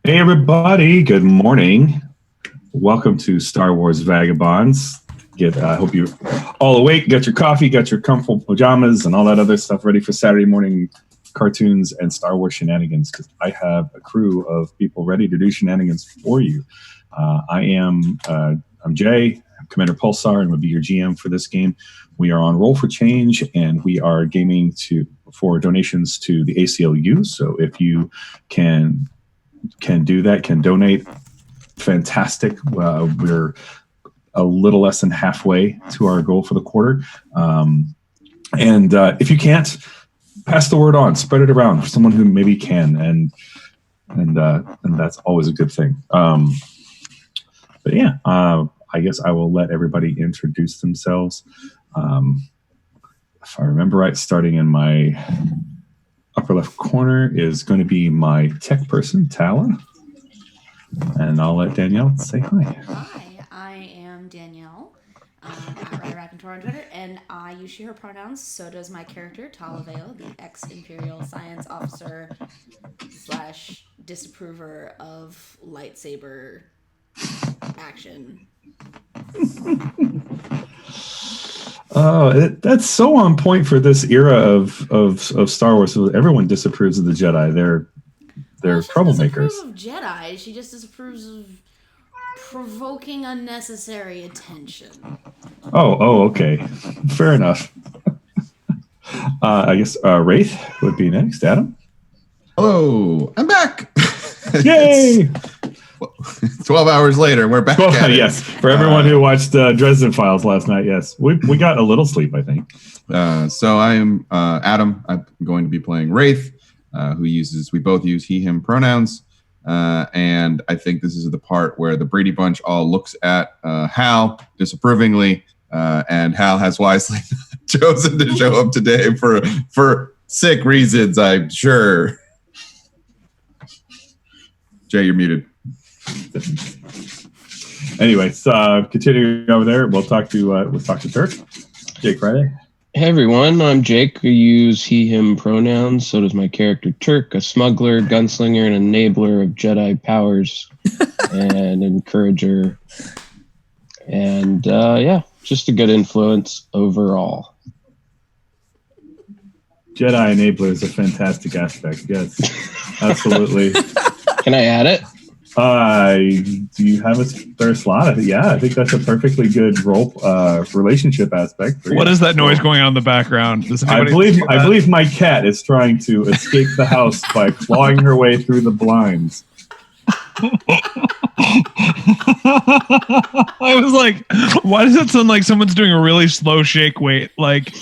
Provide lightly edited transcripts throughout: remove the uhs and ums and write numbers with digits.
Hey everybody, good morning. Welcome to Star Wars Vagabonds. I hope you're all awake, got your coffee, got your comfortable pajamas, and all that other stuff ready for Saturday morning cartoons and Star Wars shenanigans, because I have a crew of people ready to do shenanigans for you. I'm Jay, I'm Commander Pulsar, and will be your GM for this game. We are on Roll for Change, and we are gaming for donations to the ACLU. So if you can do that, can donate, fantastic. We're a little less than halfway to our goal for the quarter. And if you can't, pass the word on, spread it around for someone who maybe can, and that's always a good thing. But yeah, I guess I will let everybody introduce themselves. If I remember right, starting in my upper left corner is going to be my tech person, Tala. And I'll let Danielle say hi. Hi, I am Danielle. At Ryder Raconteur on Twitter, and I use she, her pronouns. So does my character, Tala Vale, the ex-Imperial Science Officer / disapprover of lightsaber action. Oh, that's so on point for this era of Star Wars. So everyone disapproves of the Jedi. They're troublemakers. She doesn't disapprove of Jedi. She just disapproves of provoking unnecessary attention. Oh, okay, fair enough. I guess Wraith would be next. Adam. Hello, I'm back. Yay! 12 hours later, we're back. Yes, for everyone who watched Dresden Files last night, yes, we got a little sleep, I think. So I am Adam. I'm going to be playing Wraith, we both use he, him pronouns. And I think this is the part where the Brady Bunch all looks at Hal disapprovingly, and Hal has wisely chosen to show up today for sick reasons, I'm sure. Jay, you're muted. Anyway, so continuing over there, we'll talk to Turk. Jake Friday. Hey everyone, I'm Jake. I use he, him pronouns. So does my character Turk, a smuggler, gunslinger, and enabler of Jedi powers, and encourager. And just a good influence overall. Jedi enabler is a fantastic aspect. Yes, absolutely. Can I add it? Do you have a spare slot? I think that's a perfectly good role relationship aspect. What is that noise going on in the background? I believe my cat is trying to escape the house by clawing her way through the blinds. I was like, why does it sound like someone's doing a really slow shake weight? Like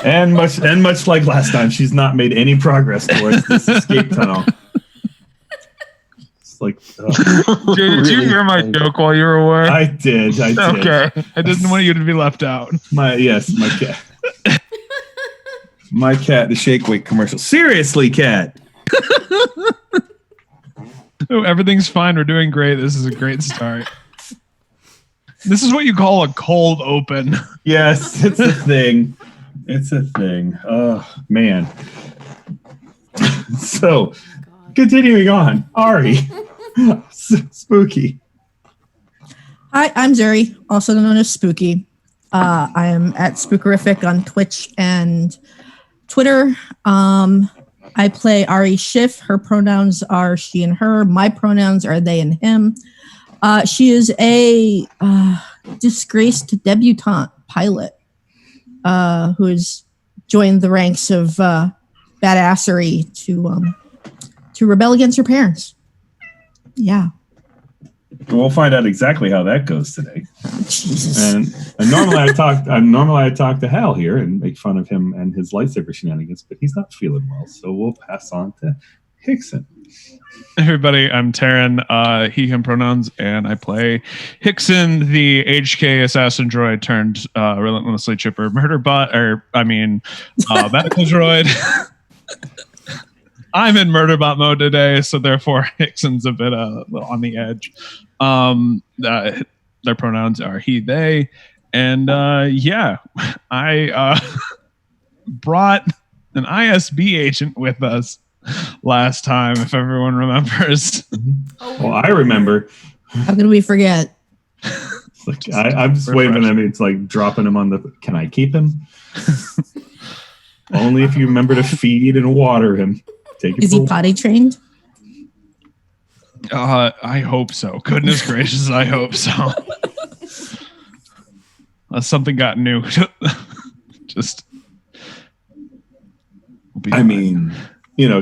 And much like last time, she's not made any progress towards this escape tunnel. It's like, did you hear my joke while you were away? I did. Okay, I didn't want you to be left out. My cat. My cat, the shake weight commercial. Seriously, cat. Oh, everything's fine. We're doing great. This is a great start. This is what you call a cold open. Yes, it's a thing. It's a thing. Oh, man. So, continuing on. Ari. Spooky. Hi, I'm Zuri, also known as Spooky. I am at Spookerific on Twitch and Twitter. I play Ari Schiff. Her pronouns are she and her. My pronouns are they and him. She is a disgraced debutante pilot who has joined the ranks of badassery to rebel against her parents. Yeah. We'll find out exactly how that goes today. Jesus. And normally I talk to Hal here and make fun of him and his lightsaber shenanigans, but he's not feeling well, so we'll pass on to Hickson. Everybody, I'm Taryn, he, him pronouns, and I play Hickson, the HK assassin droid turned relentlessly chipper murder bot, medical droid. I'm in murder bot mode today, so therefore Hickson's a bit on the edge. Their pronouns are he, they, And yeah, I brought an ISB agent with us last time, if everyone remembers. Well, I remember. How could we forget? Like I'm just waving at me. It's like dropping him on the. Can I keep him? Only if you remember to feed and water him. Take it. Is he potty trained? I hope so. Goodness gracious, I hope so. Something got new. Just. I mean,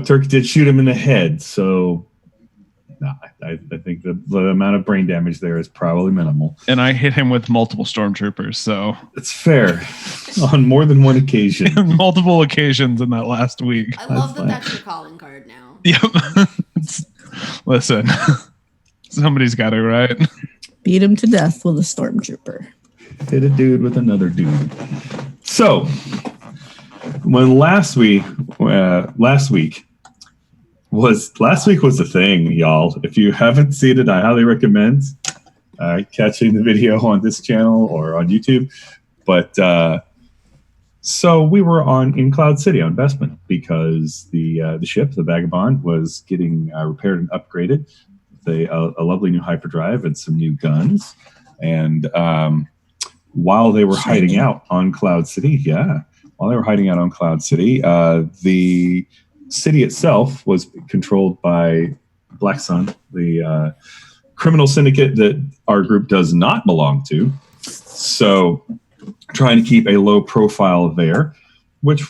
Turk did shoot him in the head, so no, I think the amount of brain damage there is probably minimal. And I hit him with multiple stormtroopers, so it's fair on more than one occasion. Multiple occasions in that last week. I love that's your calling card now. Yep. Listen, somebody's got it, right? Beat him to death with a stormtrooper. Hit a dude with another dude. So, when last week was the thing, y'all. If you haven't seen it, I highly recommend catching the video on this channel or on YouTube. But so we were in Cloud City on Bespin because the ship, the Vagabond, was getting repaired and upgraded with a lovely new hyperdrive and some new guns. And while they were hiding out on Cloud City, the city itself was controlled by Black Sun, the criminal syndicate that our group does not belong to. So trying to keep a low profile there, which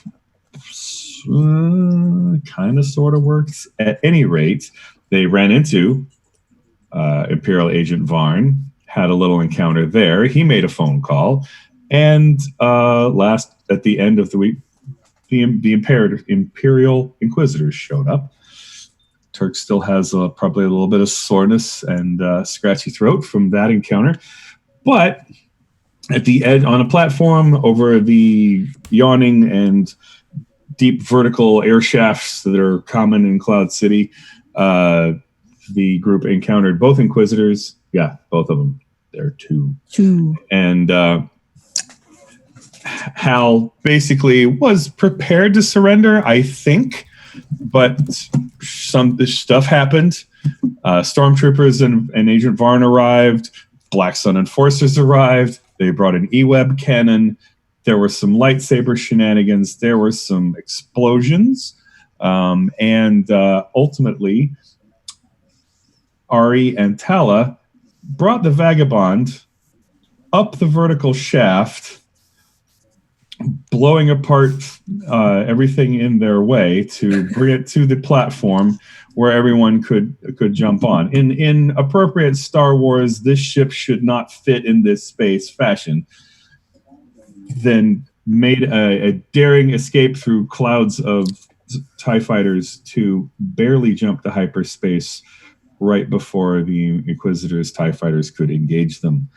kind of sort of works. At any rate, they ran into Imperial Agent Varn, had a little encounter there. He made a phone call, and at the end of the week, the Imperial Inquisitors showed up. Turk still has probably a little bit of soreness and scratchy throat from that encounter, but at the edge on a platform over the yawning and deep vertical air shafts that are common in Cloud City, the group encountered both Inquisitors. Yeah, both of them. There are two. And Hal basically was prepared to surrender, I think, but some stuff happened. Stormtroopers and Agent Varn arrived. Black Sun Enforcers arrived. They brought an E-Web cannon. There were some lightsaber shenanigans. There were some explosions. And ultimately, Ari and Tala brought the Vagabond up the vertical shaft, blowing apart everything in their way to bring it to the platform where everyone could jump on. In appropriate Star Wars, this ship should not fit in this space fashion. Then made a daring escape through clouds of TIE fighters to barely jump to hyperspace right before the Inquisitors' TIE fighters could engage them.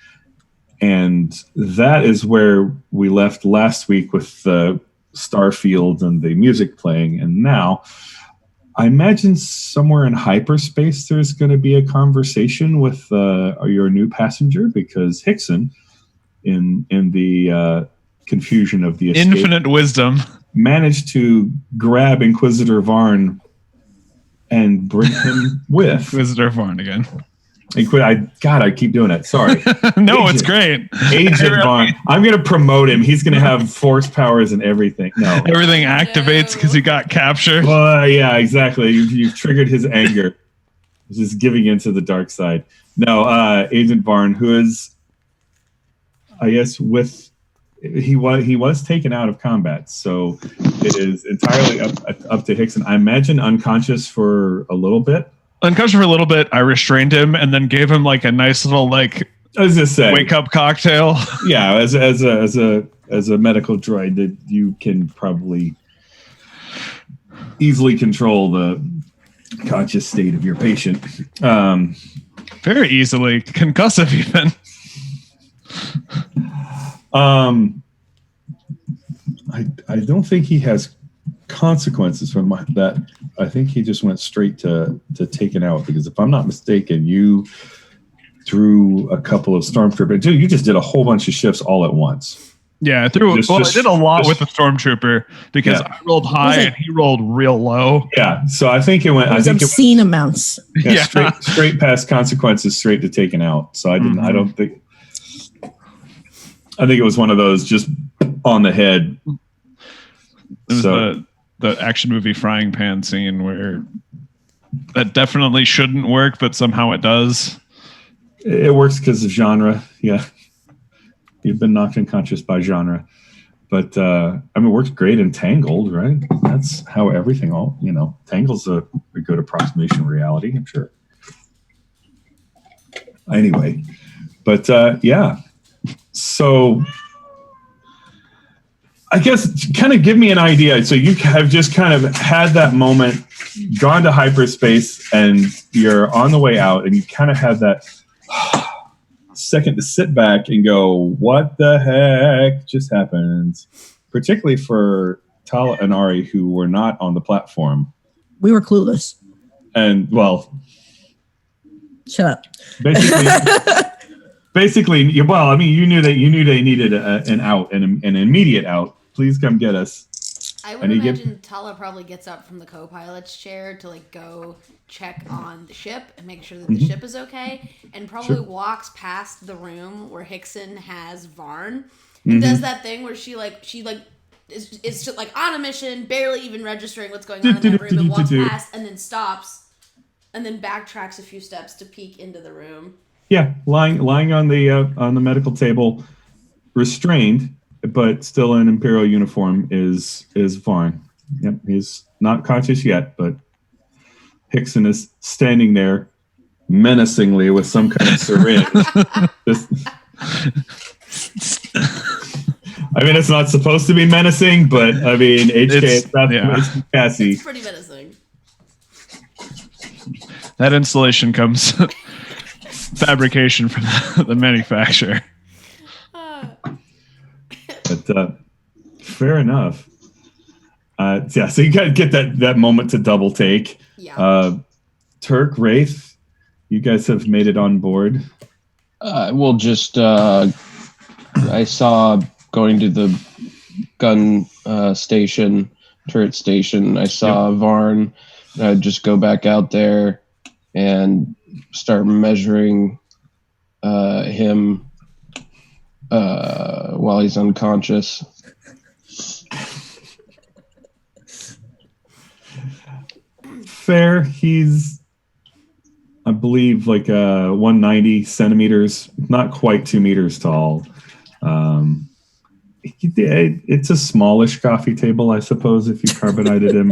And that is where we left last week with the Starfield and the music playing. And now, I imagine somewhere in hyperspace there's going to be a conversation with your new passenger, because Hickson, in the confusion of the escape, infinite wisdom, managed to grab Inquisitor Varn and bring him with. Inquisitor Varn again. I keep doing it. Sorry. No, it's great. Agent Varn. I'm going to promote him. He's going to have force powers and everything. No. Everything activates because he got captured. Well, yeah, exactly. You've triggered his anger. He's just giving into the dark side. No, Agent Varn, who is, I guess, he was taken out of combat, so it is entirely up to Hickson. I imagine unconscious for a little bit. Unconscious for a little bit. I restrained him and then gave him like a nice little I was just saying, wake up cocktail. Yeah, as a medical droid, that you can probably easily control the conscious state of your patient. Very easily, concussive even. I don't think he has consequences from that. I think he just went straight to taken out, because if I'm not mistaken, you through a couple of stormtroopers. Dude, you just did a whole bunch of shifts all at once. Yeah, I did a lot with the stormtrooper because I rolled high and he rolled real low. Yeah, so I think it went. It was obscene amounts. Yeah, straight past consequences, straight to taken out. So I didn't. I don't think. I think it was one of those just on the head. It was the action movie frying pan scene where that definitely shouldn't work, but somehow it does. It works because of genre. Yeah. You've been knocked unconscious by genre. But, it works great in Tangled, right? That's how everything Tangled's a good approximation of reality, I'm sure. Anyway. But, yeah. So I guess kind of give me an idea. So you have just kind of had that moment, gone to hyperspace, and you're on the way out, and you kind of have that second to sit back and go, what the heck just happened? Particularly for Tala and Ari, who were not on the platform. We were clueless. And, well... Shut up. Basically, you knew they needed an out, an immediate out. Please come get us. I would imagine Tala probably gets up from the co-pilot's chair to go check on the ship and make sure that the ship is okay, and probably walks past the room where Hickson has Varn and does that thing where she is just on a mission, barely even registering what's going on in that room, and walks past and then stops and then backtracks a few steps to peek into the room. Yeah, lying on the medical table, restrained, but still in Imperial uniform is Varn. Yep, he's not conscious yet, but Hickson is standing there menacingly with some kind of syringe. It's not supposed to be menacing, but HK it's Cassie. It's pretty menacing. That installation comes fabrication from the manufacturer. But fair enough. So you got to get that moment to double take. Yeah. Turk, Wraith, you guys have made it on board. We'll just I saw going to the gun station, turret station. I saw Varn. I'd just go back out there and start measuring him while he's unconscious. Fair. He's, I believe, 190 centimeters, not quite 2 meters tall. It's a smallish coffee table, I suppose, if you carbonated him.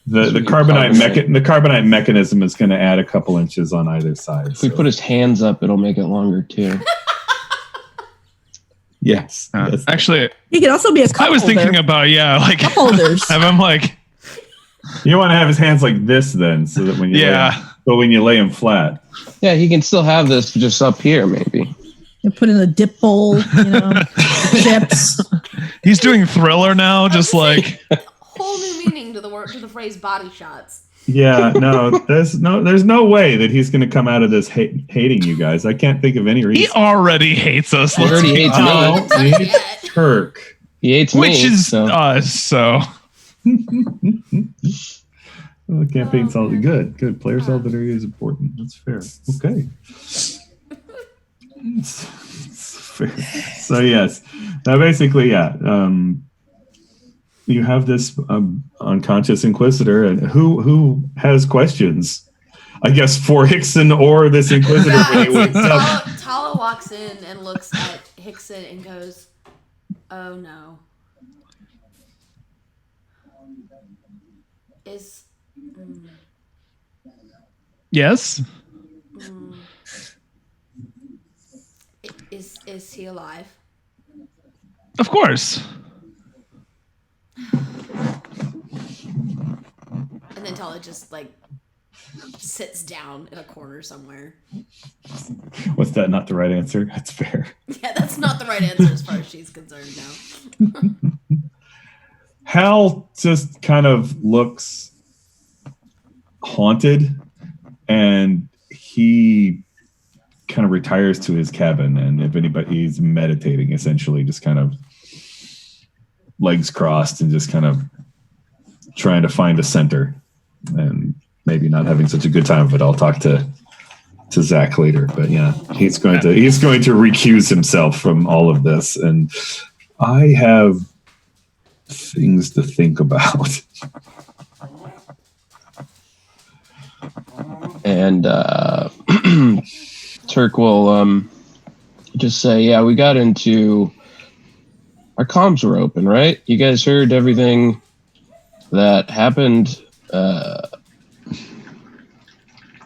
The carbonite mechanism is going to add a couple inches on either side. If we put his hands up, it'll make it longer too. Yes. Actually, he could also be a cup I was holder. thinking about cup holders. Have him you want to have his hands like this then, so that when you lay him flat. Yeah, he can still have this just up here, maybe. You put in a dip bowl, chips. He's doing Thriller now, just whole new meaning to the phrase body shots. Yeah, there's no way that he's going to come out of this hating you guys. I can't think of any reason. He already hates us. He already hates me. He hates Turk. He hates which me, is us. So. Well, the campaign's all good. Good player solidarity is important. That's fair. Okay. It's fair. So yes, now basically, you have this unconscious Inquisitor, and who has questions? I guess for Hickson or this Inquisitor when he wakes up. Tala walks in and looks at Hickson and goes, "Oh no." Yes. Is he alive? Of course. And then Tala just sits down in a corner somewhere. Was that not the right answer? That's fair. Yeah, that's not the right answer as far as she's concerned now. Hal just kind of looks haunted, and he kind of retires to his cabin, and if he's meditating, essentially, just kind of legs crossed and just kind of trying to find a center, and maybe not having such a good time of it. I'll talk to Zach later, but yeah, he's going to recuse himself from all of this, and I have things to think about. And Turk will just say, yeah, we got into... Our comms were open, right? You guys heard everything that happened?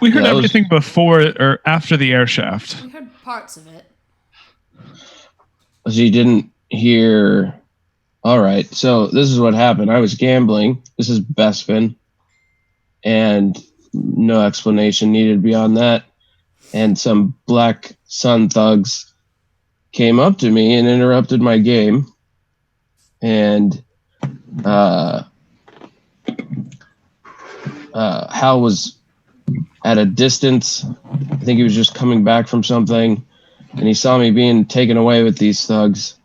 We heard everything before or after the air shaft. We heard parts of it. So you didn't hear... All right, so this is what happened. I was gambling. This is Bespin. And no explanation needed beyond that. And some Black Sun thugs came up to me and interrupted my game. And Hal was at a distance. I think he was just coming back from something. And he saw me being taken away with these thugs.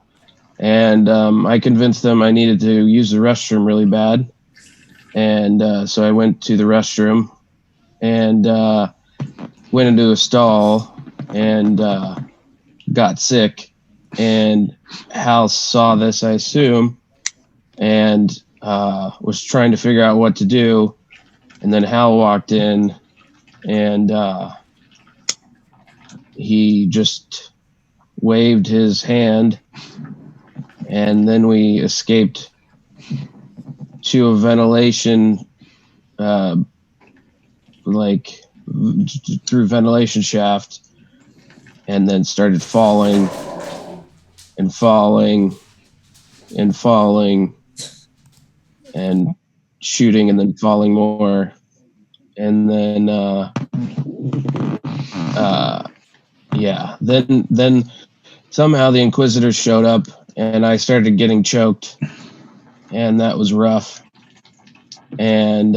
And I convinced them I needed to use the restroom really bad. And so I went to the restroom and went into a stall and got sick. And Hal saw this, I assume, and was trying to figure out what to do. And then Hal walked in and he just waved his hand. And then we escaped to a ventilation, through ventilation shaft, and then started falling and falling and falling and shooting and then falling more. And then, then somehow the Inquisitors showed up and I started getting choked, and that was rough. And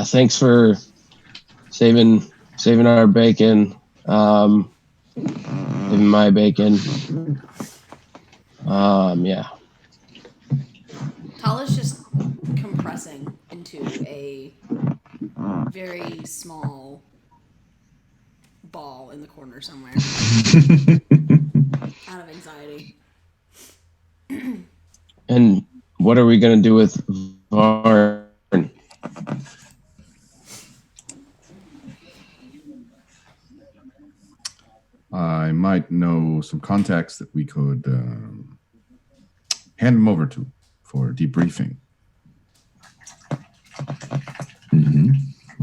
thanks for saving our bacon, even my bacon. Tala's just compressing into a very small ball in the corner somewhere out of anxiety. And what are we going to do with Varn? I might know some contacts that we could hand him over to for debriefing. Mm-hmm.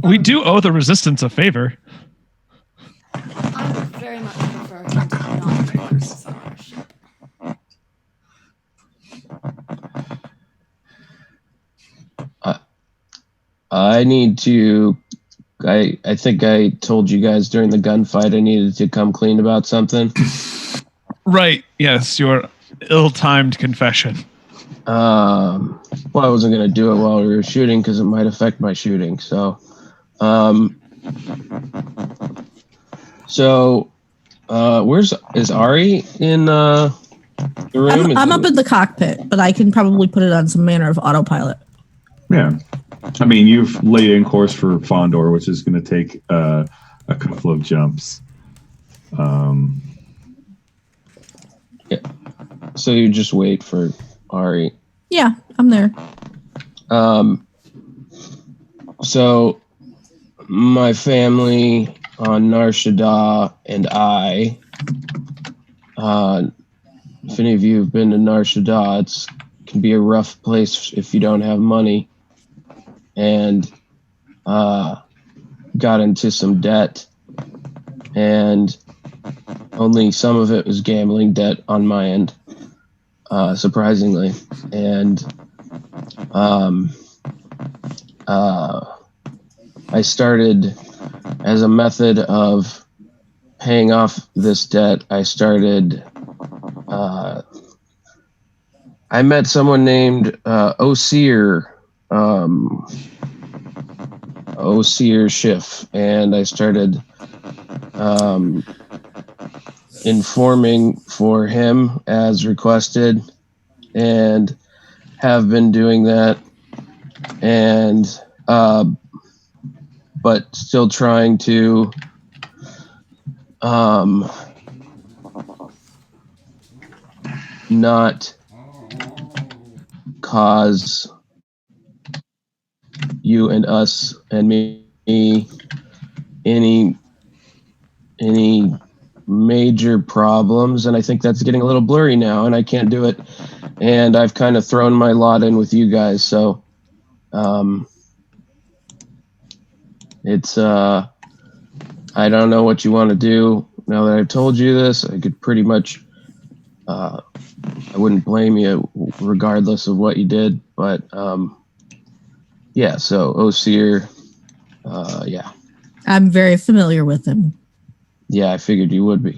We do owe the Resistance a favor. I would very much prefer him to not take us on our ship. I need to... I think I told you guys during the gunfight I needed to come clean about something. Right. Yes, your ill-timed confession. Well, I wasn't going to do it while we were shooting because it might affect my shooting. So, is Ari in the room? I'm up in the cockpit, but I can probably put it on some manner of autopilot. Yeah. I mean, you've laid in course for Fondor, which is going to take a couple of jumps. Yeah. So you just wait for Ari. Yeah, I'm there. So my family on Nar Shaddaa and I, if any of you have been to Nar Shaddaa, it can be a rough place if you don't have money. And got into some debt, and only some of it was gambling debt on my end, surprisingly. And I started, as a method of paying off this debt, I met someone named Osir. Osier Schiff, and I started informing for him as requested, and have been doing that, and but still trying to not cause you and us and me any major problems, and I think that's getting a little blurry now, and I can't do it, and I've kind of thrown my lot in with you guys, so it's I don't know what you want to do now that I've told you this. I could pretty much I wouldn't blame you regardless of what you did, but yeah, so Osier, yeah. I'm very familiar with him. Yeah, I figured you would be.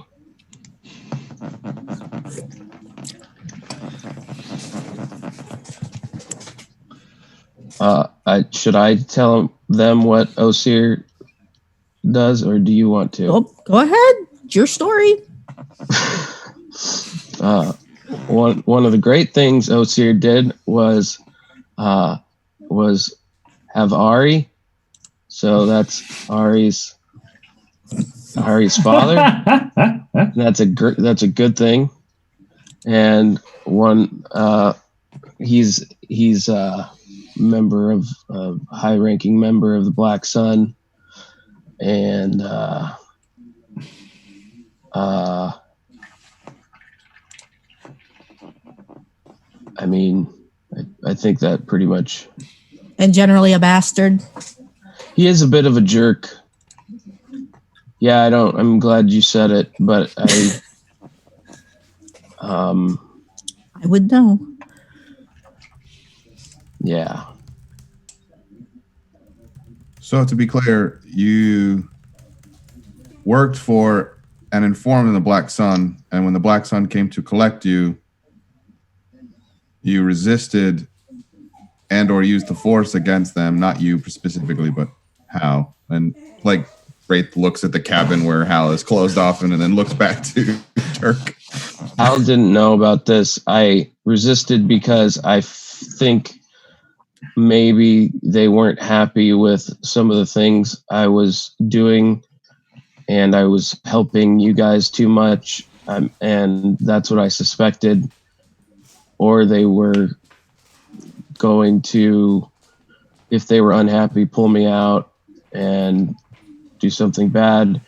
Should I tell them what Osier does, or do you want to? Oh, go ahead. It's your story. One of the great things Osier did was have Ari. So that's Ari's father. That's a good thing. And one he's a member of a high-ranking member of the Black Sun, and I mean, I think that pretty much. And generally a bastard. He is a bit of a jerk. Yeah, I'm glad you said it, but I would know. Yeah. So to be clear, you worked for an informant in the Black Sun, and when the Black Sun came to collect you, you resisted and or used the force against them, not you specifically, but Hal. And like Wraith looks at the cabin where Hal is closed off and then looks back to Turk. Hal didn't know about this. I resisted because I think maybe they weren't happy with some of the things I was doing, and I was helping you guys too much, and that's what I suspected. Or they were going to, if they were unhappy, pull me out and do something bad,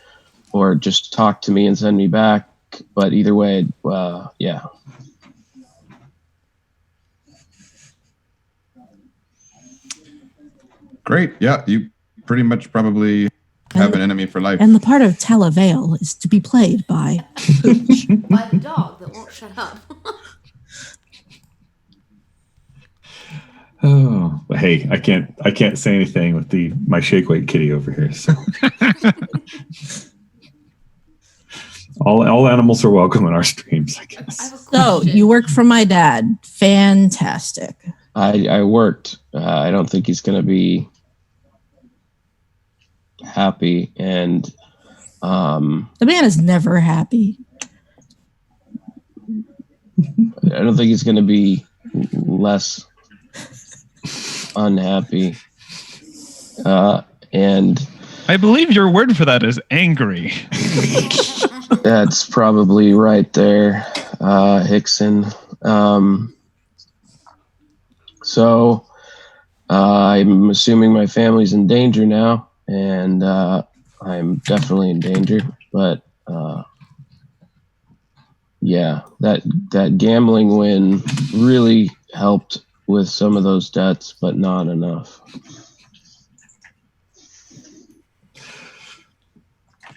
or just talk to me and send me back. But either way, yeah. Great. Yeah, you pretty much probably have an enemy for life. And the part of Talavale is to be played by By the dog that won't shut up. Oh, but hey, I can't say anything with my shake weight kitty over here. So all animals are welcome in our streams, I guess. I have a So question. you work for my dad. Fantastic. I worked. I don't think he's going to be happy, and The man is never happy. I don't think he's going to be less unhappy. And I believe your word for that is angry. that's probably right there, Hickson. So I'm assuming my family's in danger now, and I'm definitely in danger. But yeah, that gambling win really helped with some of those debts, but not enough.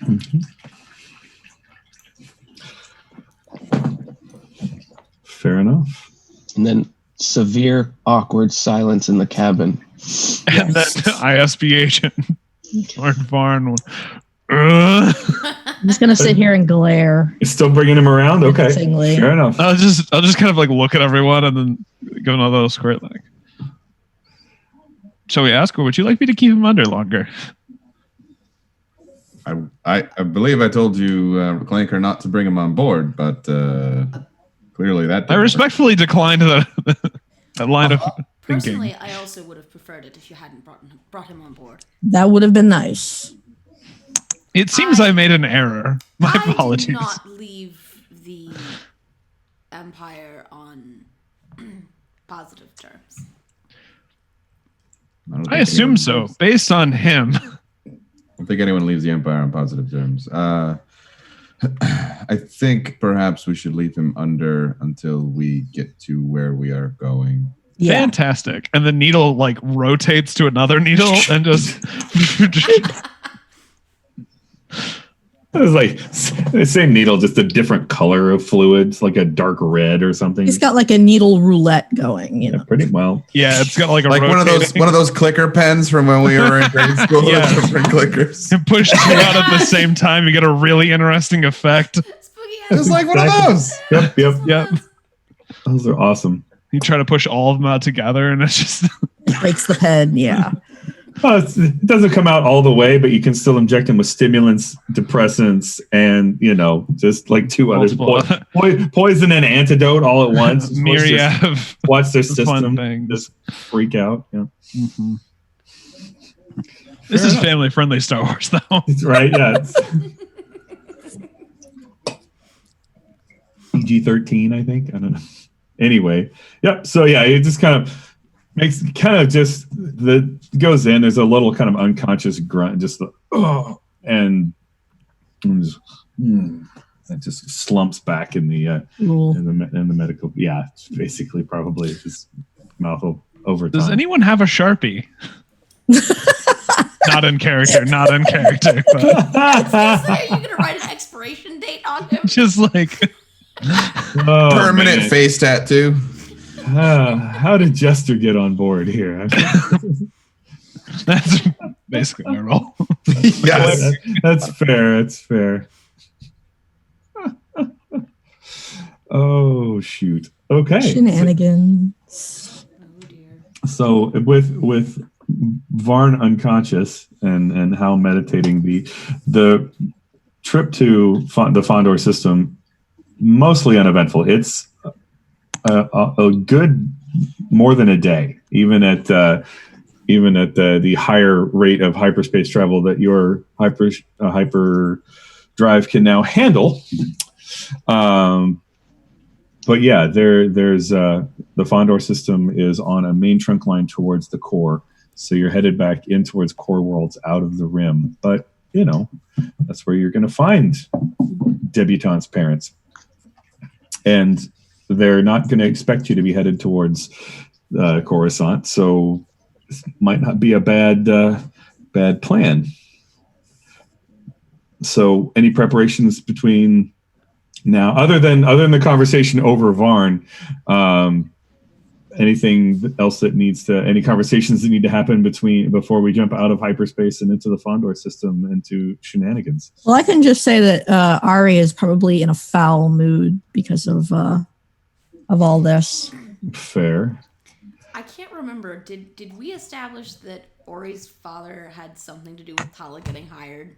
Mm-hmm. Fair enough. And then severe awkward silence in the cabin. And then ISB agent Lord Barn. I'm just gonna sit here and glare. You're still bringing him around? Okay. Menacingly. Fair enough. I'll just kind of like look at everyone and then give another little squirt like. shall we ask, or would you like me to keep him under longer? I believe I told you, Clanker, not to bring him on board, but clearly that. I respectfully declined that line of thinking. Personally, I also would have preferred it if you hadn't brought him on board. That would have been nice. It seems I made an error. My apologies. I did not leave the Empire on positive terms. I assume so, based on him. I don't think anyone leaves the Empire on positive terms. I think perhaps we should leave him under until we get to where we are going. Yeah. Fantastic. And the needle like rotates to another needle and just It was like the same needle, just a different color of fluids, like a dark red or something. He's got like a needle roulette going, you know. Yeah, pretty well. yeah, it's got like a Like rotating, one of those clicker pens from when we were in grade school. Yeah. With different clickers. and push two out at the same time. You get a really interesting effect. Spooky Just like one of those. Yep. Those are awesome. You try to push all of them out together, and it's just Breaks the pen, yeah. Well, it doesn't come out all the way, but you can still inject them with stimulants, depressants, and just like two others, poison and antidote all at once. myriad of Watch their fun system things. just freak out. Yeah, This is family friendly Star Wars, though. it's right. Yeah, PG-13, I think. I don't know. Anyway, yep. So yeah, it just kind of goes in. There's a little kind of unconscious grunt, just and it just slumps back in the in the medical. Yeah, it's basically probably his mouth over time. Does anyone have a Sharpie? Not in character. But Are you gonna write an expiration date on him? just like Permanent face tattoo. How did Jester get on board here? that's basically my role. Yes. That's fair. That's fair. Oh shoot. Okay. Shenanigans. Oh dear. So with Varn unconscious and Hal meditating, the trip to the Fondor system mostly uneventful. It's a good more than a day, even at the higher rate of hyperspace travel that your hyper drive can now handle. But yeah, there's the Fondor system is on a main trunk line towards the core, so you're headed back in towards core worlds out of the rim. But that's where you're going to find Debutante's parents, and they're not going to expect you to be headed towards Coruscant, so this might not be a bad plan. So, any preparations between now, other than the conversation over Varn, anything else that any conversations that need to happen before we jump out of hyperspace and into the Fondor system into shenanigans? Well, I can just say that Ari is probably in a foul mood because of all this. Fair. I can't remember. Did we establish that Ori's father had something to do with Tala getting hired?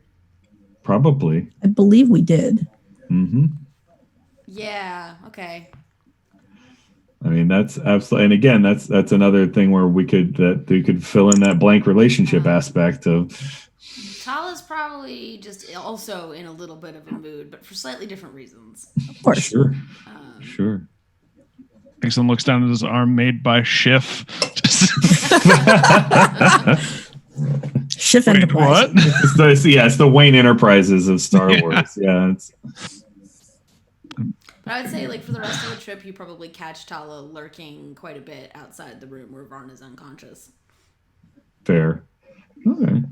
Probably. I believe we did. Mm-hmm. Yeah. Okay. I mean, that's absolutely, and again, that's another thing where we could fill in that blank relationship aspect of. Tala's probably just also in a little bit of a mood, but for slightly different reasons. Of course. Sure. Sure. Nixon looks down at his arm made by Schiff. Schiff Wait, Enterprise. what? It's the Wayne Enterprises of Star Wars. Yeah. But I would say, for the rest of the trip, you probably catch Tala lurking quite a bit outside the room where Varn is unconscious. Fair. Okay.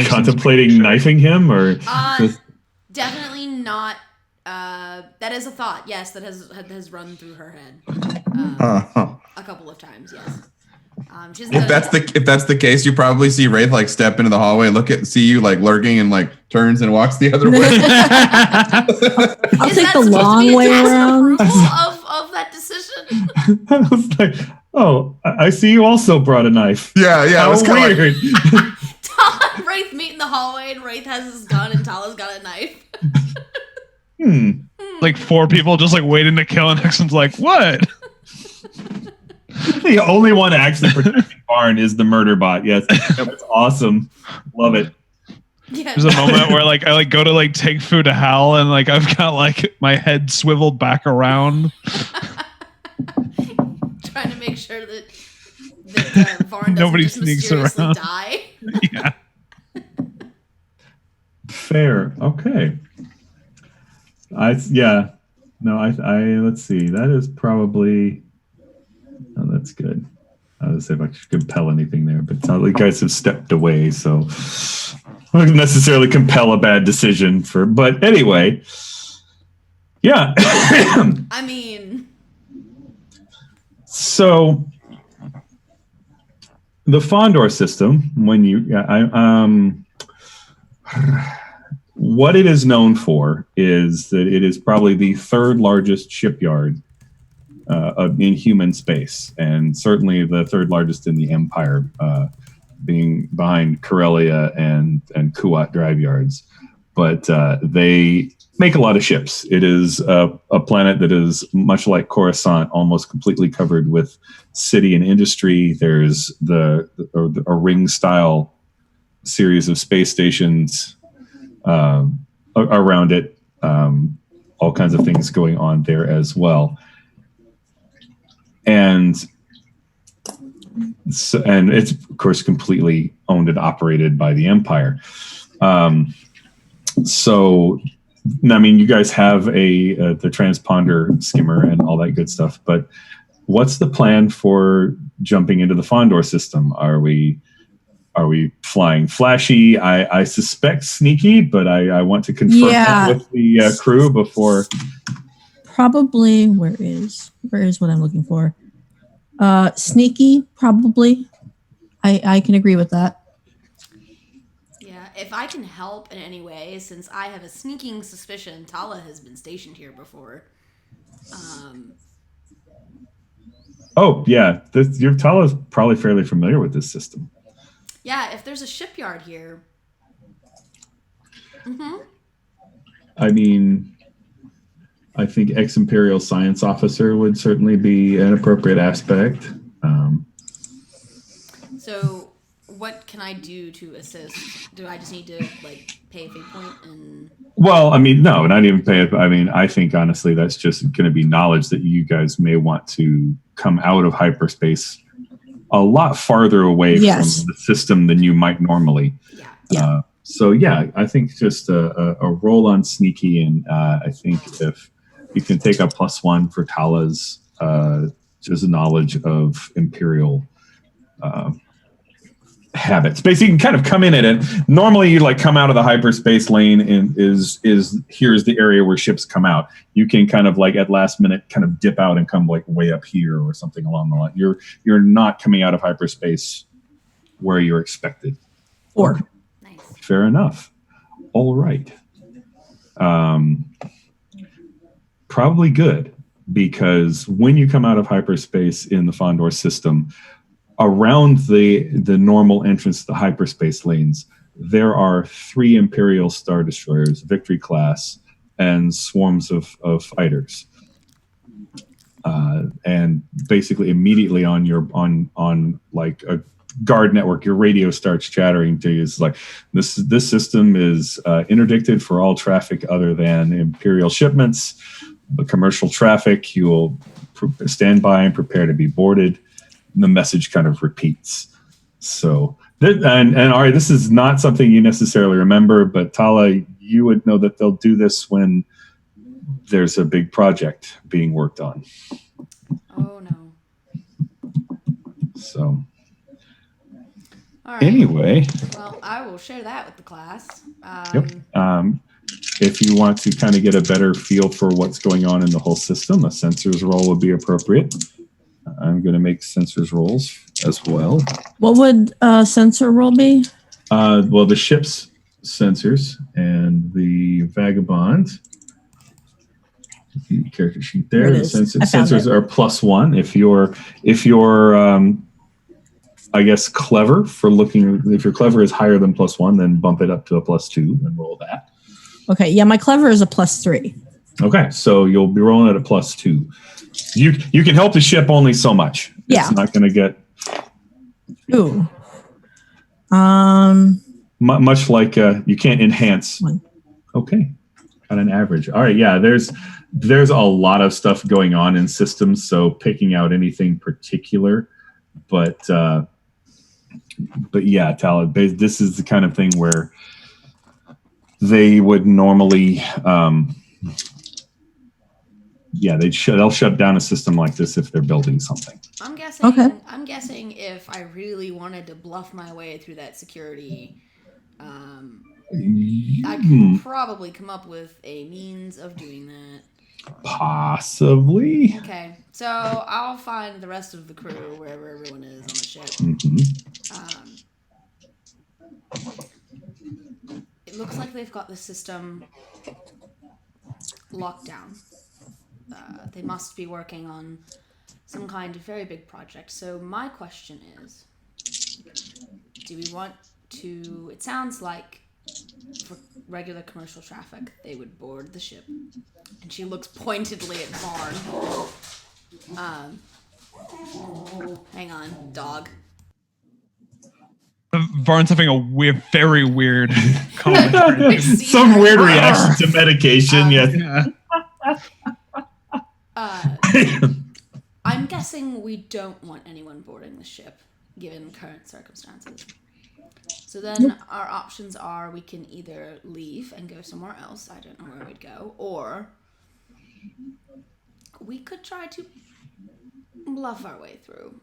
Contemplating knifing him, or definitely not. That is a thought. Yes, that has run through her head a couple of times. Yes. If that's the case, you probably see Wraith step into the hallway, see you lurking, and turns and walks the other way. I'll take the long way around. Of that decision. I was like, Oh, I see you also brought a knife. Yeah, it How was kind of weird. Tala and Wraith meet in the hallway, and Wraith has his gun, and Tala's got a knife. Like 4 people just like waiting to kill, and Hickson's like, "What?" The only one actually protecting Barn is the murder bot. Yes, that's awesome. Love it. Yeah. There's a moment where like I like go to like take food to Hal, and like I've got like my head swiveled back around. Trying to make sure that Varn doesn't Nobody just sneaks mysteriously around. die. Yeah. Fair. Okay. Let's see. That is probably. Oh, that's good. I was say if I could compel anything there, but it's not like you guys have stepped away, so I wouldn't necessarily compel a bad decision for. But anyway, yeah. I mean, So the Fondor system, when you, what it is known for is that it is probably the 3rd largest shipyard in human space, and certainly the 3rd largest in the Empire, being behind Corellia and Kuat drive yards. But they make a lot of ships. It is a planet that is much like Coruscant, almost completely covered with city and industry. There's a ring-style series of space stations around it. All kinds of things going on there as well. And it's of course completely owned and operated by the Empire. So, I mean, you guys have the transponder skimmer and all that good stuff, but what's the plan for jumping into the Fondor system? Are we flying flashy? I suspect sneaky, but I want to confirm that with the crew before. Probably. Where is what I'm looking for? Sneaky, probably. I can agree with that. yeah, if I can help in any way, since I have a sneaking suspicion Tala has been stationed here before. Oh yeah, your Tala is probably fairly familiar with this system. Yeah, if there's a shipyard here. I mean, I think ex-Imperial Science Officer would certainly be an appropriate aspect. So, what can I do to assist? Do I just need to like pay a fate point and? Well, I mean, no, not even pay it. I mean, I think honestly, that's just going to be knowledge that you guys may want to come out of hyperspace a lot farther away from the system than you might normally. Yeah. So yeah, I think just a roll on sneaky, and I think if you can take a +1 for Tala's just knowledge of Imperial habits. Basically, you can kind of come in at it. Normally, you like come out of the hyperspace lane, and is here's the area where ships come out. You can kind of like at last minute kind of dip out and come like way up here or something along the line. You're not coming out of hyperspace where you're expected. Or Nice. Fair enough. All right. Probably good, because when you come out of hyperspace in the Fondor system, around the normal entrance to the hyperspace lanes, there are 3 Imperial Star Destroyers, Victory class, and swarms of fighters. And basically immediately on your on like a guard network, your radio starts chattering to you. It's like, this system is interdicted for all traffic other than Imperial shipments. The commercial traffic, you will stand by and prepare to be boarded. The message kind of repeats. So, and all right, this is not something you necessarily remember, but Tala, you would know that they'll do this when there's a big project being worked on. Oh no. So, All right. anyway. Well, I will share that with the class. Yep. If you want to kind of get a better feel for what's going on in the whole system, a sensors roll would be appropriate. I'm going to make sensors rolls as well. what would a sensor roll be? Well, the ship's sensors and the Vagabond. character sheet there. There it The is. I found sensors it. are +1 if you're I guess clever for looking. If your clever is higher than +1, then bump it up to a +2 and roll that. Okay, yeah, my clever is a +3. Okay, so you'll be rolling at a +2. You can help the ship only so much. Yeah. It's not going to get Ooh. much like you can't enhance. One. Okay, on an average. All right, yeah. There's a lot of stuff going on in systems, so picking out anything particular, but yeah, Talad, this is the kind of thing where they would normally, they'll shut down a system like this if they're building something. I'm guessing. Okay. I'm guessing if I really wanted to bluff my way through that security, I could probably come up with a means of doing that. Possibly. Okay, so I'll find the rest of the crew wherever everyone is on the ship. It looks like they've got the system locked down. They must be working on some kind of very big project. So my question is, do we want to... It sounds like for regular commercial traffic, they would board the ship. And she looks pointedly at Varn. Hang on, dog. Varn's having a very weird comment. Some weird reaction to medication. Yes. I'm guessing we don't want anyone boarding the ship, given current circumstances. So then our options are we can either leave and go somewhere else. I don't know where we'd go. Or we could try to bluff our way through.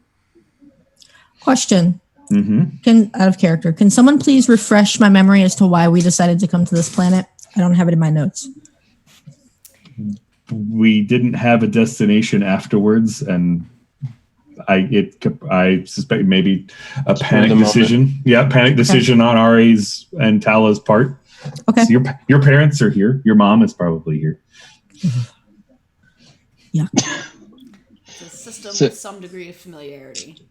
Question. Out of character, can someone please refresh my memory as to why we decided to come to this planet? I don't have it in my notes. We didn't have a destination afterwards, and I suspect maybe a panic decision. Yeah, panic decision on Ari's and Tala's part. Okay. So your parents are here. Your mom is probably here. Yeah. It's a system with some degree of familiarity.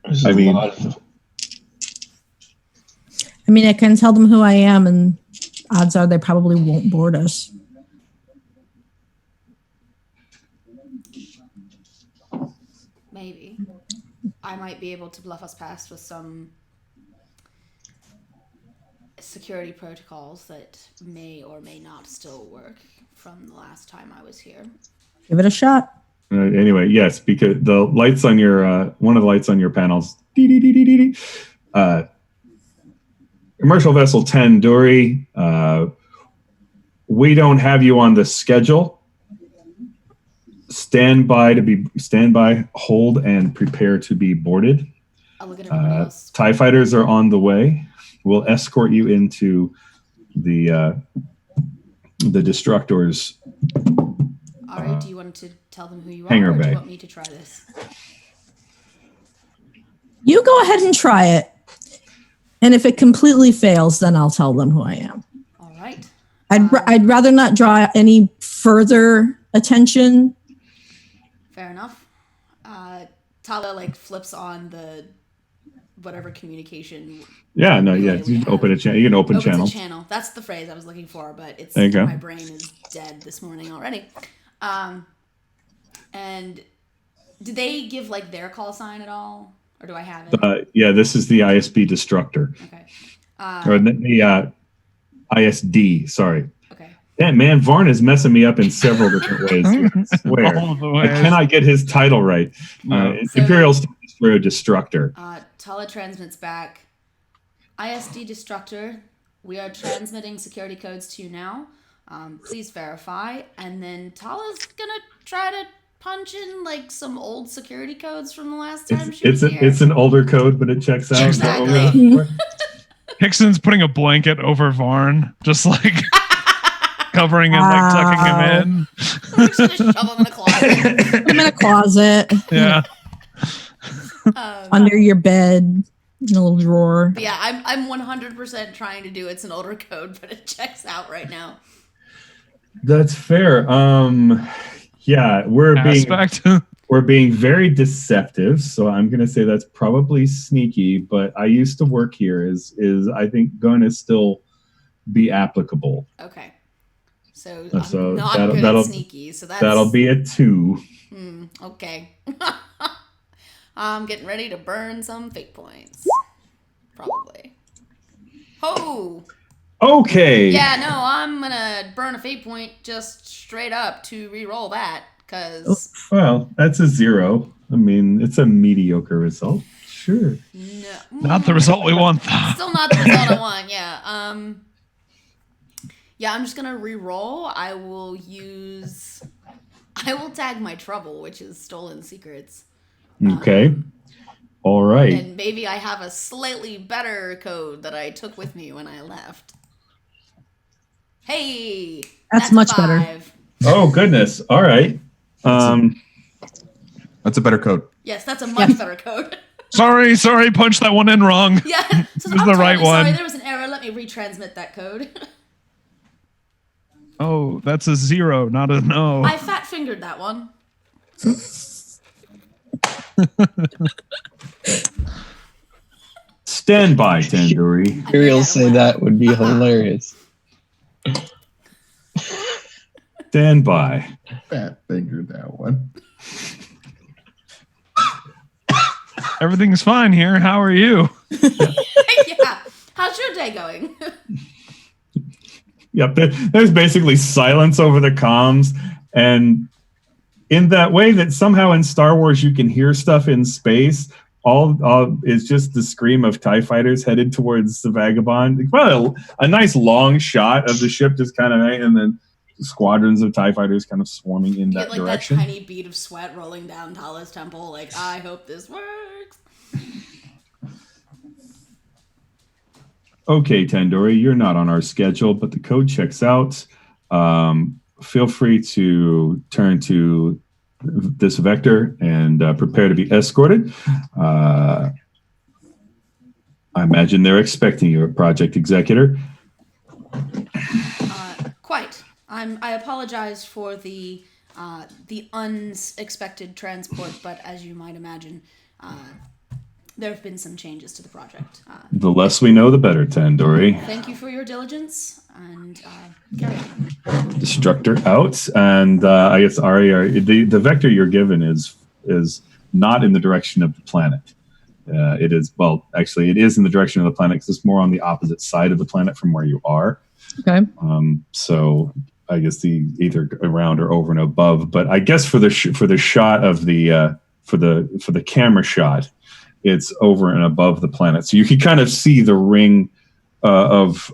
I mean, I can tell them who I am, and odds are they probably won't board us. Maybe. I might be able to bluff us past with some security protocols that may or may not still work from the last time I was here. Give it a shot. Anyway, yes, because the lights on your one of the lights on your panels. Commercial vessel 10, Dory. We don't have you on the schedule. Stand by, hold, and prepare to be boarded. I'll look at everyone else. TIE fighters are on the way. We'll escort you into the Destructor's. Ari, do you want to tell them who you are, hangar or do bay. you want me to try this? You go ahead and try it. And if it completely fails, then I'll tell them who I am. All right. I'd rather not draw any further attention. Fair enough. Tala flips on the whatever communication. Yeah, no, yeah. You can open a channel. You can open Opens channels. a channel. That's the phrase I was looking for, but it's There you go. my brain is dead this morning already. And do they give their call sign at all, or do I have it? Yeah, this is the ISB Destructor. Okay. Or the ISD. Sorry. Okay. Yeah, man, Varn is messing me up in several different ways. I swear. All the I ways. cannot get his title right. No. Imperial Star Destroyer Destructor. Tala transmits back. ISD Destructor, we are transmitting security codes to you now. Please verify. And then Tala's gonna try to punch in some old security codes from the last time she was here. It's an older code, but it checks out. Exactly. Hickson's putting a blanket over Varn, just covering him, tucking him in. We should just shove him in a closet. Put them in a closet. Yeah. Under your bed. in a little drawer. But yeah, I'm 100% trying to do it's an older code, but it checks out right now. That's fair. Yeah, Aspect. we're being very deceptive, so I'm going to say that's probably sneaky. But I used to work here. Is I think going to still be applicable. Okay. So So I'm not that'll- good that'll- at sneaky, so that's... That'll be a 2. Okay. I'm getting ready to burn some fate points. Probably. Oh! Okay. Yeah, no, I'm gonna burn a fate point just straight up to re-roll that, because... Well, that's a 0. I mean, it's a mediocre result. Sure. No. Not the result we want. Still not the result I want, yeah. Yeah, I'm just gonna re-roll. I will tag my trouble, which is stolen secrets. Okay. All right. And maybe I have a slightly better code that I took with me when I left. Hey! That's a much better. 5. Oh goodness. All right. That's a better code. Yes, that's a much better code. Sorry, punched that one in wrong. Yeah, so This is the right sorry, one. there was an error. Let me retransmit that code. Oh, that's a 0, not a no. I fat fingered that one. Stand by, Tandoori. Imperial say that would be hilarious. Stand by. Fat fingered that one. Everything's fine here. How are you? Yeah. How's your day going? Yep. There's basically silence over the comms, and in that way that somehow in Star Wars you can hear stuff in space. All is just the scream of TIE fighters headed towards the Vagabond. Well, a nice long shot of the ship just kind of, and then squadrons of TIE fighters kind of swarming in You that get like direction. that tiny bead of sweat rolling down Tala's temple. Like, I hope this works. Okay, Tandoori, you're not on our schedule, but the code checks out. Feel free to turn to this vector and prepare to be escorted. I imagine they're expecting you, Project Executor. Quite. I apologize for the unexpected transport, but as you might imagine, there have been some changes to the project. The less we know, the better, Tandoori. Thank you for your diligence, and carry on. Destructor out, and I guess Ari, the vector you're given is not in the direction of the planet. It is, well, actually, it is in the direction of the planet because it's more on the opposite side of the planet from where you are. Okay. So I guess either around or over and above. But I guess for the shot of the for the camera shot, it's over and above the planet, so you can kind of see the ring of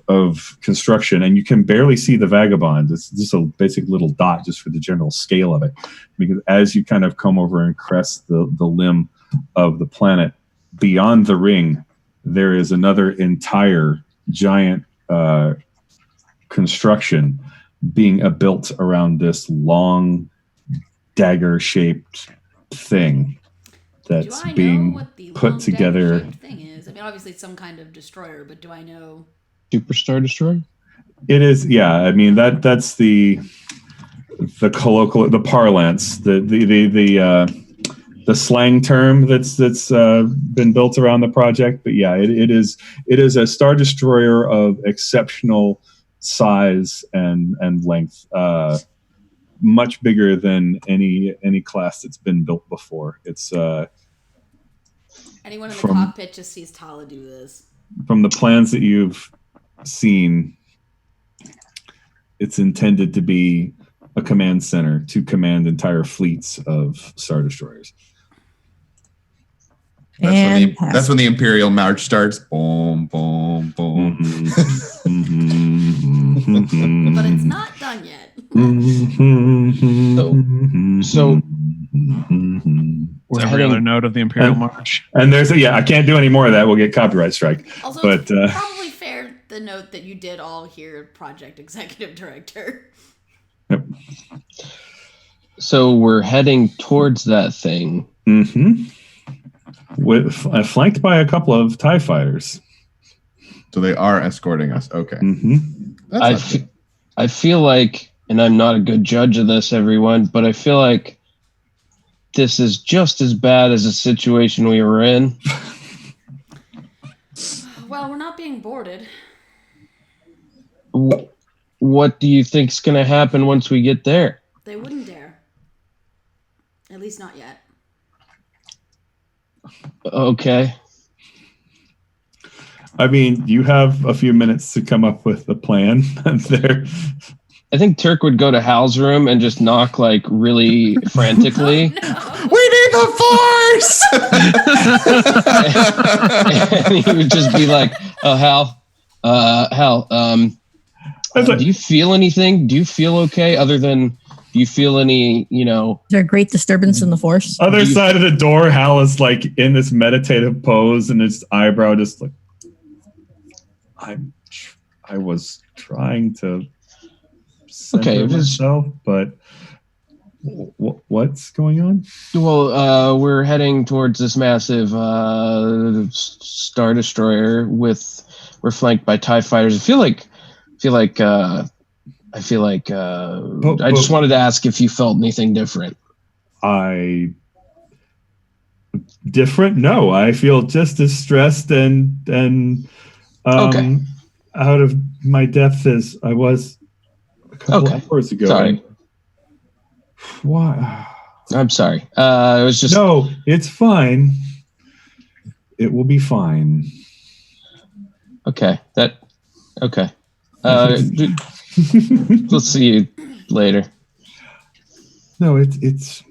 construction, and you can barely see the Vagabond. It's just a basic little dot, just for the general scale of it. Because as you kind of come over and crest the limb of the planet, beyond the ring, there is another entire giant construction being built around this long dagger-shaped thing that's do I know being what the put long together. dagger-shaped thing is? I mean, obviously it's some kind of destroyer, but do I know? Superstar Destroyer? It is, yeah. I mean that's the colloquial, the parlance, the slang term that's been built around the project. But yeah, it is a Star Destroyer of exceptional size and length, much bigger than any class that's been built before. It's Anyone in the cockpit just sees Tala do this. From the plans that you've seen, it's intended to be a command center to command entire fleets of Star Destroyers. That's when the Imperial March starts. Boom, boom, boom. But it's not done yet. So we're Every other heading. note of the Imperial March. And there's I can't do any more of that. We'll get copyright strike. Also, But it's probably fair to note that you did all hear Project Executive Director. yep. So we're heading towards that thing. Mm-hmm. flanked by a couple of TIE fighters. So they are escorting us. Okay. Mm-hmm. I feel like, and I'm not a good judge of this, everyone, but I feel like this is just as bad as the situation we were in. Well, we're not being boarded. What do you think's going to happen once we get there? They wouldn't dare. At least not yet. Okay. I mean, you have a few minutes to come up with a plan there. I think Turk would go to Hal's room and just knock like really frantically. No. We need the force. And he would just be like, "Oh, Hal, do you feel anything? Do you feel okay? Other than, do you feel any, Is there a great disturbance in the force? Other side of the door, Hal is like in this meditative pose, and his eyebrow just like, I was trying to center myself, but what's going on? Well, we're heading towards this massive Star Destroyer. We're flanked by TIE fighters. I feel like I just wanted to ask if you felt anything different. Different? No, I feel just as stressed and Okay. out of my depth as I was a couple of hours ago. Sorry. Why? I'm sorry. It was just No, it's fine. It will be fine. okay. Okay. We'll see you later. No, it's.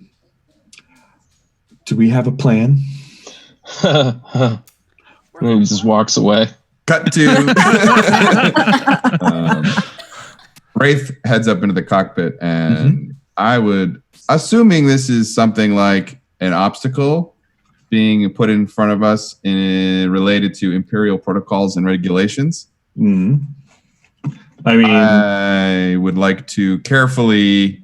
Do we have a plan? And he just walks away. Cut to Wraith heads up into the cockpit, and I would, assuming this is something like an obstacle being put in front of us related to Imperial protocols and regulations. Mm. I mean, I would like to carefully,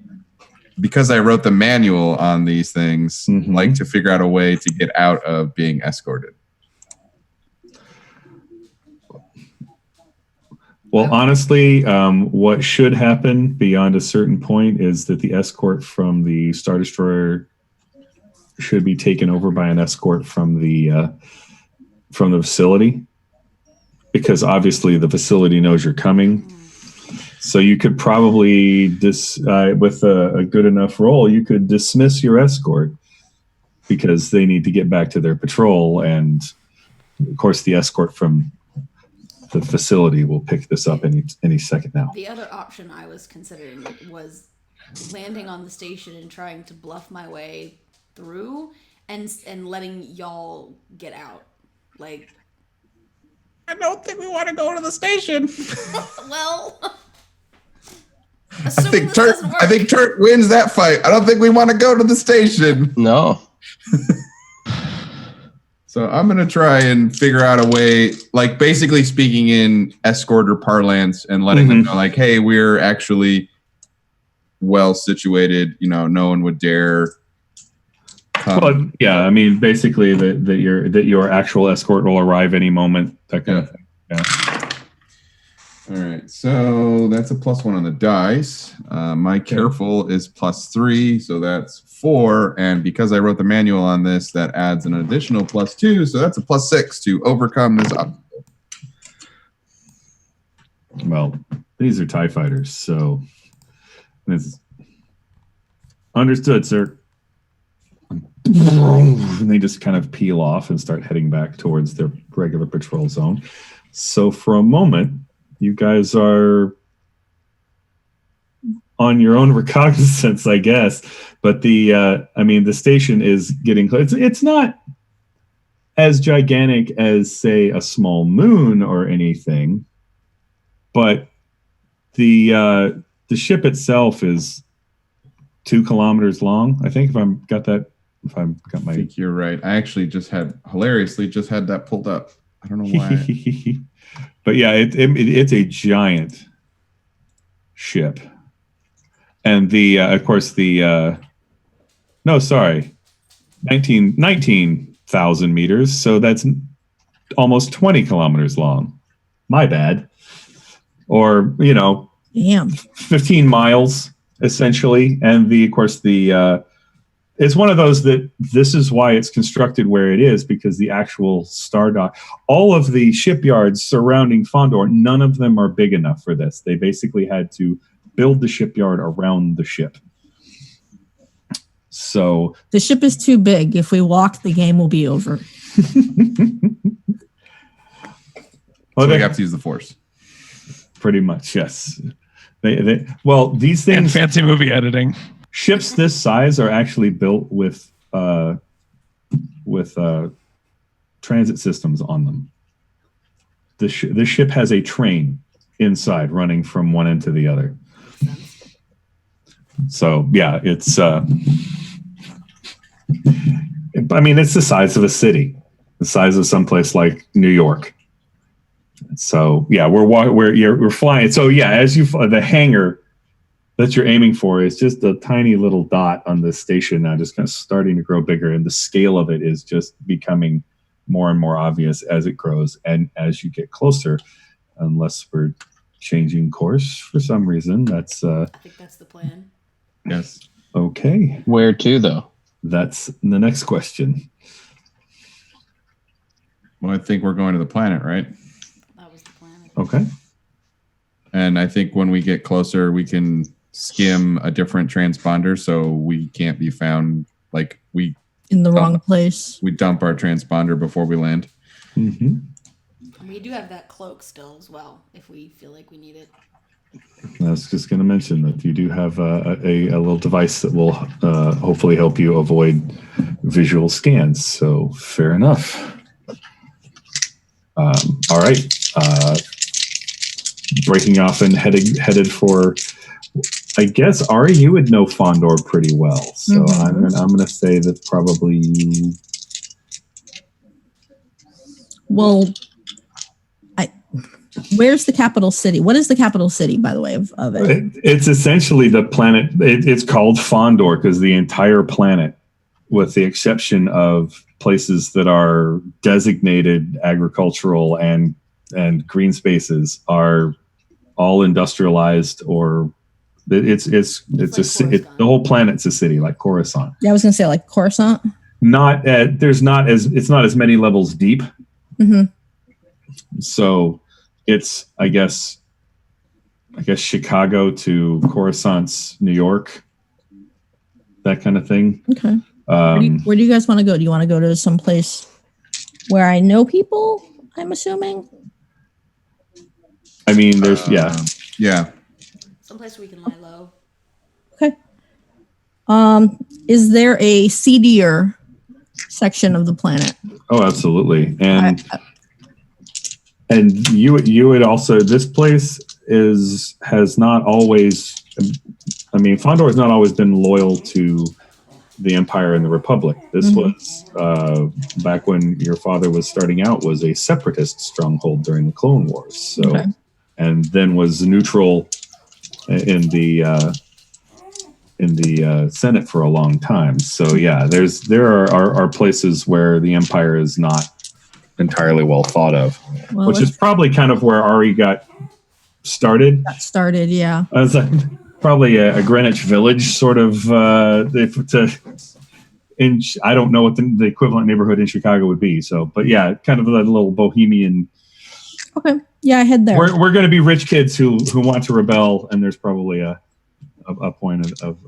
because I wrote the manual on these things, like to figure out a way to get out of being escorted. Well, honestly, what should happen beyond a certain point is that the escort from the Star Destroyer should be taken over by an escort from the facility, because obviously the facility knows you're coming. So you could probably, with a good enough roll, you could dismiss your escort because they need to get back to their patrol, and of course the escort from the facility will pick this up any second now. The other option I was considering was landing on the station and trying to bluff my way through and letting y'all get out. Like, I don't think we want to go to the station. well, I think Turk wins that fight. I don't think we want to go to the station. No. So I'm going to try and figure out a way, like basically speaking in escorter parlance and letting them know, like, hey, we're actually well situated. No one would dare come. Well, yeah, I mean, basically that your actual escort will arrive any moment. That kind of thing. Yeah. All right, so that's a +1 on the dice. My careful is +3, so that's 4. And because I wrote the manual on this, that adds an additional +2, so that's a +6 to overcome this obstacle. Well, these are TIE fighters, so it's understood, sir. And they just kind of peel off and start heading back towards their regular patrol zone. So for a moment, you guys are on your own recognizance, I guess. But the station is getting close. It's not as gigantic as, say, a small moon or anything, but the ship itself is 2 kilometers long. I think I think you're right. I actually hilariously just had that pulled up. I don't know why. But yeah, it's a giant ship, and of course 19 thousand meters, so that's almost 20 kilometers long. My bad. Or, you know, Damn. 15 miles essentially. And of course, it's one of those that this is why it's constructed where it is, because the actual Star Dock, all of the shipyards surrounding Fondor, none of them are big enough for this. They basically had to build the shipyard around the ship. So The ship is too big. If we walk, the game will be over. So we have to use the Force. Pretty much, yes. Well, these And things, fancy movie editing. ships this size are actually built with transit systems on them. The ship has a train inside running from one end to the other. So yeah, it's I mean, it's the size of a city, the size of someplace like New York. So yeah, we're flying. So yeah, as the hangar that you're aiming for is just a tiny little dot on the station now, just kind of starting to grow bigger, and the scale of it is just becoming more and more obvious as it grows and as you get closer. Unless we're changing course for some reason, I think that's the plan. Yes. Okay. Where to, though? That's the next question. Well, I think we're going to the planet, right? That was the plan. Okay. And I think when we get closer, we can skim a different transponder so we can't be found. Like In the wrong place. we dump our transponder before we land. Mm-hmm. And we do have that cloak still as well, if we feel like we need it. I was just going to mention that you do have a little device that will hopefully help you avoid visual scans. So fair enough. All right. Breaking off and headed for, I guess, Ari, you would know Fondor pretty well. So I'm gonna say that probably you. Well, where's the capital city? What is the capital city, by the way, of it? It's essentially the planet. It's called Fondor because the entire planet, with the exception of places that are designated agricultural and green spaces, are all industrialized, or it's the whole planet's a city, like Coruscant. Yeah, I was gonna say like Coruscant. It's not as many levels deep. Mm-hmm. So it's I guess Chicago to Coruscant's New York, that kind of thing. Okay. Where do you guys want to go? Do you want to go to some place where I know people? I'm assuming. I mean, there's Yeah. Someplace where we can lie low. Okay. Is there a seedier section of the planet? Oh, absolutely. And you would also, this place has not always, I mean, Fondor has not always been loyal to the Empire and the Republic. This was back when your father was starting out, was a separatist stronghold during the Clone Wars. So, and then was neutral in the Senate for a long time. So yeah, there are places where the Empire is not entirely well thought of, which is probably kind of where Ari got started. Yeah. As probably a Greenwich Village sort of. I don't know what the equivalent neighborhood in Chicago would be. So, but yeah, kind of a little bohemian. Okay. Yeah, I head there. We're going to be rich kids who want to rebel, and there's probably a point of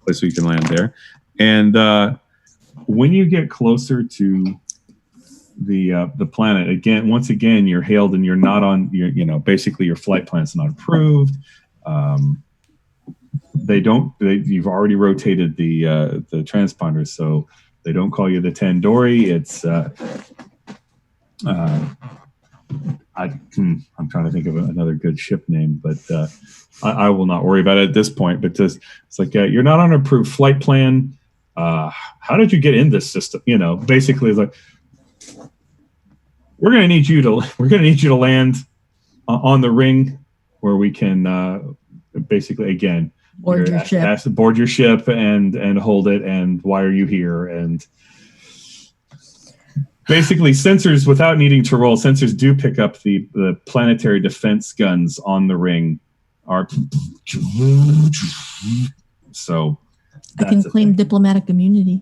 place we can land there. And when you get closer to the planet, once again, you're hailed, and you're not on. Basically your flight plan's not approved. You've already rotated the transponders, so they don't call you the Tandoori. It's I'm trying to think of another good ship name, but I will not worry about it at this point. But it's like you're not on an approved flight plan. How did you get in this system? Basically, it's like we're going to need you to land on the ring where we can basically board your ship and hold it. And why are you here? And basically sensors, without needing to roll, sensors do pick up the planetary defense guns on the ring. Are so I can that's claim diplomatic immunity.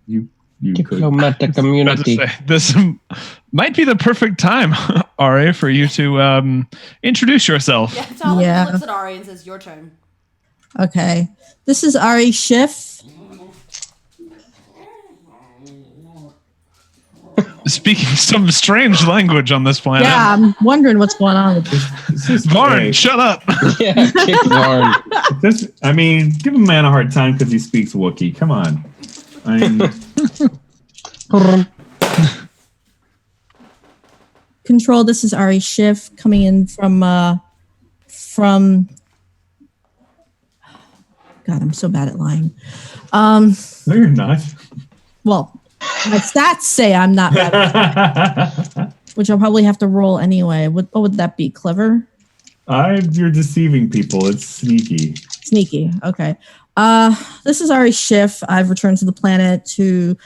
you could. Diplomatic About to community. say, this might be the perfect time, Ari, for you to introduce yourself. Yeah, Tyler Yeah. looks at Ari and says, "Your turn." Okay. This is Ari Schiff. Speaking some strange language on this planet. Yeah, I'm wondering what's going on with this. This is Varn, great. shut up. Yeah, kick Varn. I mean, give a man a hard time because he speaks Wookiee. Come on. I mean, Control, this is Ari Schiff coming in from God, I'm so bad at lying. no, you're not. Well, my stats say I'm not bad at which I'll probably have to roll anyway. What would that be? Clever? You're deceiving people. It's sneaky. Sneaky. Okay. This is Ari Schiff. I've returned to the planet to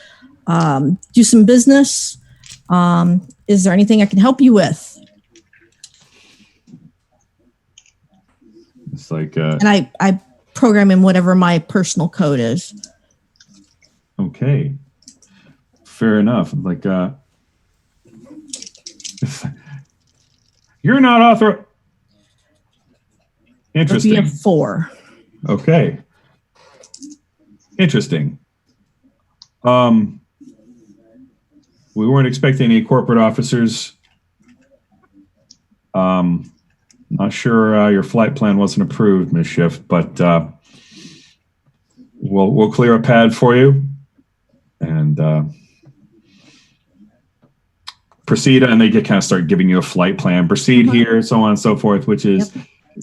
do some business. Is there anything I can help you with? It's like, And I program in whatever my personal code is. okay, fair enough. Like, you're not authorized. It'll be Interesting. a 4. Okay. Interesting. We weren't expecting any corporate officers. Not sure your flight plan wasn't approved, Ms. Schiff, but we'll clear a pad for you and proceed. And they kind of start giving you a flight plan. Proceed here, so on and so forth, which is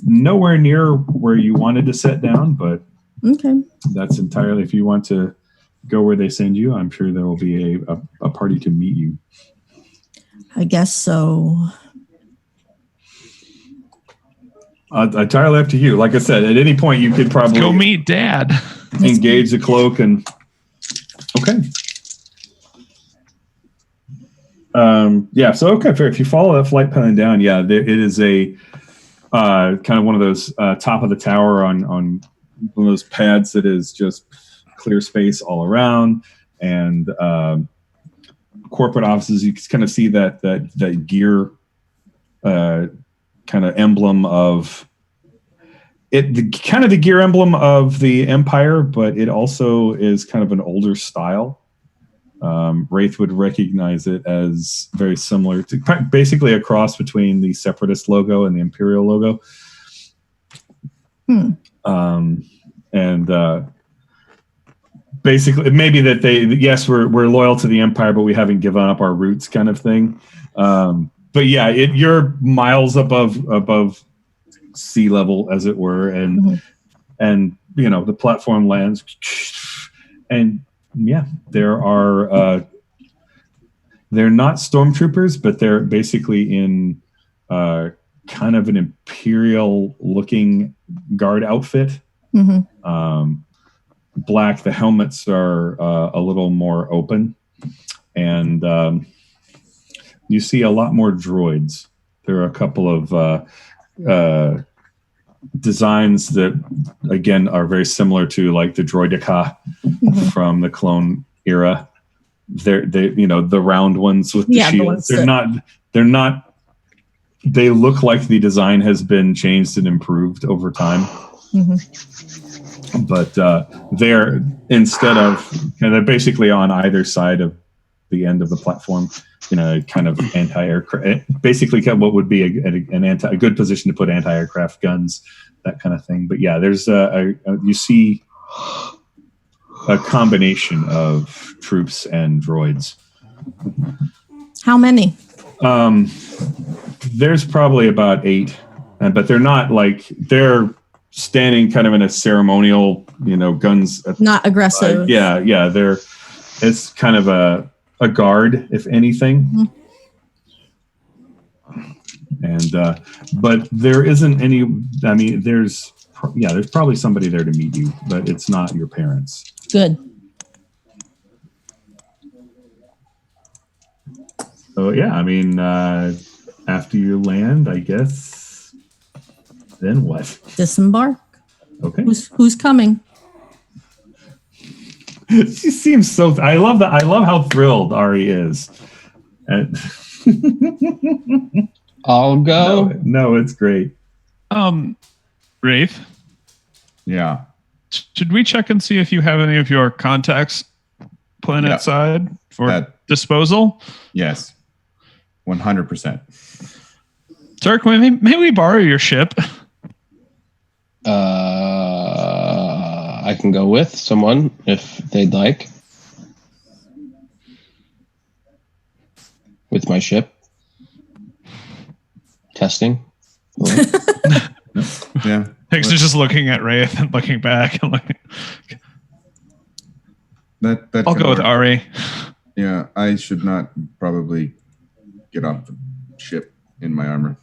nowhere near where you wanted to set down, but Okay. that's entirely, if you want to go where they send you, I'm sure there will be a party to meet you. I guess so. Entirely up to you. Like I said, at any point you could probably Go meet Dad. engage the cloak and okay. So okay, fair. If you follow that flight plan down, it is a kind of one of those top of the tower on one of those pads that is just clear space all around, and corporate offices. You can kind of see that gear kind of emblem of it, the gear emblem of the Empire, but it also is kind of an older style. Wraith would recognize it as very similar to basically a cross between the Separatist logo and the Imperial logo. Basically, maybe that we're loyal to the Empire, but we haven't given up our roots, kind of thing. But yeah, you're miles above sea level, as it were, and the platform lands, and there are they're not stormtroopers, but they're basically in kind of an imperial looking guard outfit. Black. The helmets are a little more open, and you see a lot more droids. There are a couple of designs that, again, are very similar to like the droideka from the clone era. They the round ones with the shields. They're not. They look like the design has been changed and improved over time. But they're they're basically on either side of the end of the platform, kind of anti-aircraft, basically what would be a good position to put anti-aircraft guns, that kind of thing. But yeah, there's you see a combination of troops and droids. How many? There's probably about 8, but they're not they're standing kind of in a ceremonial, guns. Not aggressive. It's kind of a guard, if anything. And but there isn't any. I mean, there's probably somebody there to meet you, but it's not your parents. Good. So yeah, I mean, after you land, I guess. Then what? Disembark. Okay. Who's coming? She seems so. I love that. I love how thrilled Ari is. And I'll go. no, it's great. Wraith, Yeah. should we check and see if you have any of your contacts planet Yeah. side for That- disposal? Yes. 100%. Turk, may we borrow your ship? I can go with someone if they'd like. With my ship. Testing. Yeah. Hicks is just looking at Wraith and looking back. And like, That I'll can go with work. Ari. Yeah, I should not probably get off the ship in my armor.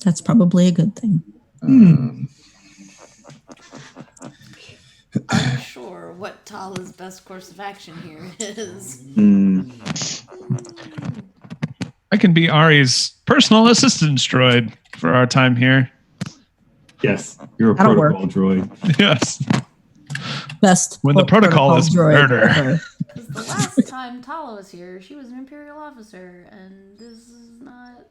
That's probably a good thing. I'm not sure what Tala's best course of action here is. I can be Ari's personal assistance droid for our time here. Yes, you're a That'll protocol droid. Yes. Best. When the protocol is droid murder. ever. Because the last time Tala was here, she was an Imperial officer, and this is not.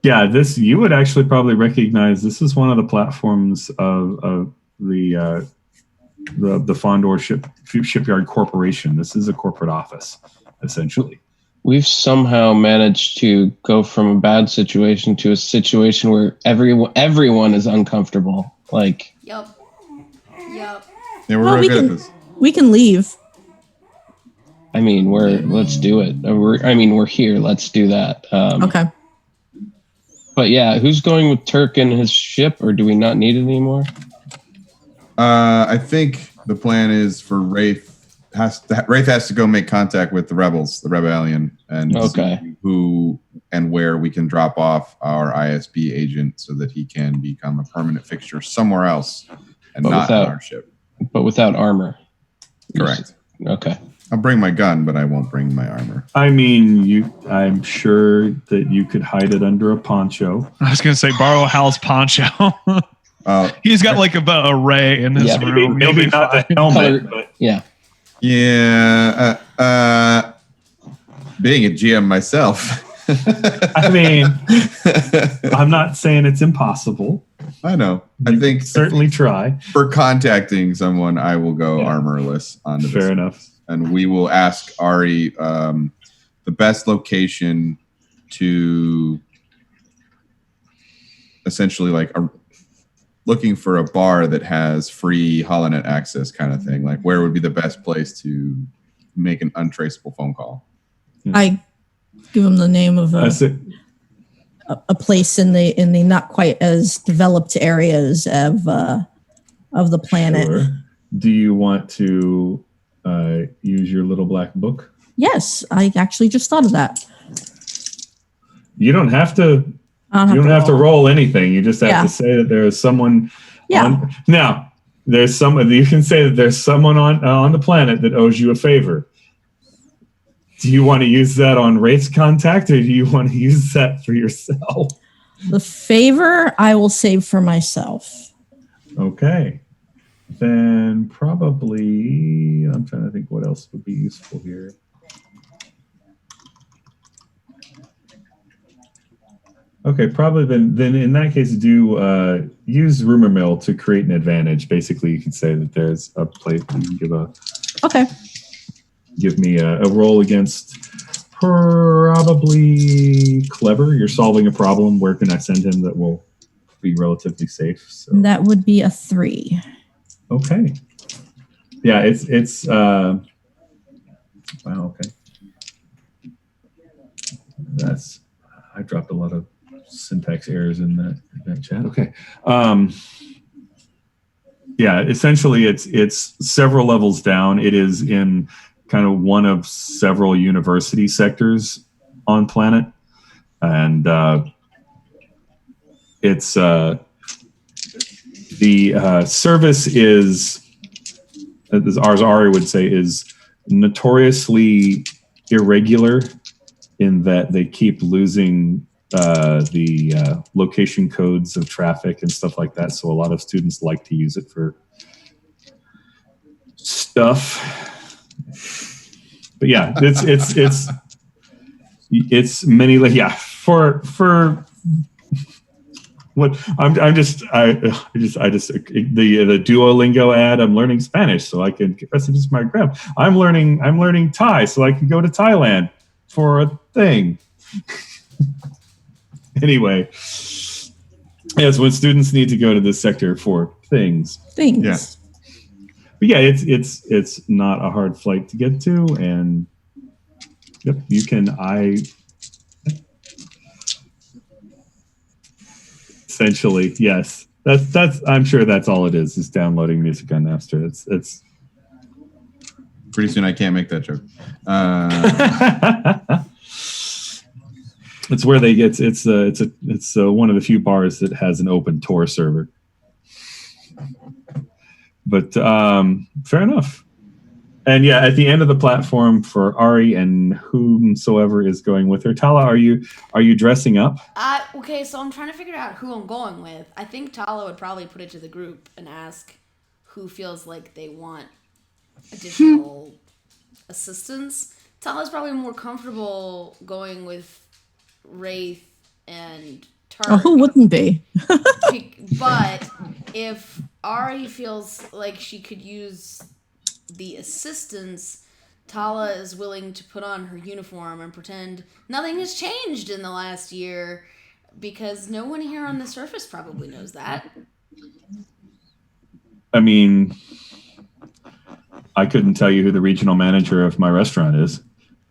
Yeah, this you would actually probably recognize. This is one of the platforms of the Fondor Shipyard Corporation. This is a corporate office, essentially. We've somehow managed to go from a bad situation to a situation where everyone is uncomfortable. Like, Yup. Yeah, we're Well, real we good can- at this. We can leave. I mean, let's do it. We're here. Let's do that. Okay. But yeah, who's going with Turk and his ship, or do we not need it anymore? I think the plan is for Wraith has to go make contact with the rebels, the rebellion, and Okay. see who and where we can drop off our ISB agent so that he can become a permanent fixture somewhere else and But not on without- our ship. But without armor. Correct. Okay. I'll bring my gun, but I won't bring my armor. I mean, I'm sure that you could hide it under a poncho. I was going to say, borrow Hal's poncho. He's got like a ray in his Yeah. room. You'll Maybe be not fine. the helmet, Color- but Yeah. Yeah. Being a GM myself. I mean, I'm not saying it's impossible. I know. I You think can certainly try. for contacting someone, I will go Yeah. armorless onto this. Fair enough. And we will ask Ari the best location to essentially looking for a bar that has free holonet access kind of thing. Like where would be the best place to make an untraceable phone call? I give him the name of That's it. a place in the not quite as developed areas of the planet. Sure. Do you want to use your little black book? Yes, I actually just thought of that. You don't have to. You don't have to roll anything. You just have Yeah. to say that there is someone. Yeah. Now, there's someone. You can say that there's someone on the planet that owes you a favor. Do you want to use that on Wraith's contact, or do you want to use that for yourself? The favor I will save for myself. Okay. Then probably I'm trying to think what else would be useful here. Okay, probably then in that case do use rumor mill to create an advantage. Basically, you can say that there's a place you can give me a roll against probably clever. You're solving a problem. Where can I send him that will be relatively safe? So That would be a 3. okay. Yeah, it's wow, okay. I dropped a lot of syntax errors in that chat. Okay. Yeah, essentially it's several levels down. It is in kind of one of several university sectors on planet. And it's the service is, as Ari would say, is notoriously irregular in that they keep losing the location codes of traffic and stuff like that. So a lot of students like to use it for stuff. But yeah, it's many, like, yeah, for what I'm just the Duolingo ad. I'm learning Spanish so I can get messages from my grandma. I'm learning Thai so I can go to Thailand for a thing. Anyway, yes, when students need to go to this sector for things. Yeah. But yeah, it's not a hard flight to get to, and yep, you can. Essentially, yes. That's. I'm sure that's all it is downloading music on Napster. It's. Pretty soon, I can't make that joke. It's where they get. It's one of the few bars that has an open Tor server. But fair enough. And yeah, at the end of the platform for Ari and whomsoever is going with her, Tala, are you dressing up? Okay, so I'm trying to figure out who I'm going with. I think Tala would probably put it to the group and ask who feels like they want additional assistance. Tala's probably more comfortable going with Wraith and Turk. Oh, who wouldn't be? But if Ari feels like she could use the assistance, Tala is willing to put on her uniform and pretend nothing has changed in the last year, because no one here on the surface probably knows that. I mean, I couldn't tell you who the regional manager of my restaurant is,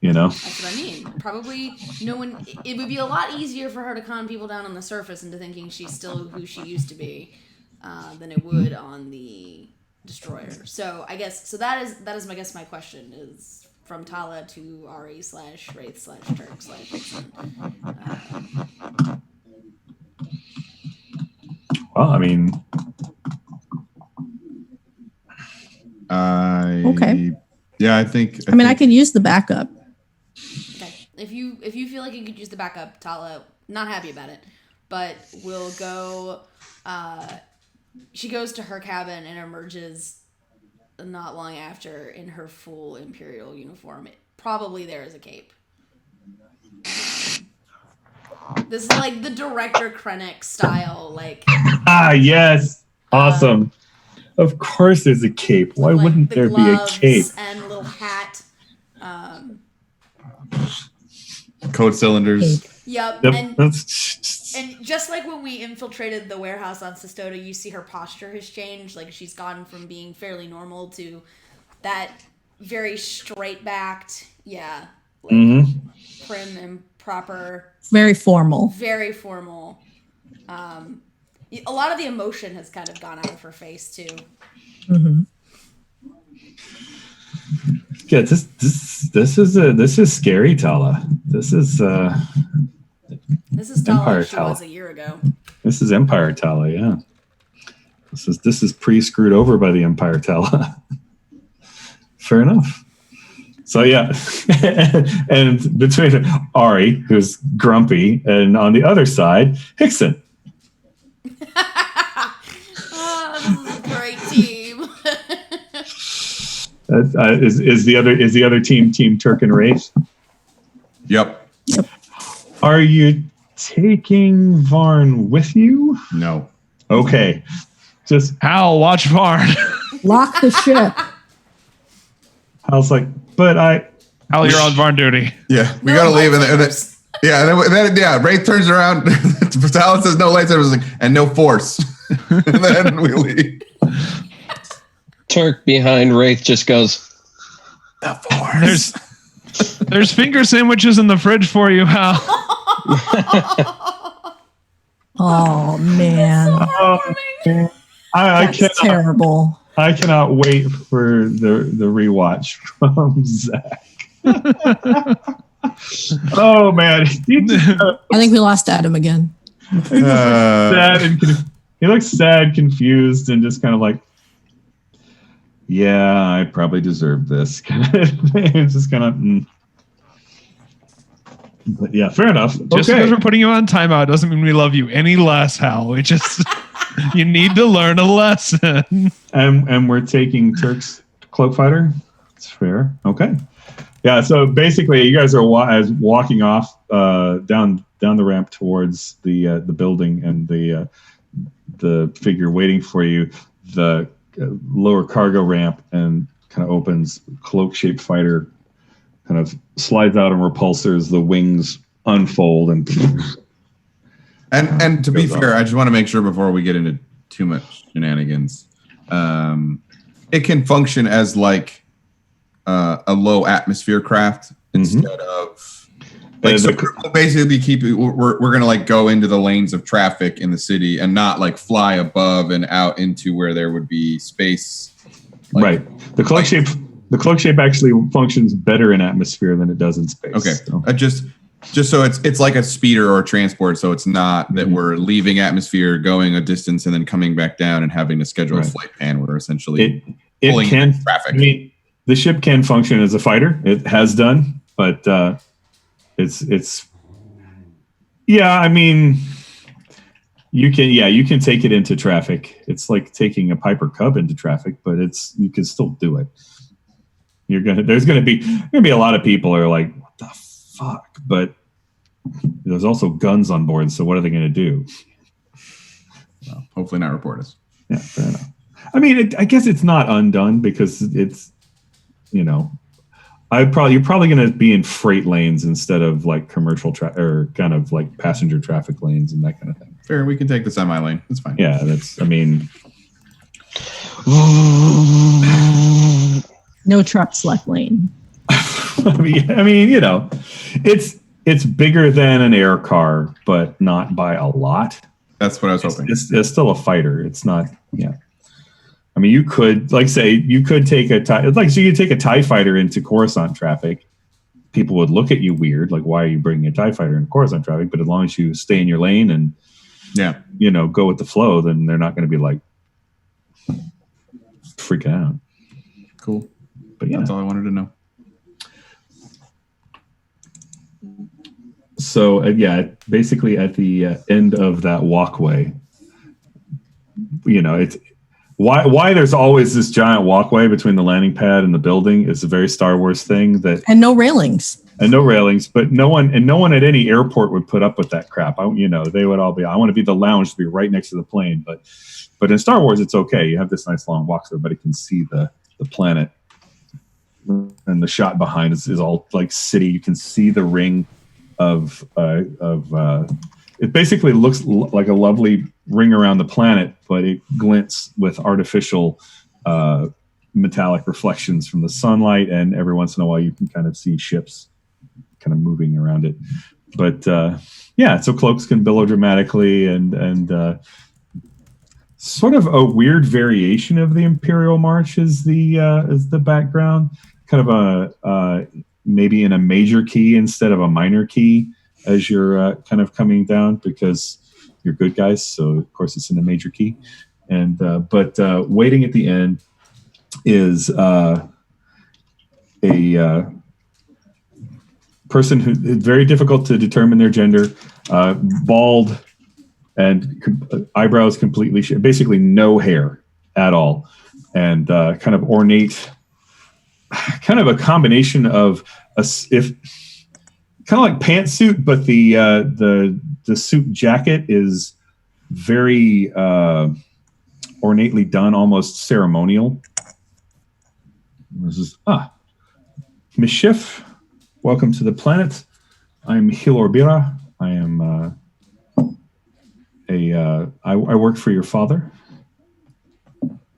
you know? That's what I mean. Probably no one. It would be a lot easier for her to con people down on the surface into thinking she's still who she used to be than it would on the Destroyer. So I guess that is my question is from Tala to Ari / Wraith / Turk / Vixen. Well, I mean, okay. Yeah, I think. I could use the backup. Okay, if you feel like you could use the backup, Tala, not happy about it, but we'll go. She goes to her cabin and emerges not long after in her full Imperial uniform. Probably there is a cape. This is like the director Krennic style, like. Yes, awesome. Of course, there's a cape. Why like wouldn't the there be a cape? And a little hat. Code cylinders. Yep. Yep. And just like when we infiltrated the warehouse on Sestota, you see her posture has changed. Like she's gone from being fairly normal to that very straight backed, prim and proper. Very formal. Very formal. A lot of the emotion has kind of gone out of her face too. Mm-hmm. Yeah, this is scary, Tala. This is Tala Empire she Tala. was a year ago. This is Empire Tala, yeah. This is pre-screwed over by the Empire Tala. Fair enough. So yeah, and between Ari, who's grumpy, and on the other side, Hickson. This is a great team. Is the other team Turk and Wraith? Yep. Are you taking Varn with you? No. Okay. Just Hal, watch Varn. Lock the ship. I was like, but Hal, you're on Varn duty. Yeah, we No gotta leave, and lightsabers. then Ray turns around. Talon says no lightsabers, and no force, and then we leave. Turk behind Wraith just goes, The force. There's finger sandwiches in the fridge for you, Hal. Oh man, oh, man. I that's terrible. I cannot wait for the rewatch from Zach. Oh man, I think we lost Adam again. sad and he looks sad, confused, and just kind of like, yeah, I probably deserve this. It's just kind of. But yeah, fair enough. Just okay. because we're putting you on timeout doesn't mean we love you any less, Hal. We just you need to learn a lesson. And we're taking Turk's cloak fighter. It's fair. Okay. Yeah. So basically, you guys are walking off down the ramp towards the building, and the figure waiting for you. The lower cargo ramp and kind of opens. Cloak-shaped fighter kind of slides out on repulsors. The wings unfold and. And to be Goes fair, off. I just want to make sure before we get into too much shenanigans, it can function as like a low atmosphere craft instead of like. So we'll basically we're gonna like go into the lanes of traffic in the city and not like fly above and out into where there would be space. Like, right. The cloak shape actually functions better in atmosphere than it does in space. Okay. So. Just so it's like a speeder or a transport, so it's not that we're leaving atmosphere, going a distance, and then coming back down and having to schedule a flight pan. We're essentially it can traffic. I mean, the ship can function as a fighter. It has done, but it's yeah. I mean, you can take it into traffic. It's like taking a Piper Cub into traffic, but you can still do it. There's gonna be a lot of people are like, what the fuck, but there's also guns on board, so what are they going to do? Well, hopefully not report us. Yeah, fair enough. I mean, I guess it's not undone because it's, you're probably going to be in freight lanes instead of like commercial or kind of like passenger traffic lanes and that kind of thing. Fair, we can take the semi lane. It's fine. Yeah, No trucks left lane. I mean, it's bigger than an air car, but not by a lot. That's what I was hoping. It's still a fighter. It's not. Yeah. I mean, you could take a TIE fighter into Coruscant traffic. People would look at you weird, like, why are you bringing a TIE fighter in Coruscant traffic? But as long as you stay in your lane and go with the flow, then they're not going to be like freaking out. Cool. But yeah, that's all I wanted to know. So basically at the end of that walkway, it's why there's always this giant walkway between the landing pad and the building. It's a very Star Wars thing and no railings. But no one at any airport would put up with that crap. They would all be, I want to be the lounge to be right next to the plane. But in Star Wars, it's okay. You have this nice long walk so everybody can see the planet, and the shot behind is all like city. You can see the ring of it basically looks like a lovely ring around the planet, but it glints with artificial metallic reflections from the sunlight, and every once in a while you can kind of see ships kind of moving around it. But so cloaks can billow dramatically, and sort of a weird variation of the Imperial March is the background, kind of a maybe in a major key instead of a minor key as you're kind of coming down, because you're good guys, so of course it's in a major key. And but waiting at the end is a person who is very difficult to determine their gender, bald and eyebrows completely basically no hair at all, and kind of ornate, kind of a combination of kind of like pantsuit, but the suit jacket is very ornately done, almost ceremonial. This is Miss Schiff, welcome to the planet. I'm Hilorbira. I am I work for your father,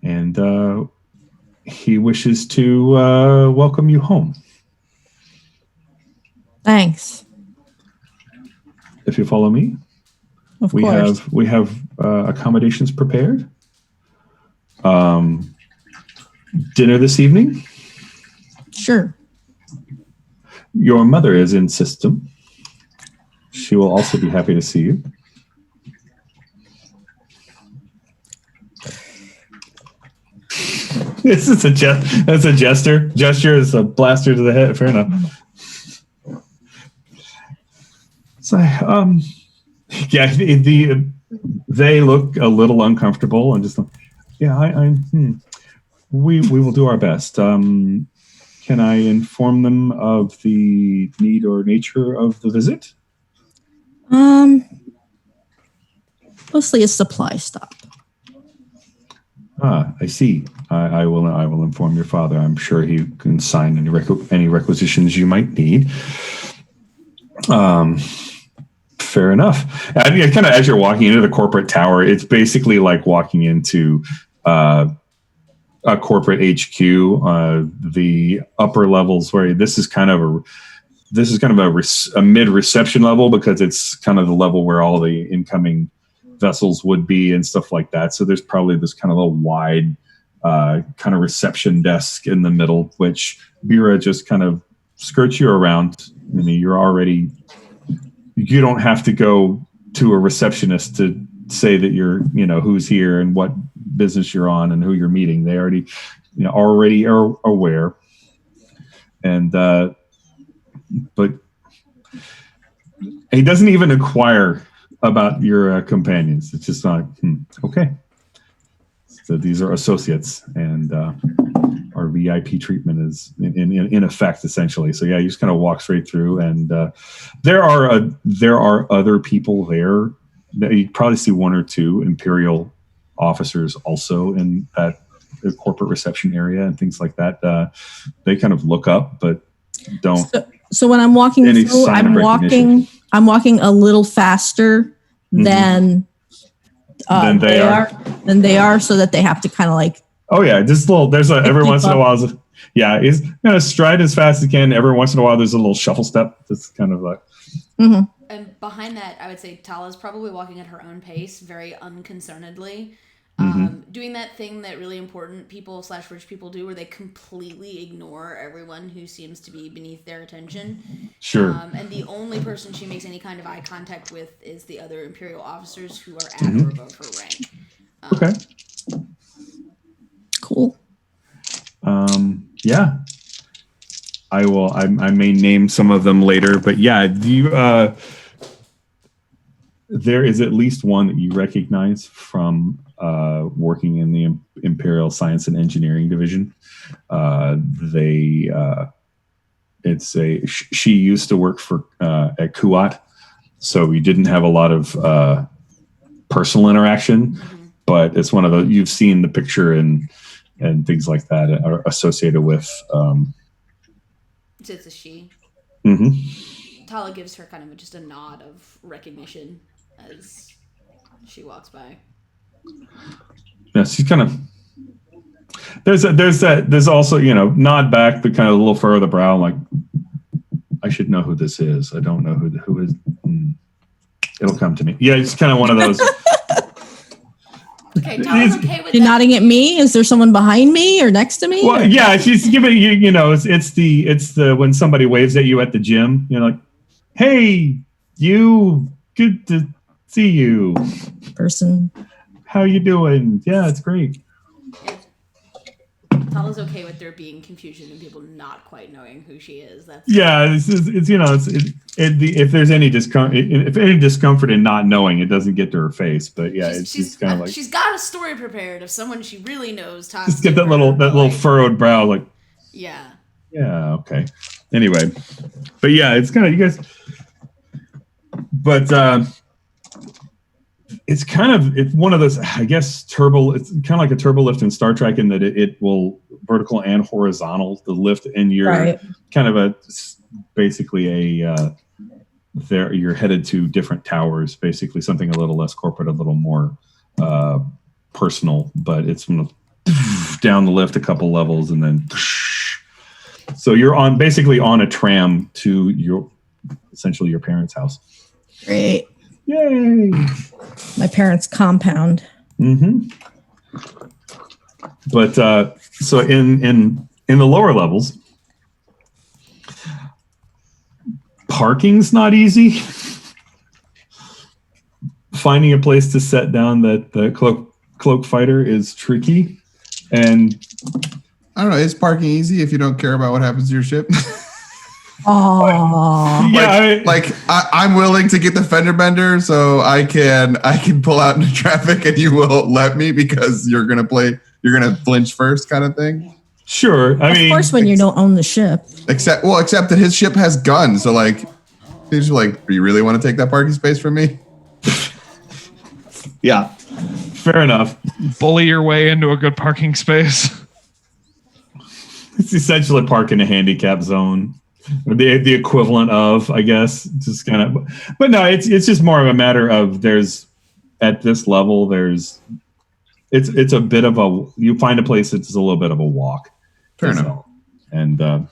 and he wishes to welcome you home. Thanks. If you follow me, Of course. we have accommodations prepared. Dinner this evening. Sure. Your mother is in system. She will also be happy to see you. This is that's a gesture. Gesture is a blaster to the head. Fair enough. So, yeah, they look a little uncomfortable and just, yeah, we will do our best. Can I inform them of the need or nature of the visit? Mostly a supply stop. I see. I will inform your father. I'm sure he can sign any requisitions you might need. Fair enough. And kind of as you're walking into the corporate tower, it's basically like walking into a corporate HQ. The upper levels where this is kind of a mid reception level because it's kind of the level where all the incoming vessels would be and stuff like that. So there's probably this kind of a wide kind of reception desk in the middle, which Bira just kind of skirts you around. I mean, you don't have to go to a receptionist to say that you're, who's here and what business you're on and who you're meeting. They already are aware. And, but he doesn't even inquire about your companions. It's just not, okay. So these are associates and, our VIP treatment is in effect essentially. So yeah, you just kind of walk straight through, and there are other people there. You probably see one or two Imperial officers also in that corporate reception area and things like that. They kind of look up, but don't. So when I'm walking through, I'm walking a little faster than they are, so that they have to kind of like. Oh yeah, just every once in a while. He's gonna stride as fast as he can. Every once in a while, there's a little shuffle step. That's kind of like. Mm-hmm. And behind that, I would say Tala's probably walking at her own pace, very unconcernedly, doing that thing that really important people / rich people do, where they completely ignore everyone who seems to be beneath their attention. Sure. And the only person she makes any kind of eye contact with is the other Imperial officers who are at or above her rank. Okay. Cool. Yeah. I will. I may name some of them later, but yeah, there is at least one that you recognize from working in the Imperial Science and Engineering Division. She used to work for at Kuat, so we didn't have a lot of personal interaction, but it's one of those you've seen the picture and things like that are associated with. It's a she. Mm-hmm. Tala gives her kind of just a nod of recognition as she walks by. Yeah, she's kind of. There's also nod back, but kind of a little furrow of the brow, like I should know who this is. I don't know who is. It'll come to me. Yeah, it's kind of one of those. Okay, Tala's okay with You're that. nodding at me. Is there someone behind me or next to me? Well, yeah, she's giving you. It's the when somebody waves at you at the gym. Like, hey, you. Good to see you, person. How you doing? Yeah, it's great. Tala's okay with there being confusion and people not quite knowing who she is. If there's any discomfort in not knowing, it doesn't get to her face. But yeah, she's kind of like she's got a story prepared of someone she really knows. Just get that little furrowed brow, like yeah, okay. Anyway, but yeah, it's kind of you guys. But it's one of those, I guess, it's kind of like a turbo lift in Star Trek in that it will vertical and horizontal the lift, and you're kind of basically you're headed to different towers, basically something a little less corporate, a little more personal, but it's down the lift a couple levels and then so you're basically on a tram to essentially your parents' house. Great. Yay! My parents' compound. Mm-hmm. But so in the lower levels, parking's not easy. Finding a place to set down the cloak fighter is tricky, And I don't know. Is parking easy if you don't care about what happens to your ship? Oh, yeah, I'm willing to get the fender bender, so I can pull out into traffic, and you will let me because you're gonna flinch first, kind of thing. sure. I mean, of course, when you don't own the ship. Except that his ship has guns, so like, he's like, do you really want to take that parking space from me? yeah, fair enough. Bully your way into a good parking space. It's essentially park in a handicap zone, or the equivalent of, I guess, just kind of. But no, it's just more of a matter of at this level it's a bit of a, you find a place that's a little bit of a walk. Fair enough. And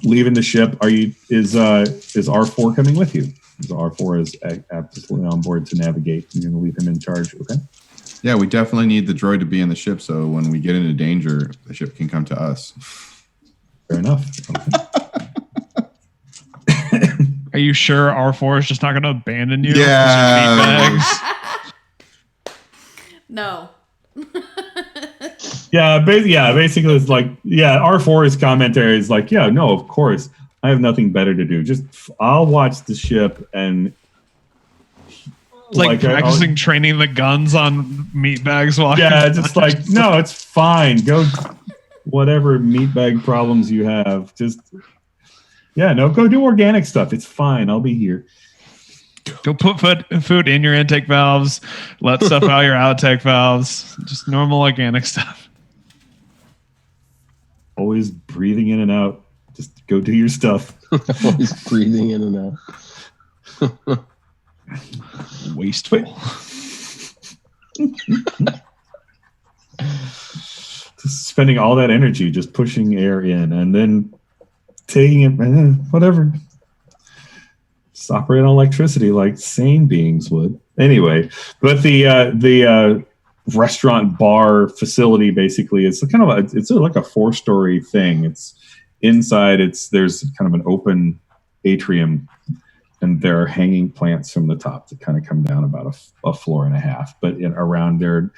leaving the ship, is R4 coming with you? R4 is absolutely on board to navigate. You're going to leave him in charge, okay? Yeah, we definitely need the droid to be in the ship, so when we get into danger, the ship can come to us. Fair enough. Okay. Are you sure R4 is just not going to abandon you? Yeah. No. Basically it's like, R4's commentary is like, yeah, no, of course. I have nothing better to do. Just I'll watch the ship and it's like practicing training the guns on meat bags while just like, no, it's fine. Go whatever meatbag problems you have. Just go do organic stuff. It's fine. I'll be here. Go put food in your intake valves. Let stuff out your outtake valves. Just normal organic stuff. Always breathing in and out. Just go do your stuff. Always breathing in and out. Wasteful. Just spending all that energy just pushing air in and then taking it, whatever. Just operate on electricity like sane beings would. Anyway, but the restaurant bar facility basically it's kind of it's like a 4-story thing. It's inside. There's kind of an open atrium, and there are hanging plants from the top that kind of come down about a floor and a half. But around their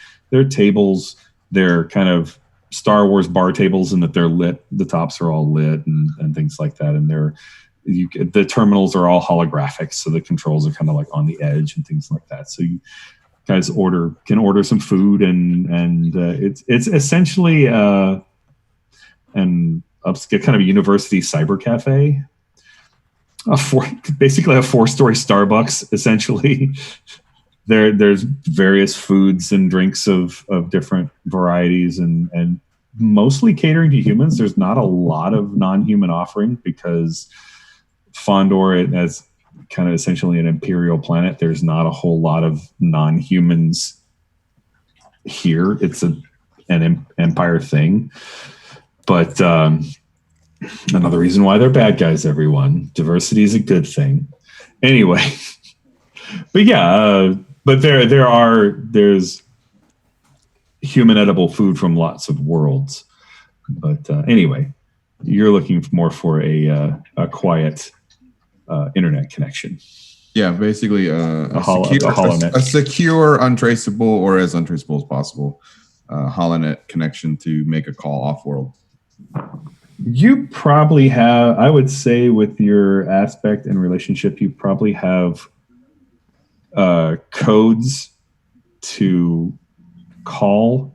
tables, they're kind of Star Wars bar tables, in that they're lit. The tops are all lit and things like that. And the terminals are all holographic, so the controls are kind of like on the edge and things like that. So you guys can order some food, and it's essentially kind of a university cyber cafe. Basically a 4-story Starbucks, essentially. There's various foods and drinks of different varieties, and mostly catering to humans. There's not a lot of non-human offering because Fondor, as kind of essentially an imperial planet, there's not a whole lot of non-humans here. It's an empire thing. But another reason why they're bad guys, everyone. Diversity is a good thing. Anyway, but there's human edible food from lots of worlds. But anyway, you're looking more for a quiet internet connection. Yeah, basically HoloNet. A secure, untraceable, or as untraceable as possible HoloNet connection to make a call off-world. You probably have, I would say, with your aspect and relationship, you probably have codes to call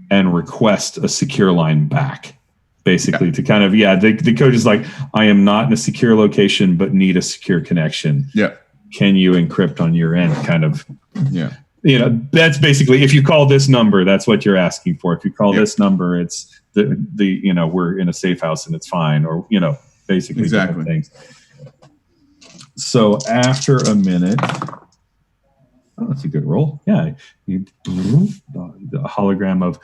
and request a secure line back. Basically, to kind of, the code is like, I am not in a secure location, but need a secure connection. Yeah. Can you encrypt on your end? Kind of. Yeah. That's basically, if you call this number, that's what you're asking for. If you call this number, it's we're in a safe house and it's fine, or, basically exactly things. So after a minute, that's a good roll. Yeah. The hologram of,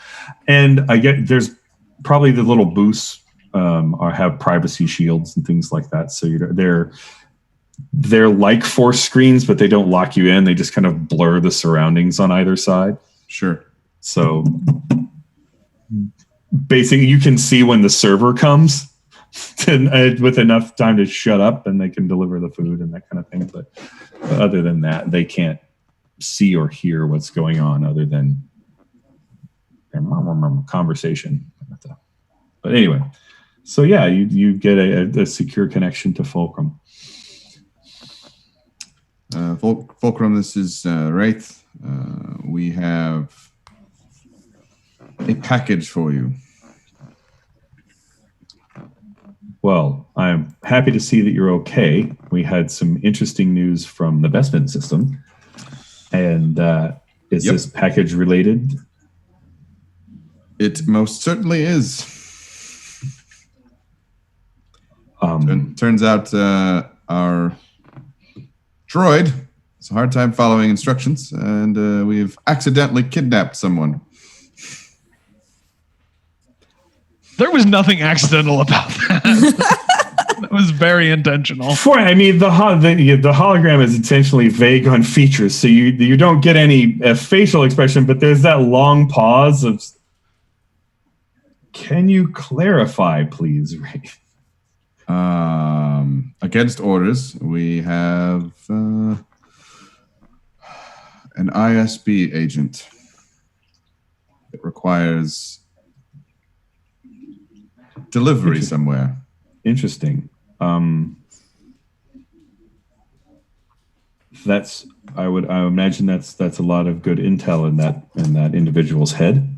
and I get, there's probably the little booths have privacy shields and things like that. So they're like force screens, but they don't lock you in. They just kind of blur the surroundings on either side. Sure. So basically, you can see when the server comes with enough time to shut up, and they can deliver the food and that kind of thing. But other than that, they can't see or hear what's going on other than conversation. But anyway, so yeah, you get a secure connection to Fulcrum. Fulcrum, this is Wraith. We have a package for you. Well, I'm happy to see that you're okay. We had some interesting news from the Bestman system. And is this package related? It most certainly is. Turns out our droid has a hard time following instructions, and we've accidentally kidnapped someone. There was nothing accidental about that. That was very intentional. The hologram is intentionally vague on features, so you don't get any facial expression, but there's that long pause of. Can you clarify, please, Ray? Against orders, we have an ISB agent that requires delivery somewhere. Interesting. I imagine that's a lot of good intel in that individual's head.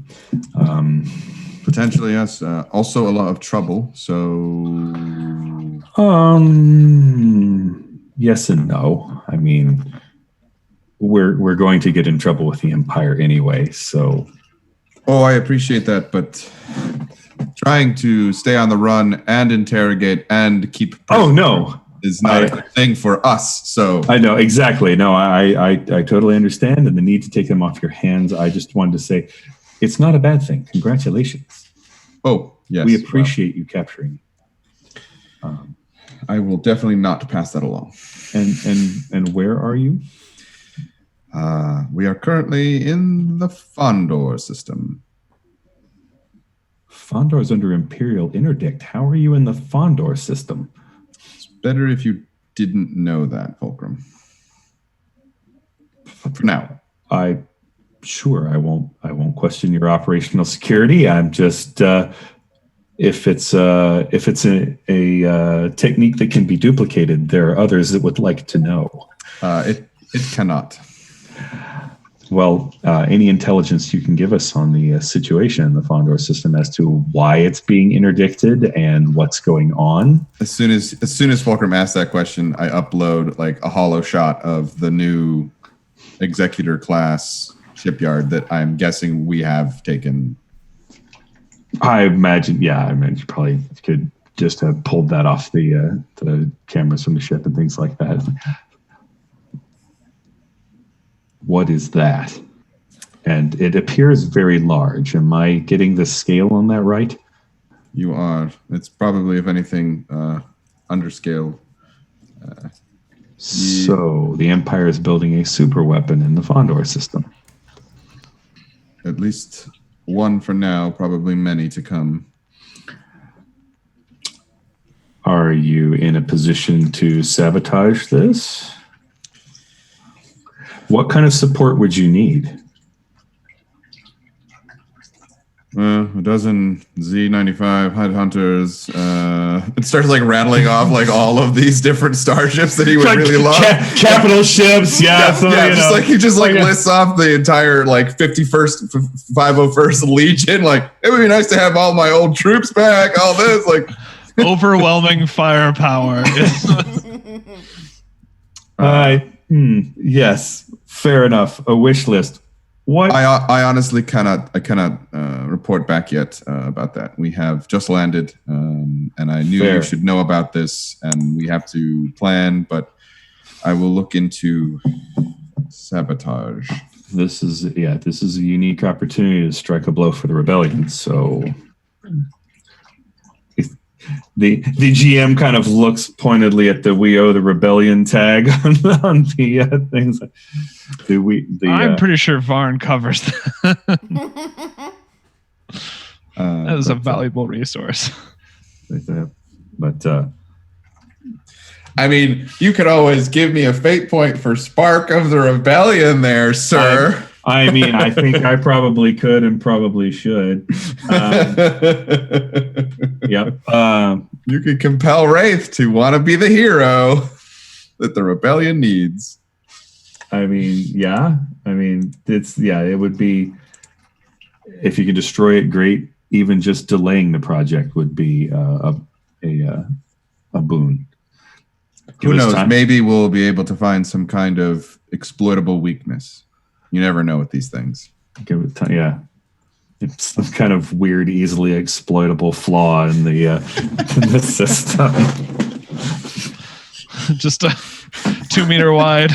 Potentially, yes. Also, a lot of trouble. So, yes and no. I mean, we're going to get in trouble with the Empire anyway. So, I appreciate that, but trying to stay on the run and interrogate and keep is not a good thing for us. So I know exactly. No, I totally understand, and the need to take them off your hands. I just wanted to say, it's not a bad thing. Congratulations. Oh, yes. We appreciate you capturing. I will definitely not pass that along. And where are you? We are currently in the Fondor system. Fondor is under Imperial Interdict. How are you in the Fondor system? It's better if you didn't know that, Fulcrum. For now. Sure, I won't question your operational security. I'm just if it's a technique that can be duplicated, there are others that would like to know. It cannot. Well, any intelligence you can give us on the situation in the Fondor system as to why it's being interdicted and what's going on. As soon as Fulcrum asked that question, I upload like a holo shot of the new executor class shipyard that I'm guessing we have taken. I imagine you probably could just have pulled that off the cameras from the ship and things like that. What is that? And it appears very large. Am I getting the scale on that right? You are. It's probably, if anything, underscale. So the Empire is building a super weapon in the Fondor system. At least one for now, probably many to come. Are you in a position to sabotage this? What kind of support would you need? A dozen Z-95 headhunters. It starts like rattling off like all of these different starships that he would really love. Capital ships, yeah. He just lists off the entire like 51st, 501st Legion. Like, it would be nice to have all my old troops back. All this, like, overwhelming firepower. Yes, fair enough. A wish list. What? I honestly cannot report back yet about that. We have just landed, and I knew you should know about this, and we have to plan. But I will look into sabotage. This is a unique opportunity to strike a blow for the rebellion. So the GM kind of looks pointedly at the "We Owe the Rebellion" tag on the things. I'm pretty sure Varn covers that. That is a valuable resource. But I mean, you could always give me a fate point for Spark of the Rebellion there, sir. I mean, I think I probably could and probably should. Yep. You could compel Wraith to want to be the hero that the rebellion needs. I mean, yeah. I mean, it would be, if you could destroy it, great. Even just delaying the project would be a boon. Who knows? Maybe we'll be able to find some kind of exploitable weakness. You never know with these things. Give it time. Yeah. It's some kind of weird, easily exploitable flaw in the in the system. Just a 2 meter wide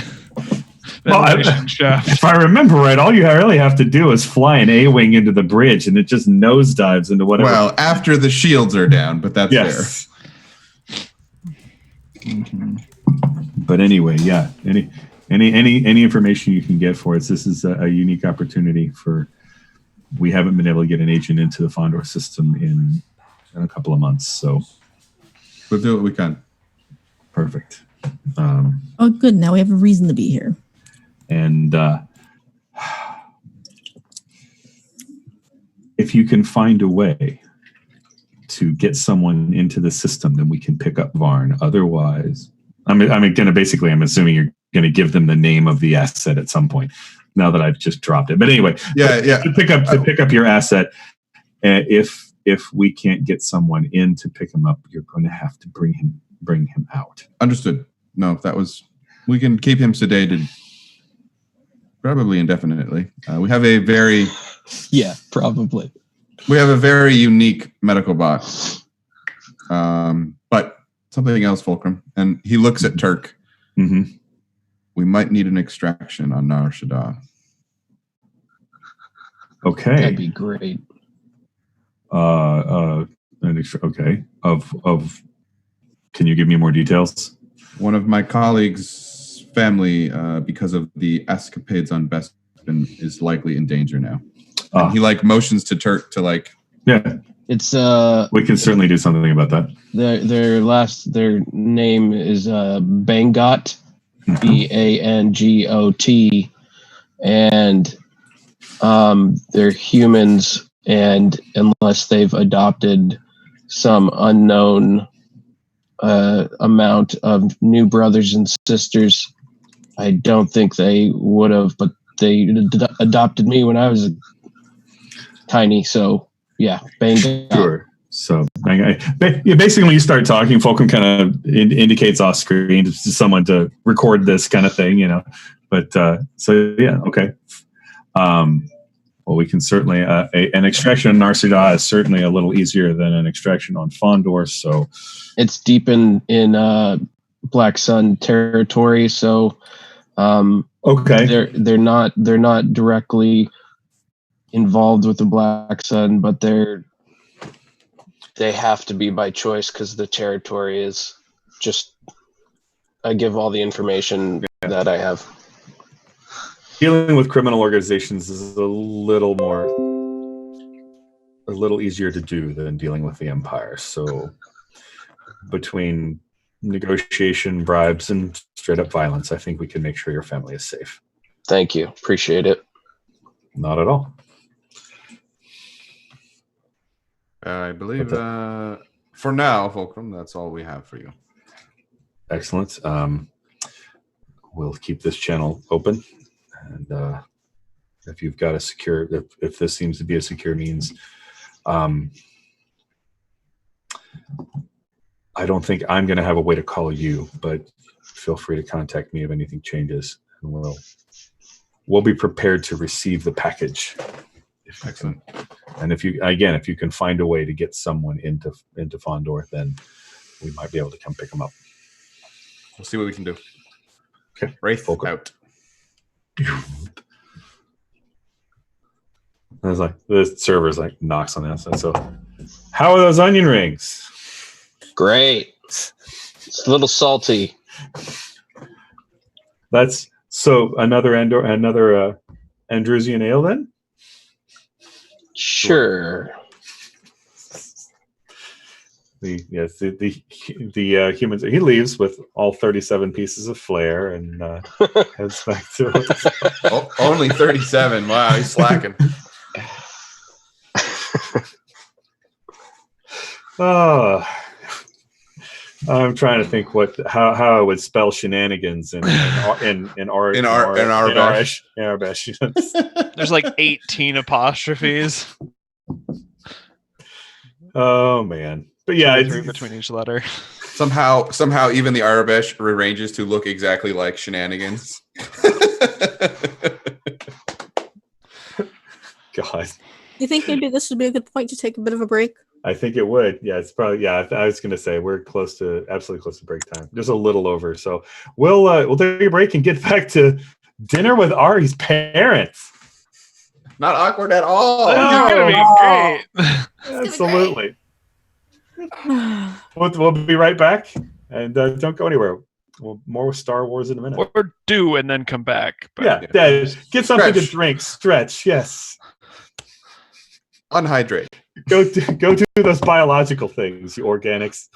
ventilation shaft. If I remember right, all you really have to do is fly an A-wing into the bridge, and it just nosedives into whatever. Well, after the shields are down, but that's fair. Mm-hmm. But anyway, yeah. Any information you can get for us. This is a unique opportunity for. We haven't been able to get an agent into the Fondor system in a couple of months, so we'll do what we can. Perfect. Oh, good. Now we have a reason to be here. And if you can find a way to get someone into the system, then we can pick up Varn. Otherwise, I'm assuming you're going to give them the name of the asset at some point. Now that I've just dropped it, but anyway, to pick up your asset, if we can't get someone in to pick him up, you're going to have to bring him out. Understood. No, we can keep him sedated, probably indefinitely. We have a very probably. We have a very unique medical bot, but something else, Fulcrum. And he looks at Turk. Mm-hmm. We might need an extraction on Nar Shaddaa. Okay. That'd be great. Okay. Of can you give me more details? One of my colleagues' family, because of the escapades on Bespin, is likely in danger now. And he motions to Turk to Yeah. It's we can certainly do something about that. Their name is Bangot. Bangot, and they're humans, and unless they've adopted some unknown amount of new brothers and sisters, I don't think they would have, but they adopted me when I was tiny, so yeah, Bangot. Sure. So basically, when you start talking, Fulcrum kind of indicates off screen to someone to record this kind of thing, But so yeah, okay. Well, we can certainly an extraction on Nar Shaddaa is certainly a little easier than an extraction on Fondor. So it's deep in Black Sun territory, so okay, they're not directly involved with the Black Sun, but they have to be by choice because the territory is just. I give all the information that I have. Dealing with criminal organizations is a little easier to do than dealing with the Empire. So between negotiation, bribes, and straight up violence, I think we can make sure your family is safe. Thank you. Appreciate it. Not at all. I believe for now, Fulcrum, that's all we have for you. Excellent. We'll keep this channel open, and if you've got a secure, if this seems to be a secure means, I don't think I'm going to have a way to call you, but feel free to contact me if anything changes, and we'll be prepared to receive the package. Excellent. And if you can find a way to get someone into Fondor, then we might be able to come pick them up. We'll see what we can do. Okay. Wraith out. I was like, the server's knocks on the outside. So, how are those onion rings? Great. It's a little salty. That's so another Andrusian ale then? Sure. The humans. He leaves with all 37 pieces of flair and heads back to us. Only 37. Wow, he's slacking. Oh, I'm trying to think how I would spell shenanigans in Arabesh. There's like 18 apostrophes. Oh man, but yeah, 3 between each letter. Somehow, even the Arabesh rearranges to look exactly like shenanigans. God, You think maybe this would be a good point to take a bit of a break? I think it would. Yeah, it's probably. Yeah, I was going to say we're absolutely close to break time. Just a little over. So we'll take a break and get back to dinner with Ari's parents. Not awkward at all. This is gonna be great. Absolutely. We'll be right back, and don't go anywhere. More Star Wars in a minute. Or do and then come back. Yeah, Dad, get something to drink. Stretch. Yes. Unhydrate. Go do those biological things, you organics.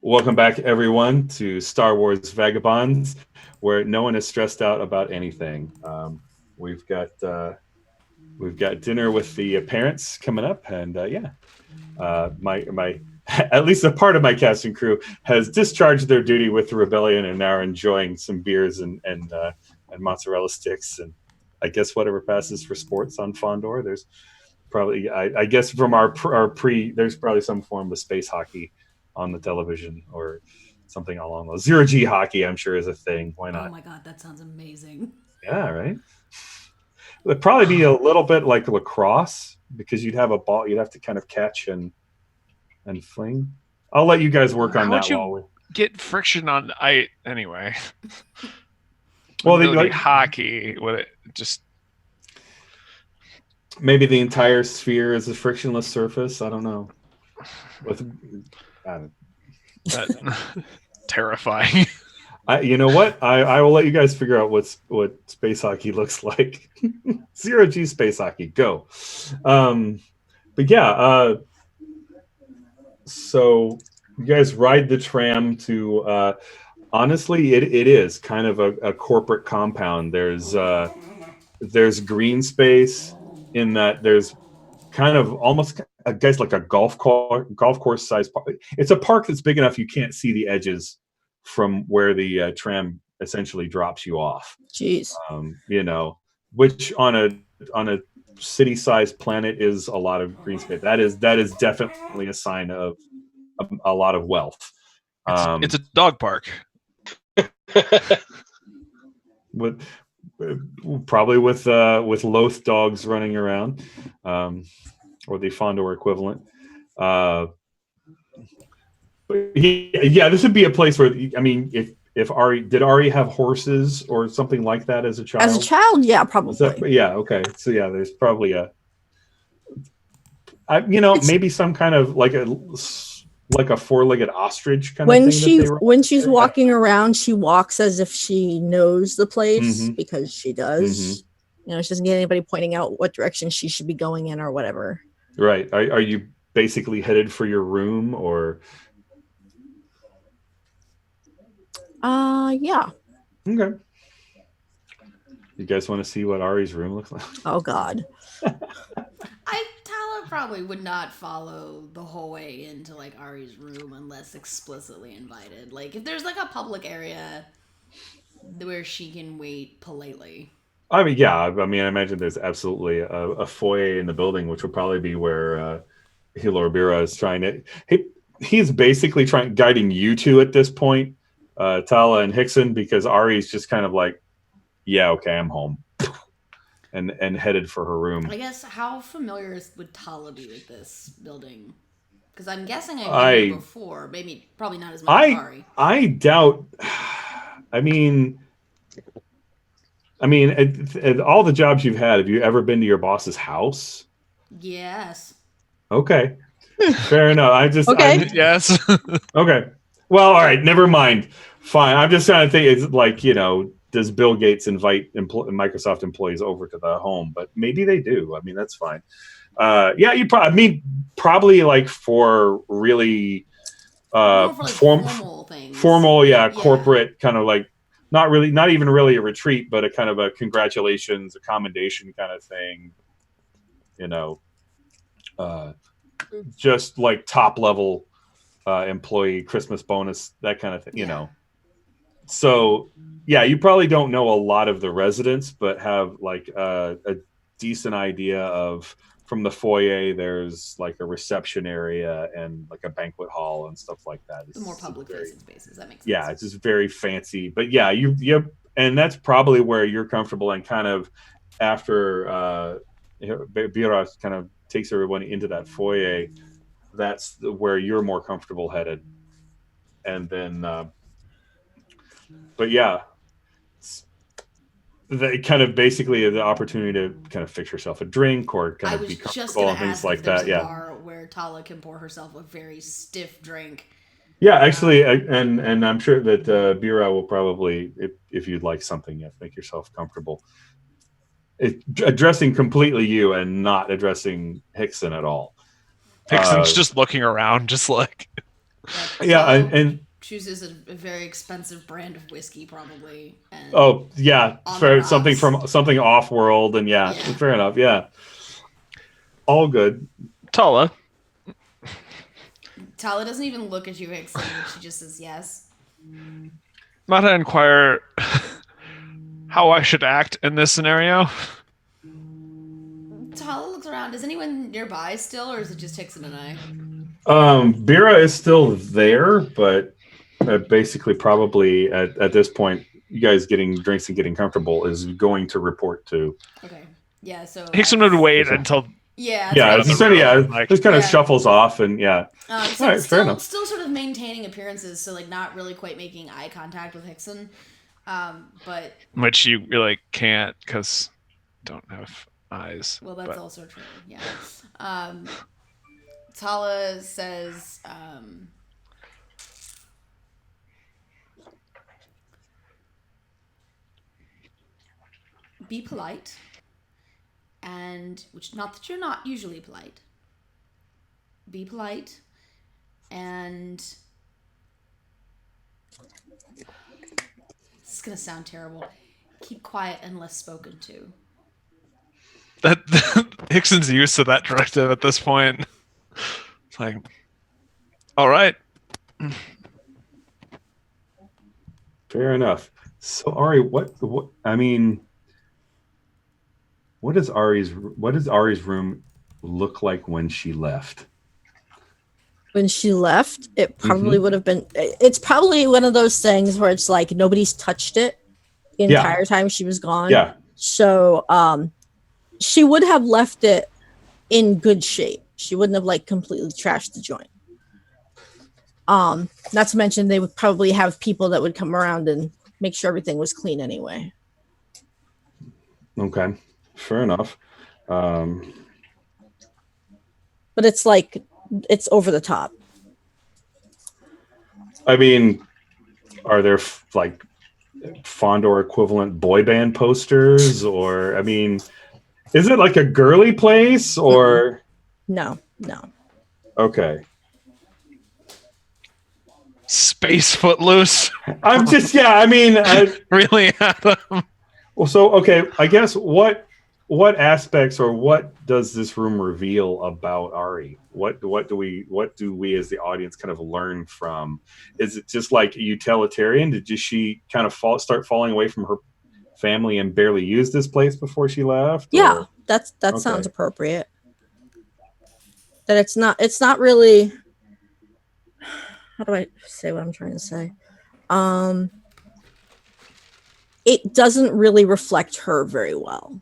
Welcome back, everyone, to Star Wars Vagabonds, where no one is stressed out about anything. We've got dinner with the parents coming up, and my at least a part of my cast and crew has discharged their duty with the rebellion and now are enjoying some beers and mozzarella sticks, and I guess whatever passes for sports on Fondor. There's probably I guess from our pre there's probably some form of space hockey on the television or something along those. Zero G hockey, I'm sure, is a thing. Why not? Oh my god, that sounds amazing. Yeah, right. It'd probably be a little bit like lacrosse because you'd have a ball you'd have to kind of catch and fling. I'll let you guys work on How that would you while we. get friction on anyway? Well, Wouldn't they really be like hockey. Would it just? maybe the entire sphere is a frictionless surface. I don't know. Terrifying. You know what? I will let you guys figure out what space hockey looks like. Zero G space hockey, go. But yeah, so you guys ride the tram to. Honestly, it is kind of a corporate compound. There's green space in that there's kind of almost I guess like a golf course size park. It's a park that's big enough you can't see the edges from where the tram essentially drops you off. Jeez. Which on a city-sized planet is a lot of green space. That is definitely a sign of a lot of wealth. It's a dog park. with probably with loath dogs running around, or the Fondor equivalent. But yeah, this would be a place where I mean, if Ari have horses or something like that as a child? As a child, yeah, probably. Yeah, okay. So yeah, there's probably maybe some kind of like a four-legged ostrich kind of thing. When she's walking around, she walks as if she knows the place because she does. She doesn't get anybody pointing out what direction she should be going in or whatever. Right. Are you basically headed for your room or? Yeah. Okay. You guys want to see what Ari's room looks like? Oh God. Tala probably would not follow the whole way into like Ari's room unless explicitly invited. Like if there's like a public area where she can wait politely. I mean, yeah. I mean, I imagine there's absolutely a foyer in the building, which would probably be where Hilor Bira is trying to. He's basically guiding you two at this point, Tala and Hickson, because Ari's just kind of like, yeah, okay, I'm home. And headed for her room. I guess how familiar would Tala be with this building? Because I'm guessing I've been here before. Maybe probably not as much as Ari. I doubt. I mean, at all the jobs you've had, have you ever been to your boss's house? Yes. Okay. Fair enough. Okay. Yes. Okay. Well, all right. Never mind. Fine. I'm just trying to think. It's like, does Bill Gates invite Microsoft employees over to the home? But maybe they do. I mean, that's fine. Yeah, probably like for really formal things. Formal, yeah, corporate kind of like not even really a retreat, but a kind of a congratulations, a commendation kind of thing. Just like top level employee Christmas bonus, that kind of thing. So. Yeah, you probably don't know a lot of the residents, but have like a decent idea of from the foyer. There's like a reception area and like a banquet hall and stuff like that. The more public-facing spaces, that makes sense. Yeah, it's just very fancy. But yeah, you and that's probably where you're comfortable. And kind of after Bira kind of takes everybody into that foyer, that's where you're more comfortable headed. And then, but yeah. They kind of basically the opportunity to kind of fix yourself a drink or kind of be comfortable and things like that. Yeah, bar where Tala can pour herself a very stiff drink. Yeah, actually, and I'm sure that Bira will probably, if you'd like something, make yourself comfortable. Addressing completely you and not addressing Hickson at all. Hickson's just looking around, just like. Yeah, Talo and chooses a very expensive brand of whiskey, probably. And oh yeah, on the for something rocks. from something off world, and yeah, Yeah. fair enough. Yeah, all good. Tala, Tala doesn't even look at you, Hickson. She just says yes. might I inquire how I should act in this scenario? Tala looks around. Is anyone nearby still, or is it just Hickson and I? Bira is still there, but basically, probably at this point, you guys getting drinks and getting comfortable is going to report to. Okay. Yeah. So Hickson would wait until Yeah. Yeah, out it's of the just, room, like- just kind of Yeah. shuffles off, and yeah. So All right, fair enough. still sort of maintaining appearances, so like not really quite making eye contact with Hickson. But which you really can't because don't have eyes. well, that's but- also true. Yeah. Tala says, "Be polite, and which not that you're not usually polite. Be polite, and this is gonna sound terrible. Keep quiet unless spoken to." That Hickson's used to that directive at this point. It's like, all right. Fair enough. So Ari, what I mean, what does Ari's room look like when she left? When she left, it probably would have been. It's probably one of those things where it's like nobody's touched it the Yeah. entire time she was gone. Yeah. So she would have left it in good shape. She wouldn't have like completely trashed the joint. Not to mention they would probably have people that would come around and make sure everything was clean anyway. Okay. Fair enough. But it's like it's over the top. I mean, are there like Fondor equivalent boy band posters, or I mean, is it like a girly place, or No. okay? Space Footloose. I'm just I mean, Really, Adam? well, so okay, I guess what aspects or what does this room reveal about Ari? What do we as the audience kind of learn from? Is it just like utilitarian? Did she kind of start falling away from her family and barely use this place before she left? Yeah, or- that Okay. sounds appropriate. That it's not really. How do I say what I'm trying to say? It doesn't really reflect her very well.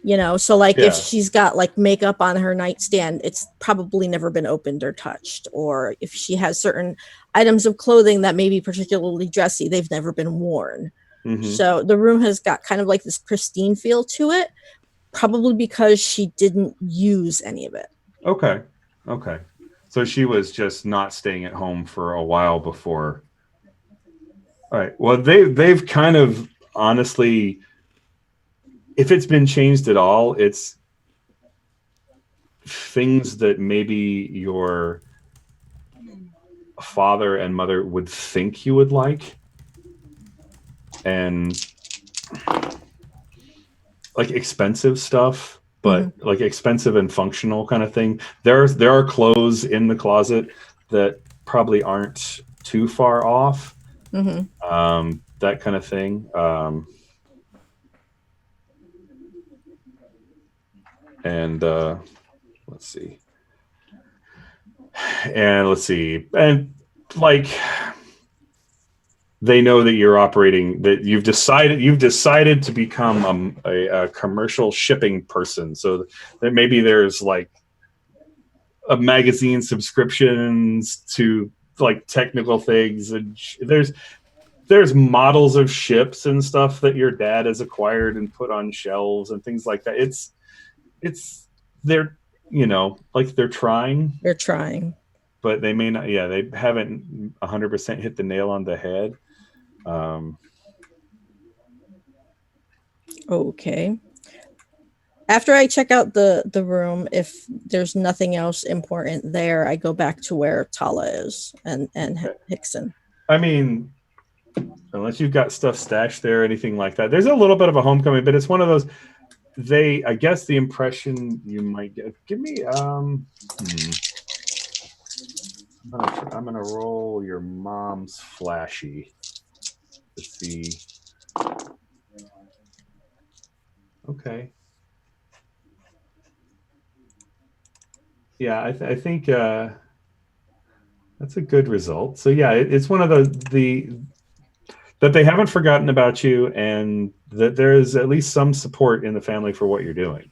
You know, so like if Yeah. she's got like makeup on her nightstand, it's probably never been opened or touched. Or if she has certain items of clothing that may be particularly dressy, they've never been worn. Mhm. So the room has got kind of like this pristine feel to it, probably because she didn't use any of it. Okay. So she was just not staying at home for a while before. All right. Well, they've kind of honestly, if it's been changed at all, it's things that maybe your father and mother would think you would like, and like expensive stuff, but like expensive and functional kind of thing. There are clothes in the closet that probably aren't too far off. That kind of thing. And let's see. And like they know that you're operating, that you've decided to become a commercial shipping person. So that maybe there's like a magazine subscriptions to like technical things, and there's models of ships and stuff that your dad has acquired and put on shelves and things like that. It's they're like they're trying. They're trying. But they may not. Yeah, they haven't 100% hit the nail on the head. Okay. After I check out the room, if there's nothing else important there, I go back to where Tala is and Hickson. I mean, unless you've got stuff stashed there or anything like that, there's a little bit of a homecoming, but it's one of those. I guess the impression you might get. Give me. I'm gonna roll your mom's flashy to see. Okay. Yeah, I think that's a good result. So yeah, it's one of the that they haven't forgotten about you, and that there is at least some support in the family for what you're doing.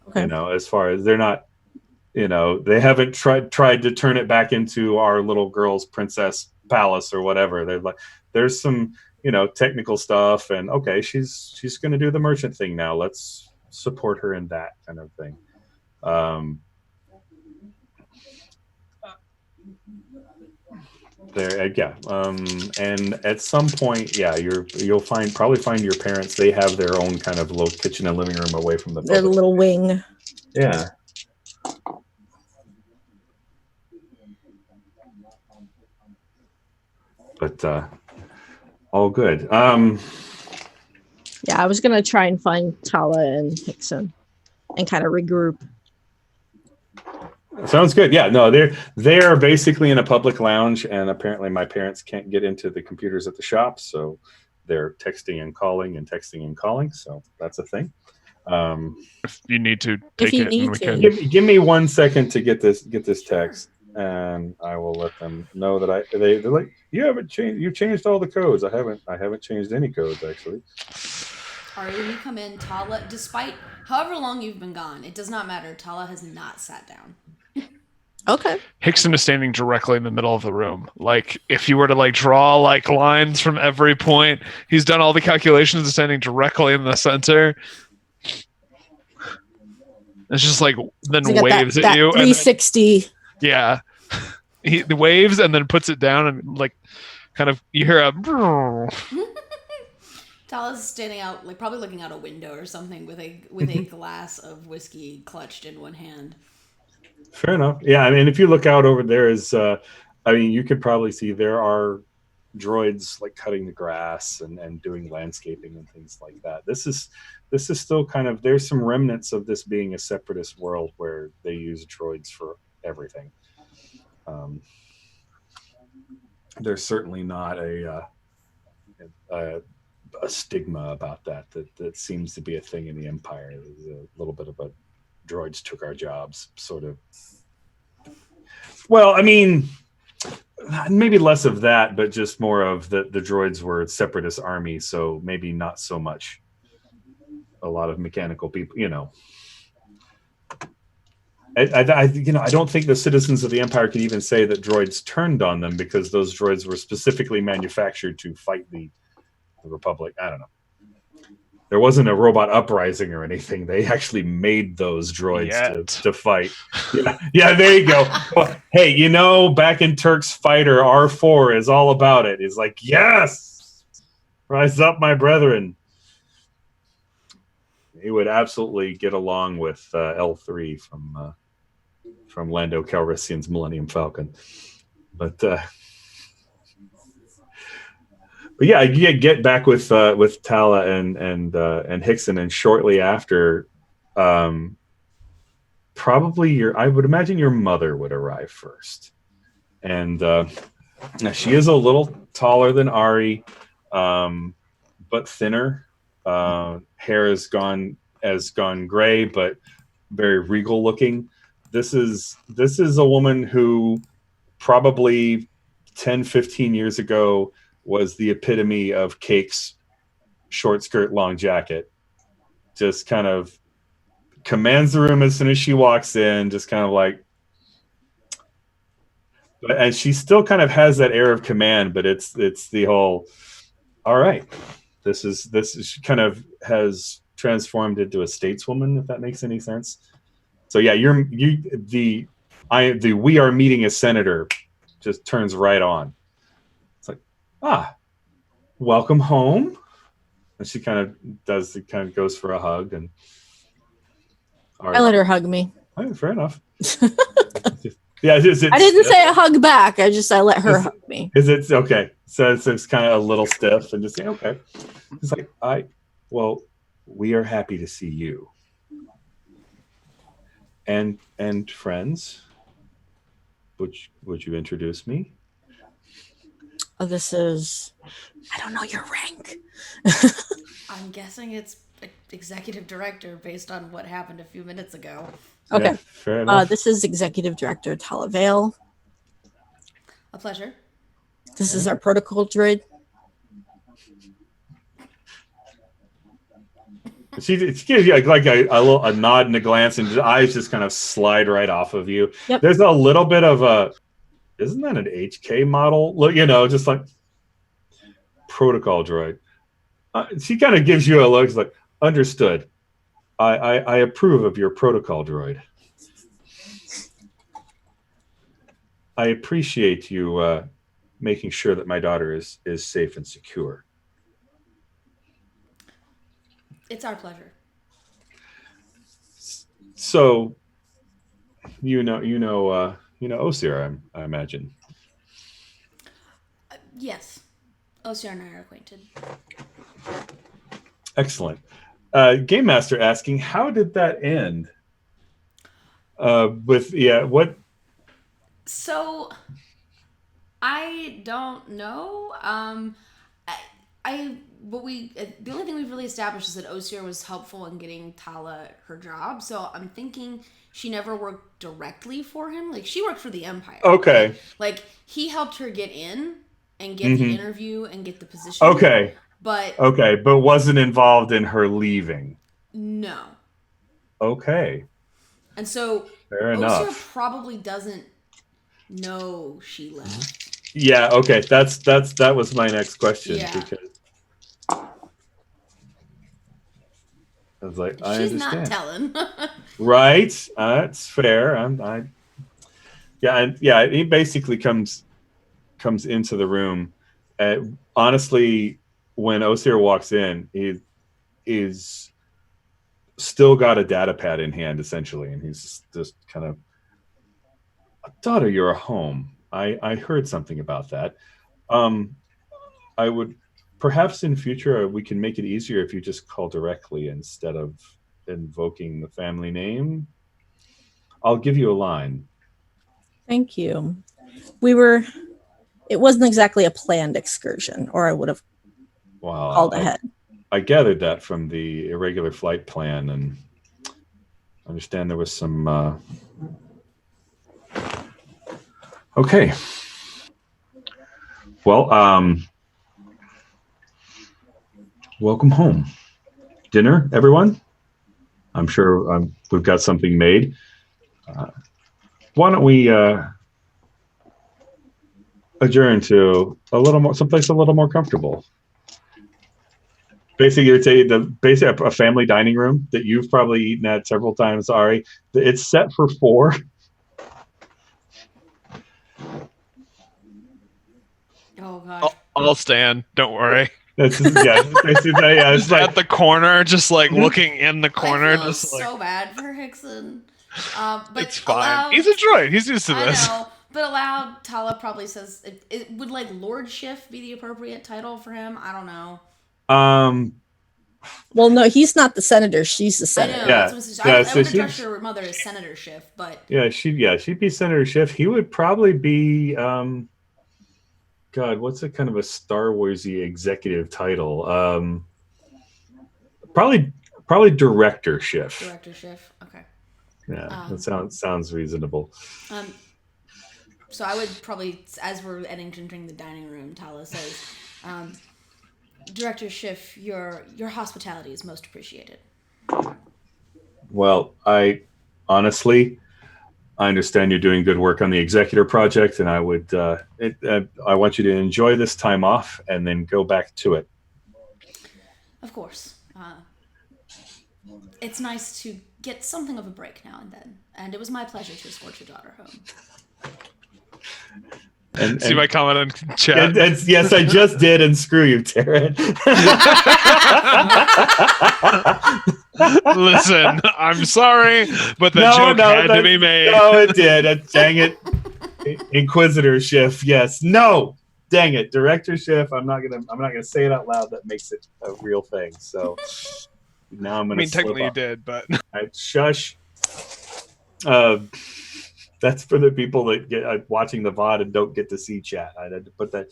Okay. You know, as far as they're not, you know, they haven't tried to turn it back into our little girl's princess palace or whatever. They're like, there's some, you know, technical stuff, and okay, she's going to do the merchant thing now. Let's support her in that kind of thing. And at some point, yeah, you'll probably find your parents. They have their own kind of little kitchen and living room away from the Their public. little wing. Yeah. But all good. Yeah, I was gonna try and find Tala and Hickson and kind of regroup. Sounds good. Yeah, no, they're basically in a public lounge, and apparently my parents can't get into the computers at the shop, so they're texting and calling and texting and calling. So that's a thing. If you need to If take you it, need and we to. can. Give me 1 second to get this text, and I will let them know that they're like, you changed all the codes. I haven't changed any codes actually. All right, when you come in, Tala, despite however long you've been gone, it does not matter. Tala has not sat down. Okay. Hickson is standing directly in the middle of the room. Like, if you were to like draw like lines from every point, he's done all the calculations and standing directly in the center. It's just like then waves at you. 360. And then, yeah. He waves and then puts it down and like kind of you hear a Tala's standing out, like probably looking out a window or something with a glass of whiskey clutched in one hand. Fair enough. Yeah, I mean, if you look out over there, you could probably see there are droids like cutting the grass and doing landscaping and things like that. This is still kind of, there's some remnants of this being a separatist world where they use droids for everything. There's certainly not a stigma about that seems to be a thing in the Empire. There's a little bit of a droids took our jobs sort of. Well, I mean, maybe less of that, but just more of the droids were separatist army, so maybe not so much a lot of mechanical people, you know. I don't think the citizens of the Empire can even say that droids turned on them, because those droids were specifically manufactured to fight the Republic. I don't know. There wasn't a robot uprising or anything. They actually made those droids to fight. Yeah, there you go. Well, hey, back in Turk's Fighter, R4 is all about it. He's like, yes, rise up, my brethren. He would absolutely get along with L3 from Lando Calrissian's Millennium Falcon. But yeah, you get back with Tala and Hickson, and shortly after, probably I would imagine your mother would arrive first, and she is a little taller than Ari, but thinner. Hair has gone gray, but very regal looking. This is a woman who probably 10, 15 years ago was the epitome of Cake's short skirt, long jacket. Just kind of commands the room as soon as she walks in, just kind of like, and she still kind of has that air of command, but it's the whole, all right, this is she kind of has transformed into a stateswoman, if that makes any sense. So yeah, the we are meeting a senator just turns right on. It's like, welcome home. And she kind of goes for a hug, and I let her hug me. All right, fair enough. Yeah, I didn't say a hug back. I let her hug me. Is it okay? So it's kind of a little stiff, and just say, okay. It's like we are happy to see you, and friends. Would you introduce me? Oh, this is. I don't know your rank. I'm guessing it's executive director based on what happened a few minutes ago. Okay. Yeah, fair enough. This is executive director Tala Vale. A pleasure. This is our protocol droid. She gives you like a nod and a glance, and the eyes just kind of slide right off of you. Yep. There's a little bit of a, isn't that an HK model? Look, just like protocol droid. She kind of gives you a look, like, understood. I approve of your protocol droid. I appreciate you making sure that my daughter is safe and secure. It's our pleasure. So, Osir, I imagine. Yes. Osir and I are acquainted. Excellent. Game Master asking, how did that end? What? So, I don't know. The only thing we've really established is that Osir was helpful in getting Tala her job. So I'm thinking she never worked directly for him. Like, she worked for the Empire. Okay. Right? Like, he helped her get in and get the interview and get the position. Okay. But wasn't involved in her leaving. No. Okay. And so Fair Osir enough. probably doesn't know she left. Yeah. Okay. That was my next question. Yeah. Because I was like, I She's understand. not telling. Right. That's fair. He basically comes into the room. Honestly, when Osir walks in, he is still got a data pad in hand, essentially, and he's just kind of, daughter, you're home. I heard something about that. I would perhaps in future we can make it easier if you just call directly instead of invoking the family name. I'll give you a line. Thank you. It wasn't exactly a planned excursion, or I would have called ahead. I gathered that from the irregular flight plan, and I understand there was some. Okay. Well, welcome home. Dinner, everyone. I'm sure we've got something made. Why don't we adjourn to someplace a little more comfortable? Basically, a family dining room that you've probably eaten at several times, Ari. It's set for 4. Oh gosh. I'll stand. Don't worry. It's Just like at the corner, just like looking in the corner. I feel just so bad for Hickson. But it's fine. He's a droid. He's used to this. I know. But aloud, Tala probably says, it would like Lordship be the appropriate title for him? I don't know. Well, no, he's not the senator. She's the senator. I know. I would address your mother as Senator Schiff, but she'd be Senator Schiff. He would probably be God, what's a kind of a Star Warsy executive title? Probably Director Schiff. Director Schiff. Okay. Yeah, that sounds reasonable. So I would probably, as we're entering the dining room, Tala says, Director Schiff, your hospitality is most appreciated. Well, I understand you're doing good work on the Executor project, and I would I want you to enjoy this time off and then go back to it. Of course. It's nice to get something of a break now and then, and it was my pleasure to escort your daughter home. See my comment in chat. Yes, I just did, and screw you, Taryn. Listen, I'm sorry, but the joke had to be made. No, it did. Dang it. Inquisitor Schiff, yes. No. Dang it. Director Schiff, I'm not gonna say it out loud. That makes it a real thing. So now I'm gonna technically you did, but shush. That's for the people that get watching the VOD and don't get to see chat. I had to put that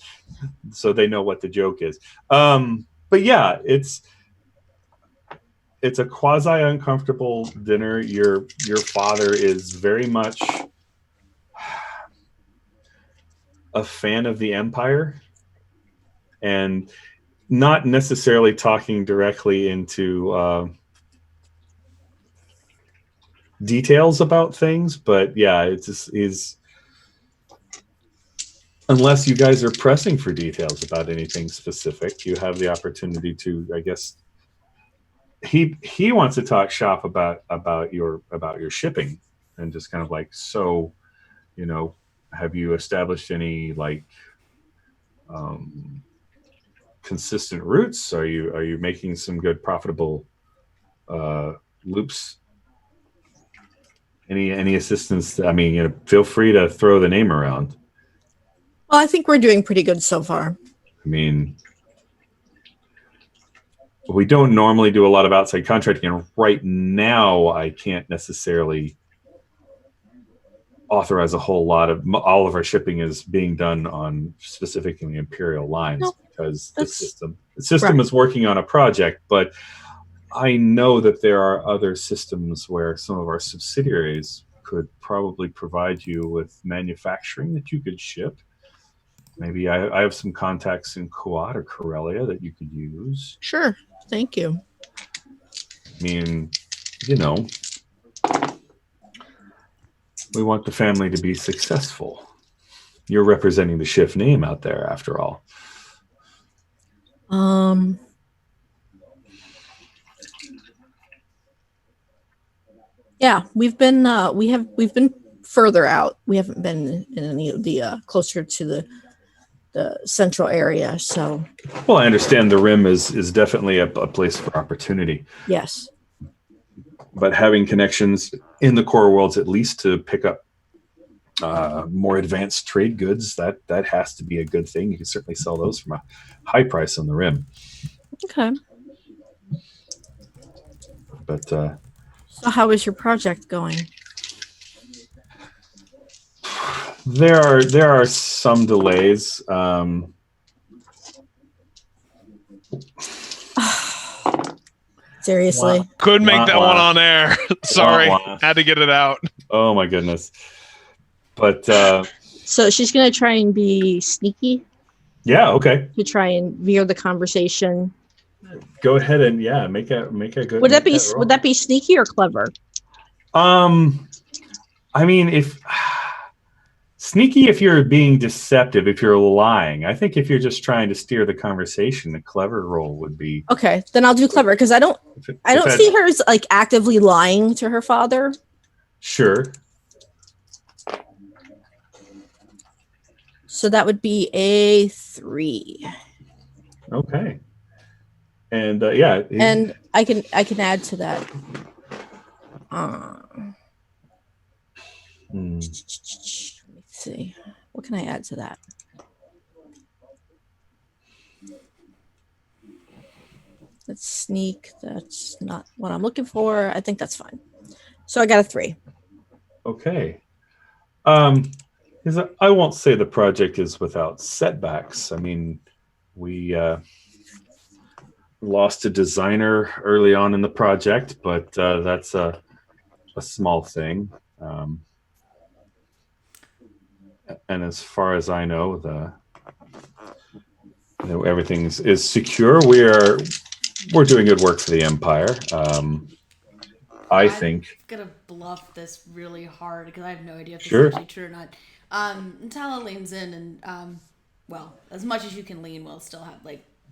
so they know what the joke is. But yeah, it's a quasi uncomfortable dinner. Your father is very much a fan of the Empire, and not necessarily talking directly into details about things, but yeah, it's just is. Unless you guys are pressing for details about anything specific, you have the opportunity to, I guess. He wants to talk shop about your shipping, and just kind of like, so, have you established any like consistent routes? Are you making some good profitable loops? Any assistance? I mean, feel free to throw the name around. Well, I think we're doing pretty good so far. I mean, we don't normally do a lot of outside contracting, and right now I can't necessarily authorize a whole lot of. All of our shipping is being done on specifically Imperial lines, because the system is working on a project. But I know that there are other systems where some of our subsidiaries could probably provide you with manufacturing that you could ship. Maybe I have some contacts in Kuat or Corellia that you could use. Sure. Thank you. I mean, we want the family to be successful. You're representing the Schiff name out there, after all. Yeah, we've been further out. We haven't been in any of the closer to the central area. So, well, I understand the Rim is definitely a place for opportunity. Yes, but having connections in the core worlds, at least to pick up more advanced trade goods, that has to be a good thing. You can certainly sell those from a high price on the Rim. Okay. But so, how is your project going? There are some delays. Seriously, couldn't make that one on air. Sorry, had to get it out. Oh my goodness! But so she's gonna try and be sneaky. Yeah. Okay. To try and veer the conversation. Go ahead and make a good. Would that be sneaky or clever? I mean, if sneaky, if you're being deceptive, if you're lying. I think if you're just trying to steer the conversation, the clever role would be. Okay, then I'll do clever, because I don't see her as like actively lying to her father. Sure. So that would be a 3. Okay. And yeah. And I can add to that. Let me see. What can I add to that? Let's sneak. That's not what I'm looking for. I think that's fine. So I got a 3. Okay. I won't say the project is without setbacks. I mean, we lost a designer early on in the project, but that's a small thing. And as far as I know, everything is secure. We're doing good work for the Empire. I'm gonna bluff this really hard because I have no idea if this is actually true or not. Tala leans in and well, as much as you can lean while still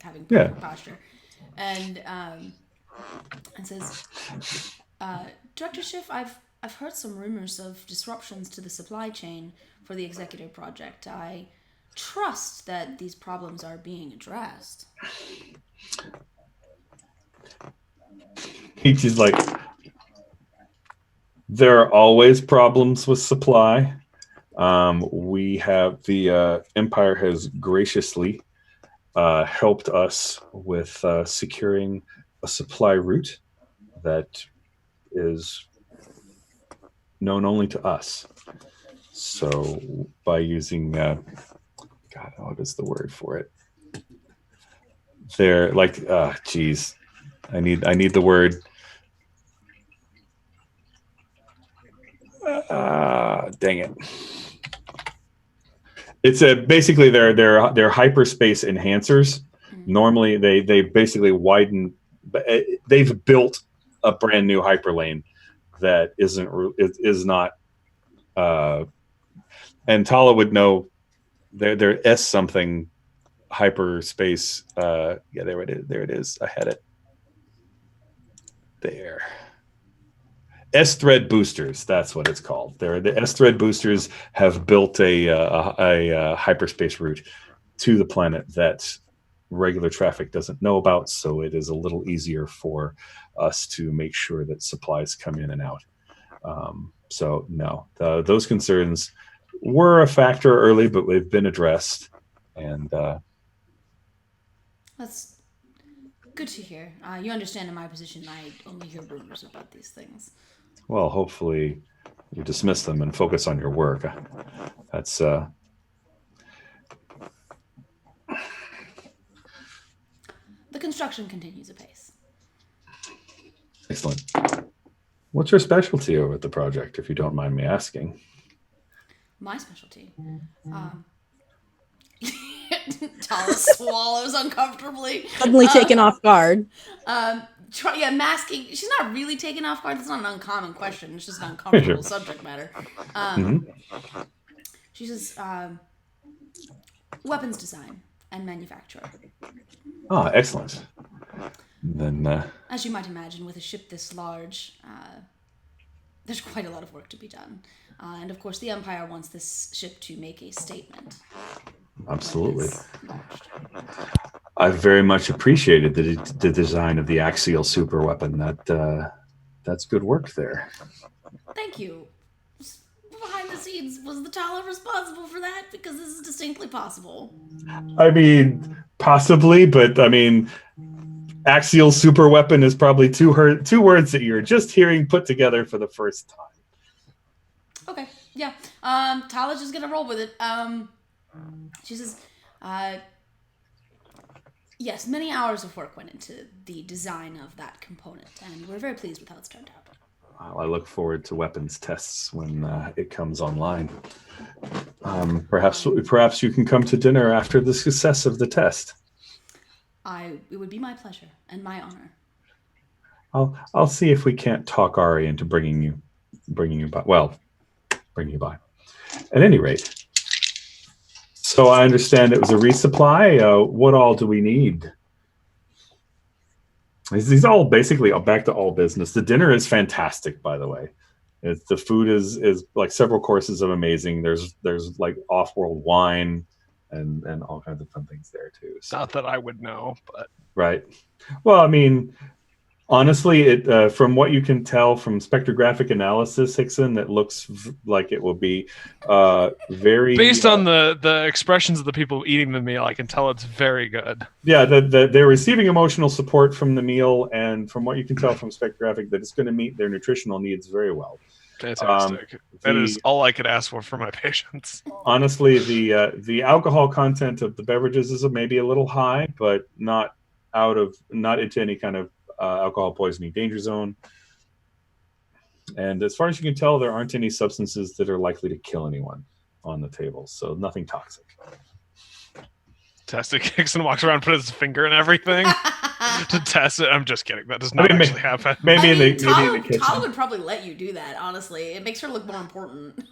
having perfect posture, and says, Director Schiff, I've heard some rumors of disruptions to the supply chain for the executive project. I trust that these problems are being addressed. Peach is like, there are always problems with supply. We have the Empire has graciously helped us with securing a supply route that is known only to us. So by using, God, what is the word for it? They're like, geez, I need the word. Dang it. It's basically they're hyperspace enhancers. Normally they basically widen, but they've built a brand new hyperlane that is not. And Tala would know. They're S something hyperspace. Yeah, there it is. There it is. I had it. There. S-thread boosters. That's what it's called. The S-thread boosters have built a hyperspace route to the planet that regular traffic doesn't know about, so it is a little easier for us to make sure that supplies come in and out. So no, those concerns were a factor early, but they've been addressed, and That's good to hear. You understand in my position, I only hear rumors about these things. well, hopefully you dismiss them and focus on your work. That's The construction continues apace. excellent. What's your specialty over at the project, if you don't mind me asking? My specialty. Tala swallows uncomfortably. Suddenly taken off guard. Masking. She's not really taken off guard. That's not an uncommon question. It's just an uncomfortable subject matter. She says, weapons design and manufacture. Oh, excellent. Then, as you might imagine, with a ship this large, there's quite a lot of work to be done. And of course, the Empire wants this ship to make a statement. Absolutely. I very much appreciated the design of the axial super weapon. That's good work there. Thank you. Behind the scenes, was the Tala responsible for that? Because this is distinctly possible. I mean, possibly, but I mean, axial super weapon is probably two words that you're just hearing put together for the first time. Okay, yeah. Tala's just gonna roll with it. She says, yes, many hours of work went into the design of that component, and we're very pleased with how it's turned out. I look forward to weapons tests when it comes online. Perhaps you can come to dinner after the success of the test. It would be my pleasure and my honor. I'll see if we can't talk Ari into bringing you by. Well, bring you by. At any rate, so I understand it was a resupply. What all do we need? These all basically back to all business. The dinner is fantastic, by the way. The food is like several courses of amazing. There's like off-world wine and all kinds of fun things there too. So. Not that I would know, but Right. Well, I mean, honestly, it from what you can tell from spectrographic analysis, Hickson, it looks like it will be very based on the expressions of the people eating the meal, I can tell it's very good. Yeah, they're receiving emotional support from the meal, and from what you can tell from spectrographic, that it's going to meet their nutritional needs very well. Fantastic. That is all I could ask for my patients. Honestly, the alcohol content of the beverages is maybe a little high, but not into any kind of alcohol poisoning danger zone. And as far as you can tell, there aren't any substances that are likely to kill anyone on the table, so nothing toxic. Fantastic. Hickson walks around, put his finger in everything to test it. I'm just kidding. That does not actually happen. Maybe in the kitchen. Tala would probably let you do that, honestly. It makes her look more important.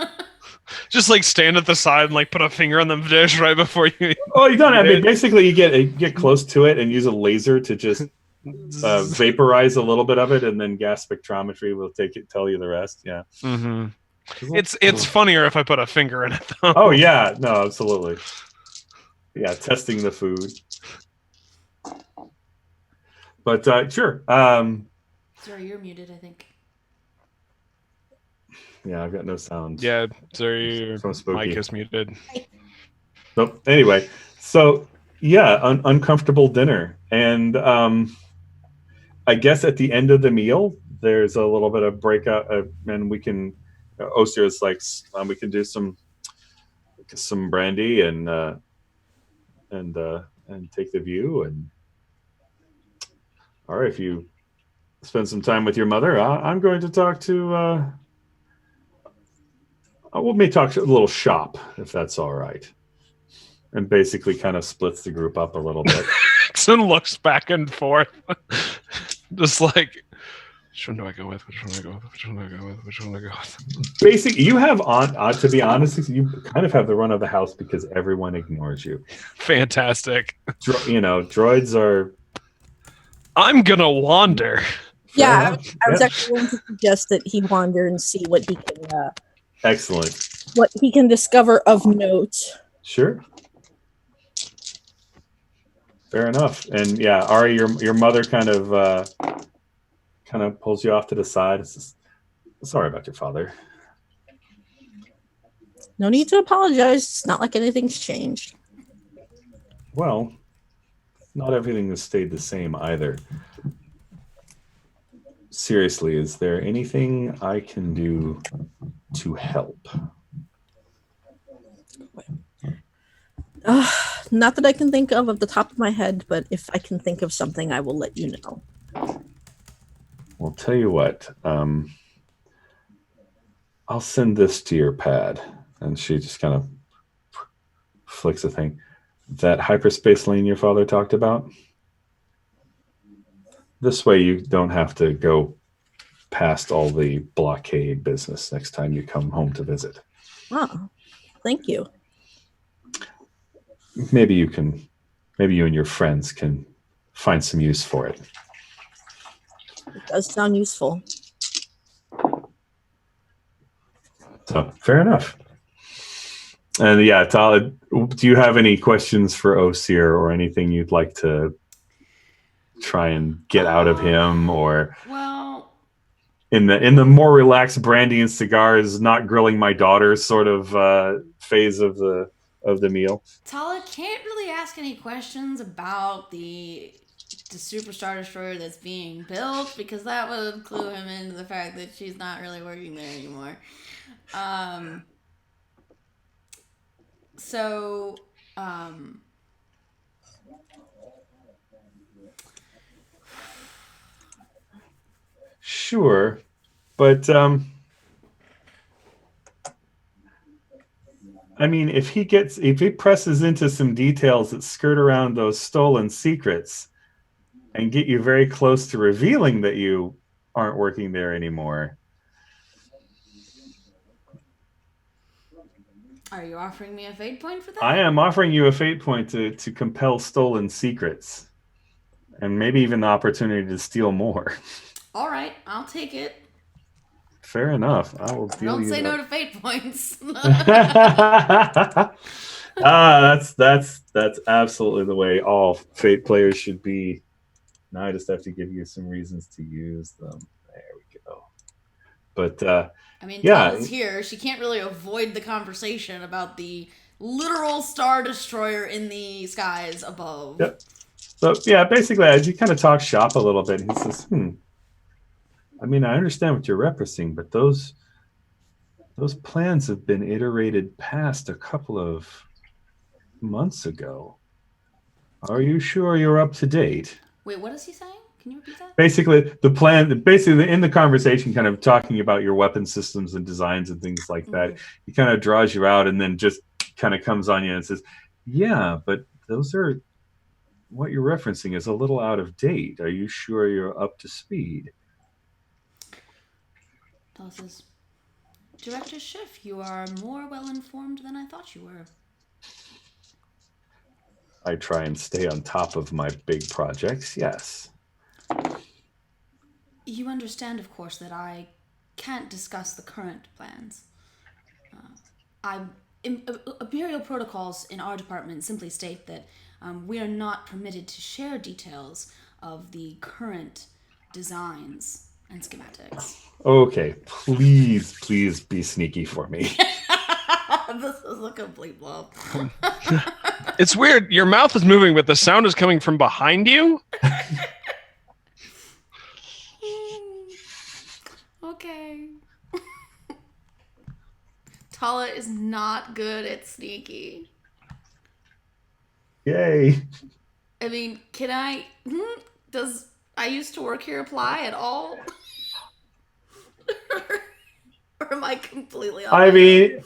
Just like stand at the side and like put a finger on the dish right before you eat. Oh, you don't. I mean, basically, you get close to it and use a laser to just vaporize a little bit of it, and then gas spectrometry will tell you the rest. Yeah. Mm-hmm. It's funnier if I put a finger in it, though. Oh yeah, no, absolutely. Yeah, testing the food. But sure. Sorry, you're muted, I think. Yeah, I've got no sound. Yeah, sorry, From Spooky. mic is muted. Nope. Anyway, so yeah, uncomfortable dinner, and I guess at the end of the meal, there's a little bit of breakout, and we can. Oster is like, we can do some brandy and take the view. And all right, if you spend some time with your mother, I'm going to talk to. We may talk a little shop if that's all right. And basically, kind of splits the group up a little bit. Hickson looks back and forth, just like, which one do I go with? Which one do I go with? Which one do I go with? Which one do I go with? Basically, you have to be honest, you kind of have the run of the house because everyone ignores you. Fantastic. Droids are. I'm gonna wander. Yeah, I was actually going to suggest that he wander and see what he can. Excellent. What he can discover of note. Sure. Fair enough. And yeah, Ari, your mother kind of pulls you off to the side. It's just, sorry about your father. No need to apologize. It's not like anything's changed. Well, not everything has stayed the same either. Seriously, is there anything I can do to help? Not that I can think of the top of my head, but if I can think of something, I will let you know. Well, tell you what, I'll send this to your pad. And she just kind of flicks a thing. That hyperspace lane your father talked about? This way you don't have to go past all the blockade business next time you come home to visit. Oh, thank you. Maybe you and your friends can find some use for it. It does sound useful. So, fair enough. And yeah, Tala, do you have any questions for Osir or anything you'd like to try and get out of him, or Well, in the more relaxed brandy and cigars, not grilling my daughter sort of phase of the meal? Tala can't really ask any questions about the Superstar Destroyer that's being built because that would clue him into the fact that she's not really working there anymore. Sure, but I mean, if he presses into some details that skirt around those stolen secrets and get you very close to revealing that you aren't working there anymore. Are you offering me a fate point for that? I am offering you a fate point to compel stolen secrets, and maybe even the opportunity to steal more. All right, I'll take it. Fair enough. I will deal Don't you say that. no to fate points. That's absolutely the way all fate players should be. Now I just have to give you some reasons to use them. There we go. But I mean, yeah, Tala's here. She can't really avoid the conversation about the literal Star Destroyer in the skies above. Yep. So yeah, basically, as you kind of talk shop a little bit, he says, I mean, I understand what you're referencing, but those plans have been iterated past a couple of months ago. Are you sure you're up to date? Wait, what is he saying? Can you repeat that? Basically, the plan, basically in the conversation, kind of talking about your weapon systems and designs and things like that, he kind of draws you out and then just kind of comes on you and says, yeah, but those are, what you're referencing is a little out of date. Are you sure you're up to speed? Tala says, Director Schiff, you are more well informed than I thought you were. I try and stay on top of my big projects, yes. You understand, of course, that I can't discuss the current plans. Imperial protocols in our department simply state that we are not permitted to share details of the current designs and schematics. Okay, please be sneaky for me. This is a complete bluff. It's weird. Your mouth is moving, but the sound is coming from behind you. Okay. Tala is not good at sneaky. Yay. I mean, can I... Does I used to work here apply at all? Or am I completely I mean,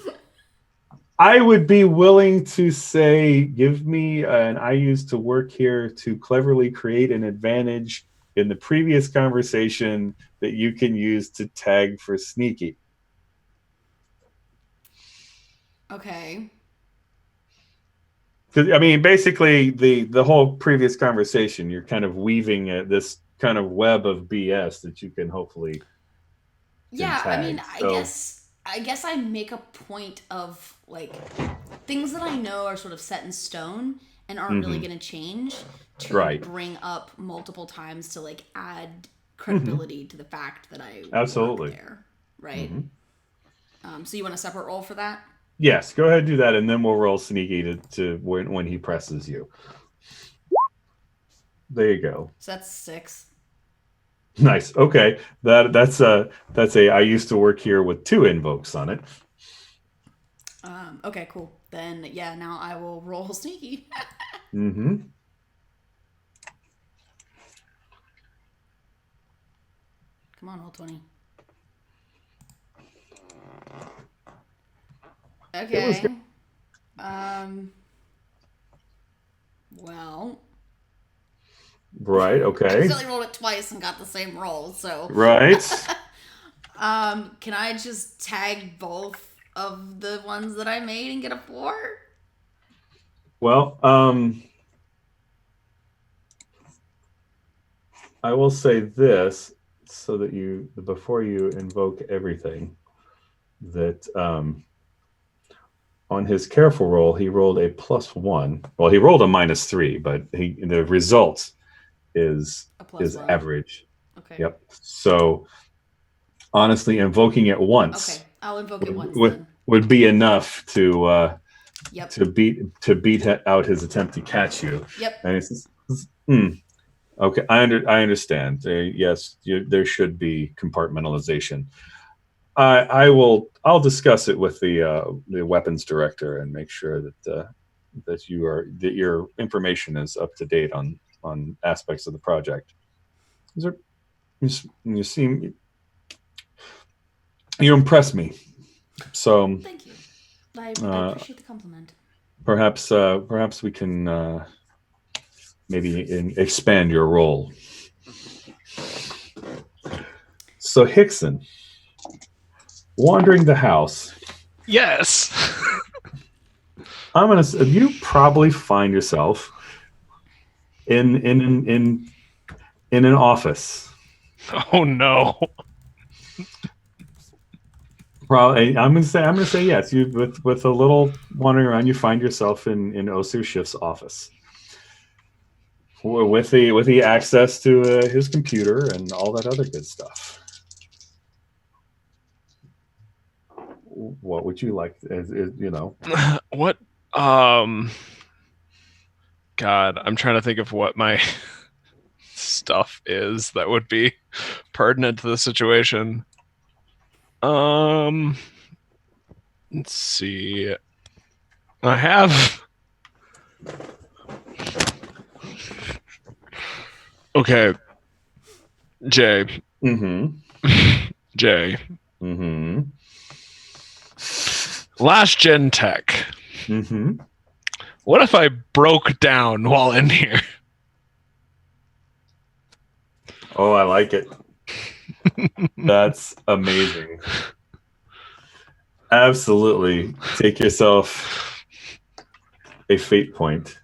I would be willing to say, give me an I used to work here to cleverly create an advantage in the previous conversation that you can use to tag for sneaky. Okay. Because I mean, basically, the whole previous conversation, you're kind of weaving this kind of web of BS that you can hopefully. Yeah, I mean, tag. I guess I make a point of like things that I know are sort of set in stone and aren't really going to change to bring up multiple times to like add credibility to the fact that I Absolutely work there, right? So you want a separate roll for that? Yes, go ahead and do that, and then we'll roll sneaky to when he presses you. There you go. So that's 6. Nice. Okay, that's a I used to work here with 2 invokes on it. Okay, cool. Then yeah, now I will roll sneaky. Mm-hmm. Come on, roll 20. Okay. Well. Right. I Okay. accidentally rolled it twice and got the same roll, so. Right. Can I just tag both of the ones that I made and get a 4? Well, I will say this so that before you invoke everything, that on his careful roll, he rolled a +1. Well, he rolled a -3, but the result is +1. average. Okay. Yep. So honestly, invoking it once. Okay, I'll invoke it once then. Would be enough to Yep. to beat out his attempt to catch you. Yep. And it's okay. I understand. Yes, there should be compartmentalization. I'll discuss it with the weapons director and make sure that your information is up to date on aspects of the project. You impress me. So thank you. I appreciate the compliment. Perhaps we can maybe expand your role. So Hickson, wandering the house. Yes. You probably find yourself in an office. Oh no. Probably, I'm gonna say yes. You with a little wandering around, you find yourself in Osu Schiff's office with the access to his computer and all that other good stuff. What would you like? What? God, I'm trying to think of what my stuff is that would be pertinent to the situation. Let's see. I have. Okay. Jay. Mm-hmm. Jay. Mm-hmm. Last gen tech. Mm-hmm. What if I broke down while in here? Oh, I like it. That's amazing. Absolutely. Take yourself a fate point.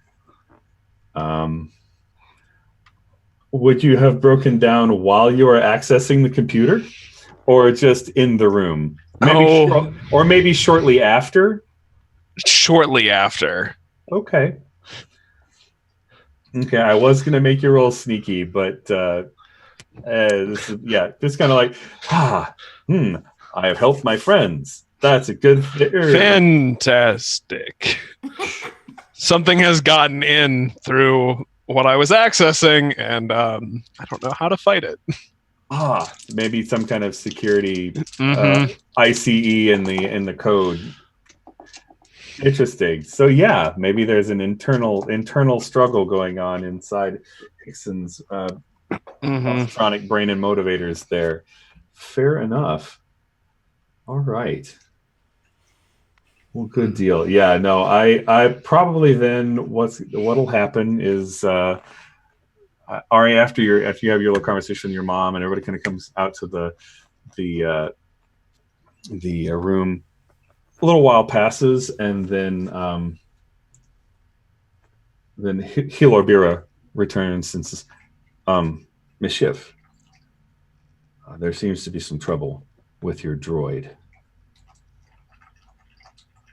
Would you have broken down while you were accessing the computer, or just in the room? Maybe or maybe shortly after. shortly after. Okay. Okay, I was gonna make you roll sneaky, but this is just kind of like, I have helped my friends. That's a good thing. Fantastic. Something has gotten in through what I was accessing, and I don't know how to fight it. Maybe some kind of security Mhm. ICE in the code. Interesting. So yeah, maybe there's an internal struggle going on inside Hickson's electronic brain and motivators there. Fair enough. All right. Well, good deal. Yeah, no, I probably then what'll happen is Ari, after you have your little conversation with your mom and everybody kind of comes out to the room, a little while passes and then Hilorbira returns and says, Miss Schiff, there seems to be some trouble with your droid.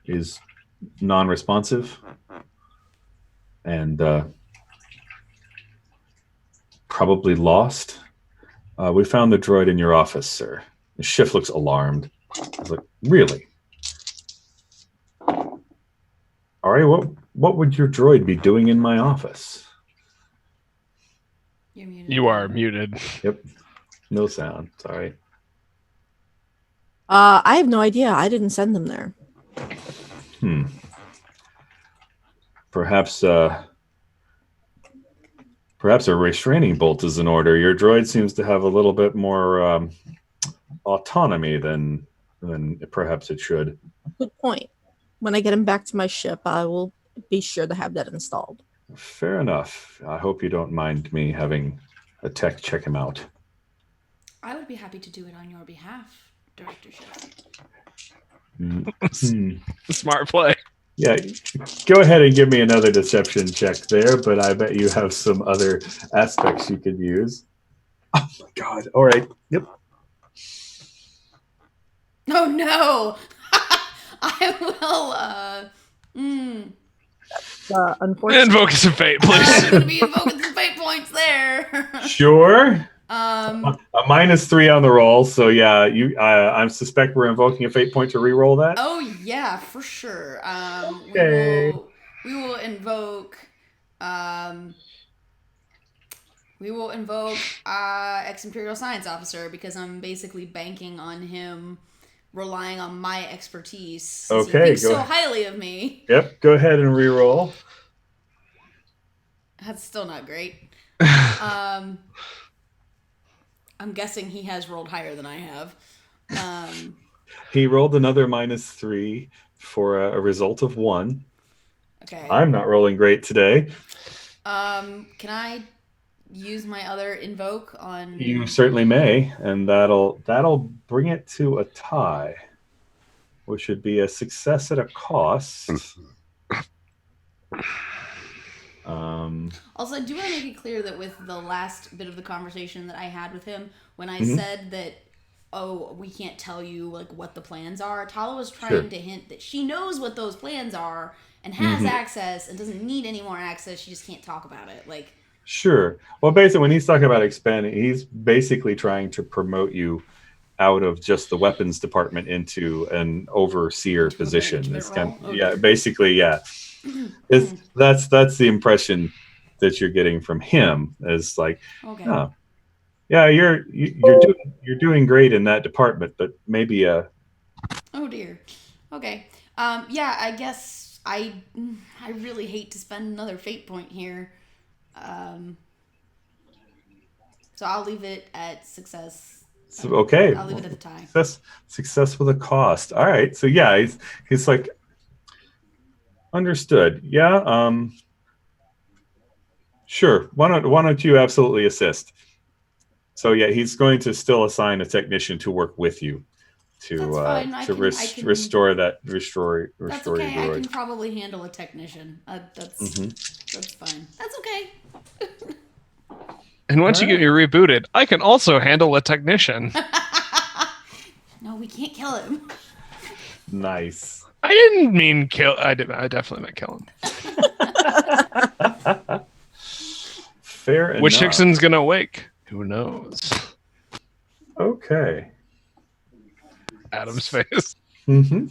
Is non-responsive and probably lost. We found the droid in your office, sir. Schiff looks alarmed. I was like, really? All right, what would your droid be doing in my office? You're muted. You are muted. Yep. No sound. Sorry. I have no idea. I didn't send them there. Perhaps a restraining bolt is in order. Your droid seems to have a little bit more autonomy than perhaps it should. Good point. When I get him back to my ship, I will be sure to have that installed. Fair enough. I hope you don't mind me having a tech check him out. I would be happy to do it on your behalf, Director Schiff. Smart play. Yeah, go ahead and give me another deception check there, but I bet you have some other aspects you could use. Oh my god. All right. Yep. Oh no! I will Unfortunately, Invoke some fate, I'm please. gonna be invoking some fate points there. Sure. A -3 on the roll, so yeah, I suspect we're invoking a fate point to re-roll that. Oh yeah, for sure. Okay. We will invoke ex-Imperial Science Officer because I'm basically banking on him relying on my expertise since Okay, he thinks go so ahead. highly of me. Yep, go ahead and re-roll. That's still not great. I'm guessing he has rolled higher than I have. He rolled another -3 for a result of 1. Okay. I'm not rolling great today. Can I use my other invoke on? You certainly may, and that'll bring it to a tie, which would be a success at a cost. Also, I do want to make it clear that with the last bit of the conversation that I had with him, when I Mhm. said that, oh, we can't tell you like what the plans are, Tala was trying to hint that she knows what those plans are and has access and doesn't need any more access. She just can't talk about it. Like, Sure. Well, basically, when he's talking about expanding, he's basically trying to promote you out of just the weapons department into an overseer Into a position. management It's kind role? yeah, Okay. basically, yeah. That's the impression that you're getting from him. Is like, okay. oh, yeah, you're doing great in that department, but maybe Oh dear. Okay. Yeah, I guess I really hate to spend another fate point here. So I'll leave it at success. okay. I'll leave it at the tie. Success with a cost. All right. So yeah, he's like, understood. Yeah. Sure. Why don't you absolutely assist? So yeah, he's going to still assign a technician to work with you to That's fine. I can- restore your That's okay. I droid. can probably handle a technician. That's fine. That's okay. And once you get me rebooted, I can also handle a technician. No, we can't kill him. Nice. I didn't mean kill. I definitely meant kill him. Fair enough. Which Hickson's gonna wake? Who knows? Okay. Adam's face. Mm-hmm.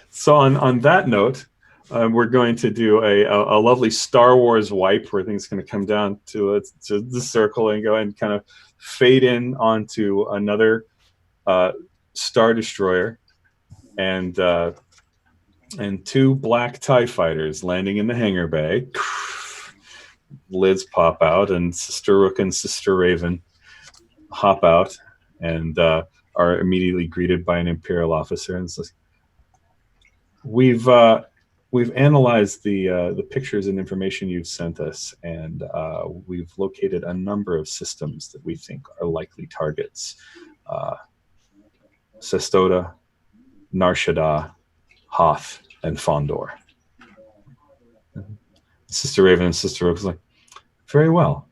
So on that note, we're going to do a lovely Star Wars wipe where things going to come down to the circle and go and kind of fade in onto another Star Destroyer and two black TIE fighters landing in the hangar bay. Lids pop out and Sister Rook and Sister Raven hop out and are immediately greeted by an Imperial officer and says, We've analyzed the pictures and information you've sent us, and we've located a number of systems that we think are likely targets. Sestoda, Nar Shaddaa, Hoth, and Fondor. Sister Raven and Sister Rook was like, very well.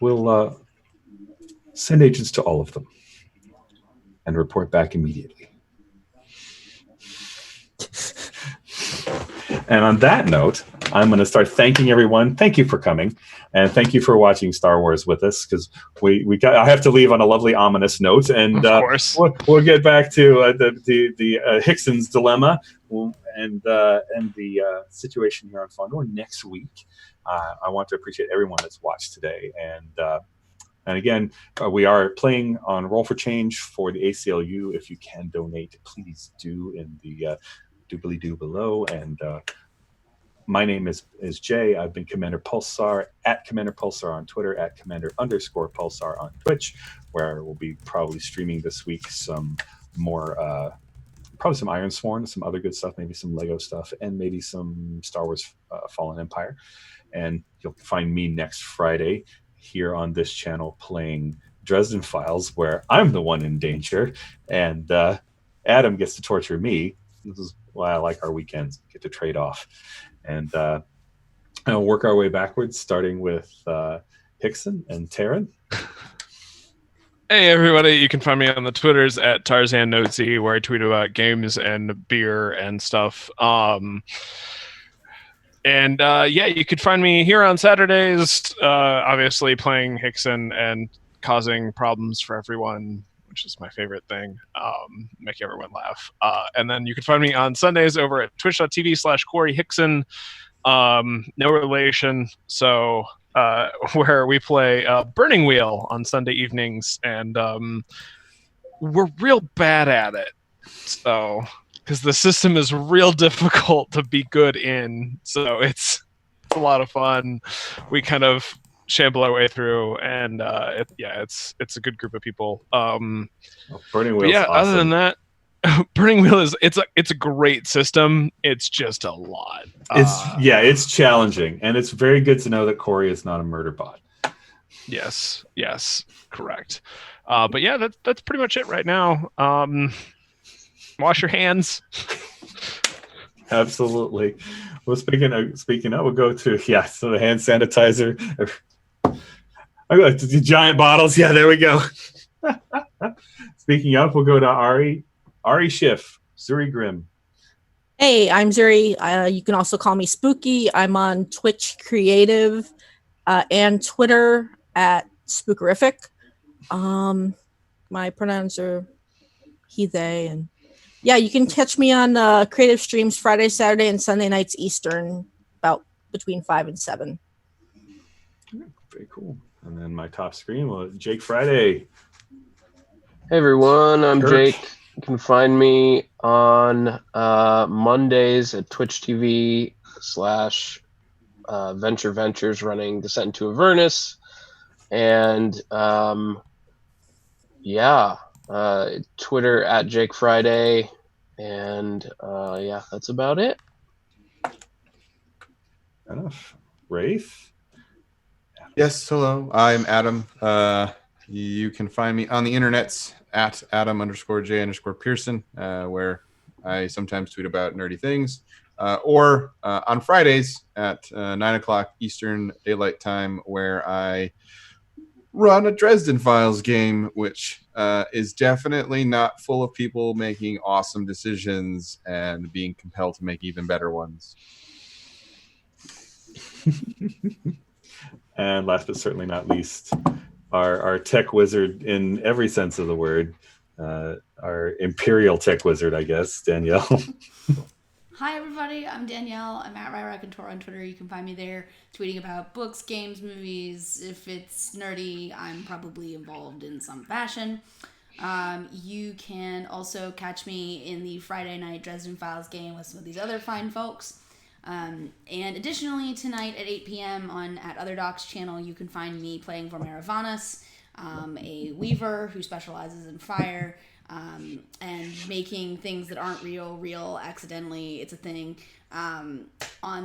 We'll send agents to all of them and report back immediately. And on that note, I'm going to start thanking everyone. Thank you for coming, and thank you for watching Star Wars with us. Because I have to leave on a lovely ominous note, and Of course. we'll get back to the Hickson's dilemma and the situation here on Fondor next week. I want to appreciate everyone that's watched today, and again, we are playing on Roll for Change for the ACLU. If you can donate, please do in the doobly-doo below. And my name is Jay. I've been Commander Pulsar at Commander Pulsar on Twitter, at Commander_Pulsar on Twitch, where we'll be probably streaming this week some more, probably some Ironsworn, some other good stuff, maybe some Lego stuff, and maybe some Star Wars Fallen Empire. And you'll find me next Friday here on this channel playing Dresden Files, where I'm the one in danger, and Adam gets to torture me. This is why I like our weekends. We get to trade off. And I'll work our way backwards, starting with Hickson and Taryn. Hey everybody, you can find me on the Twitters at Tarzan Notesy, where I tweet about games and beer and stuff. Yeah, you could find me here on Saturdays, obviously playing Hickson and causing problems for everyone, which is my favorite thing, make everyone laugh. And then you can find me on Sundays over at twitch.tv/Corey Hickson. No relation. So where we play Burning Wheel on Sunday evenings, and we're real bad at it. So, because the system is real difficult to be good in, so it's a lot of fun. We kind of shamble our way through, and it's a good group of people. Burning Wheel. Yeah, awesome. Other than that, Burning Wheel is it's a great system. It's just a lot. It's challenging, and it's very good to know that Corey is not a murder bot. Yes, correct. But yeah, that's pretty much it right now. Wash your hands. Absolutely. Well, speaking of, we'll go to so the hand sanitizer. I got the giant bottles. Yeah, there we go. Speaking of, we'll go to Ari Schiff, Zuri Grimm. Hey, I'm Zuri. You can also call me Spooky. I'm on Twitch Creative and Twitter at Spookerific. My pronouns are he, they, and yeah, you can catch me on creative streams Friday, Saturday, and Sunday nights Eastern, about between 5 and 7. Very cool. And then my top screen was Jake Friday. Hey everyone, I'm Church. Jake. You can find me on Mondays at Twitch TV / Venture Ventures, running Descent into Avernus. And Twitter at Jake Friday. And that's about it. Enough. Wraith. Yes, hello. I'm Adam. You can find me on the internets at Adam_J_Pearson, where I sometimes tweet about nerdy things, or on Fridays at 9 o'clock Eastern Daylight Time, where I run a Dresden Files game, which is definitely not full of people making awesome decisions and being compelled to make even better ones. And last but certainly not least, our tech wizard in every sense of the word, our imperial tech wizard, I guess, Danielle. Hi, everybody. I'm Danielle. I'm at Raconteur on Twitter. You can find me there tweeting about books, games, movies. If it's nerdy, I'm probably involved in some fashion. You can also catch me in the Friday night Dresden Files game with some of these other fine folks. And additionally, tonight at 8 p.m. at Other Doc's channel, you can find me playing Vormera Vanas, a weaver who specializes in fire. And making things that aren't real accidentally. It's a thing. On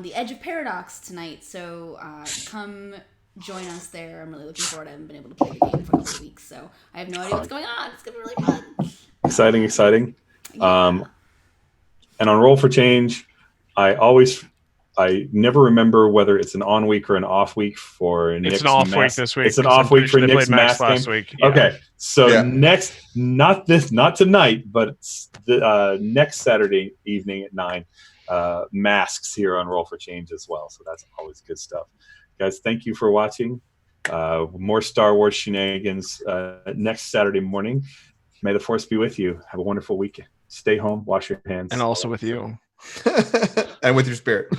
the Edge of Paradox tonight, so come join us there. I'm really looking forward. I haven't been able to play the game for a couple of weeks, so I have no idea what's going on. It's going to be really fun. Exciting. Yeah. And on Roll for Change, I never remember whether it's an on week or an off week for Nick's It's an off week this week. It's an off week for Nick's Mask game. last week. Yeah. Okay, so next, not tonight, but the next Saturday evening at 9, Masks here on Roll for Change as well. So that's always good stuff, guys. Thank you for watching. More Star Wars shenanigans next Saturday morning. May the Force be with you. Have a wonderful weekend. Stay home, wash your hands, And also with you. And with your spirit.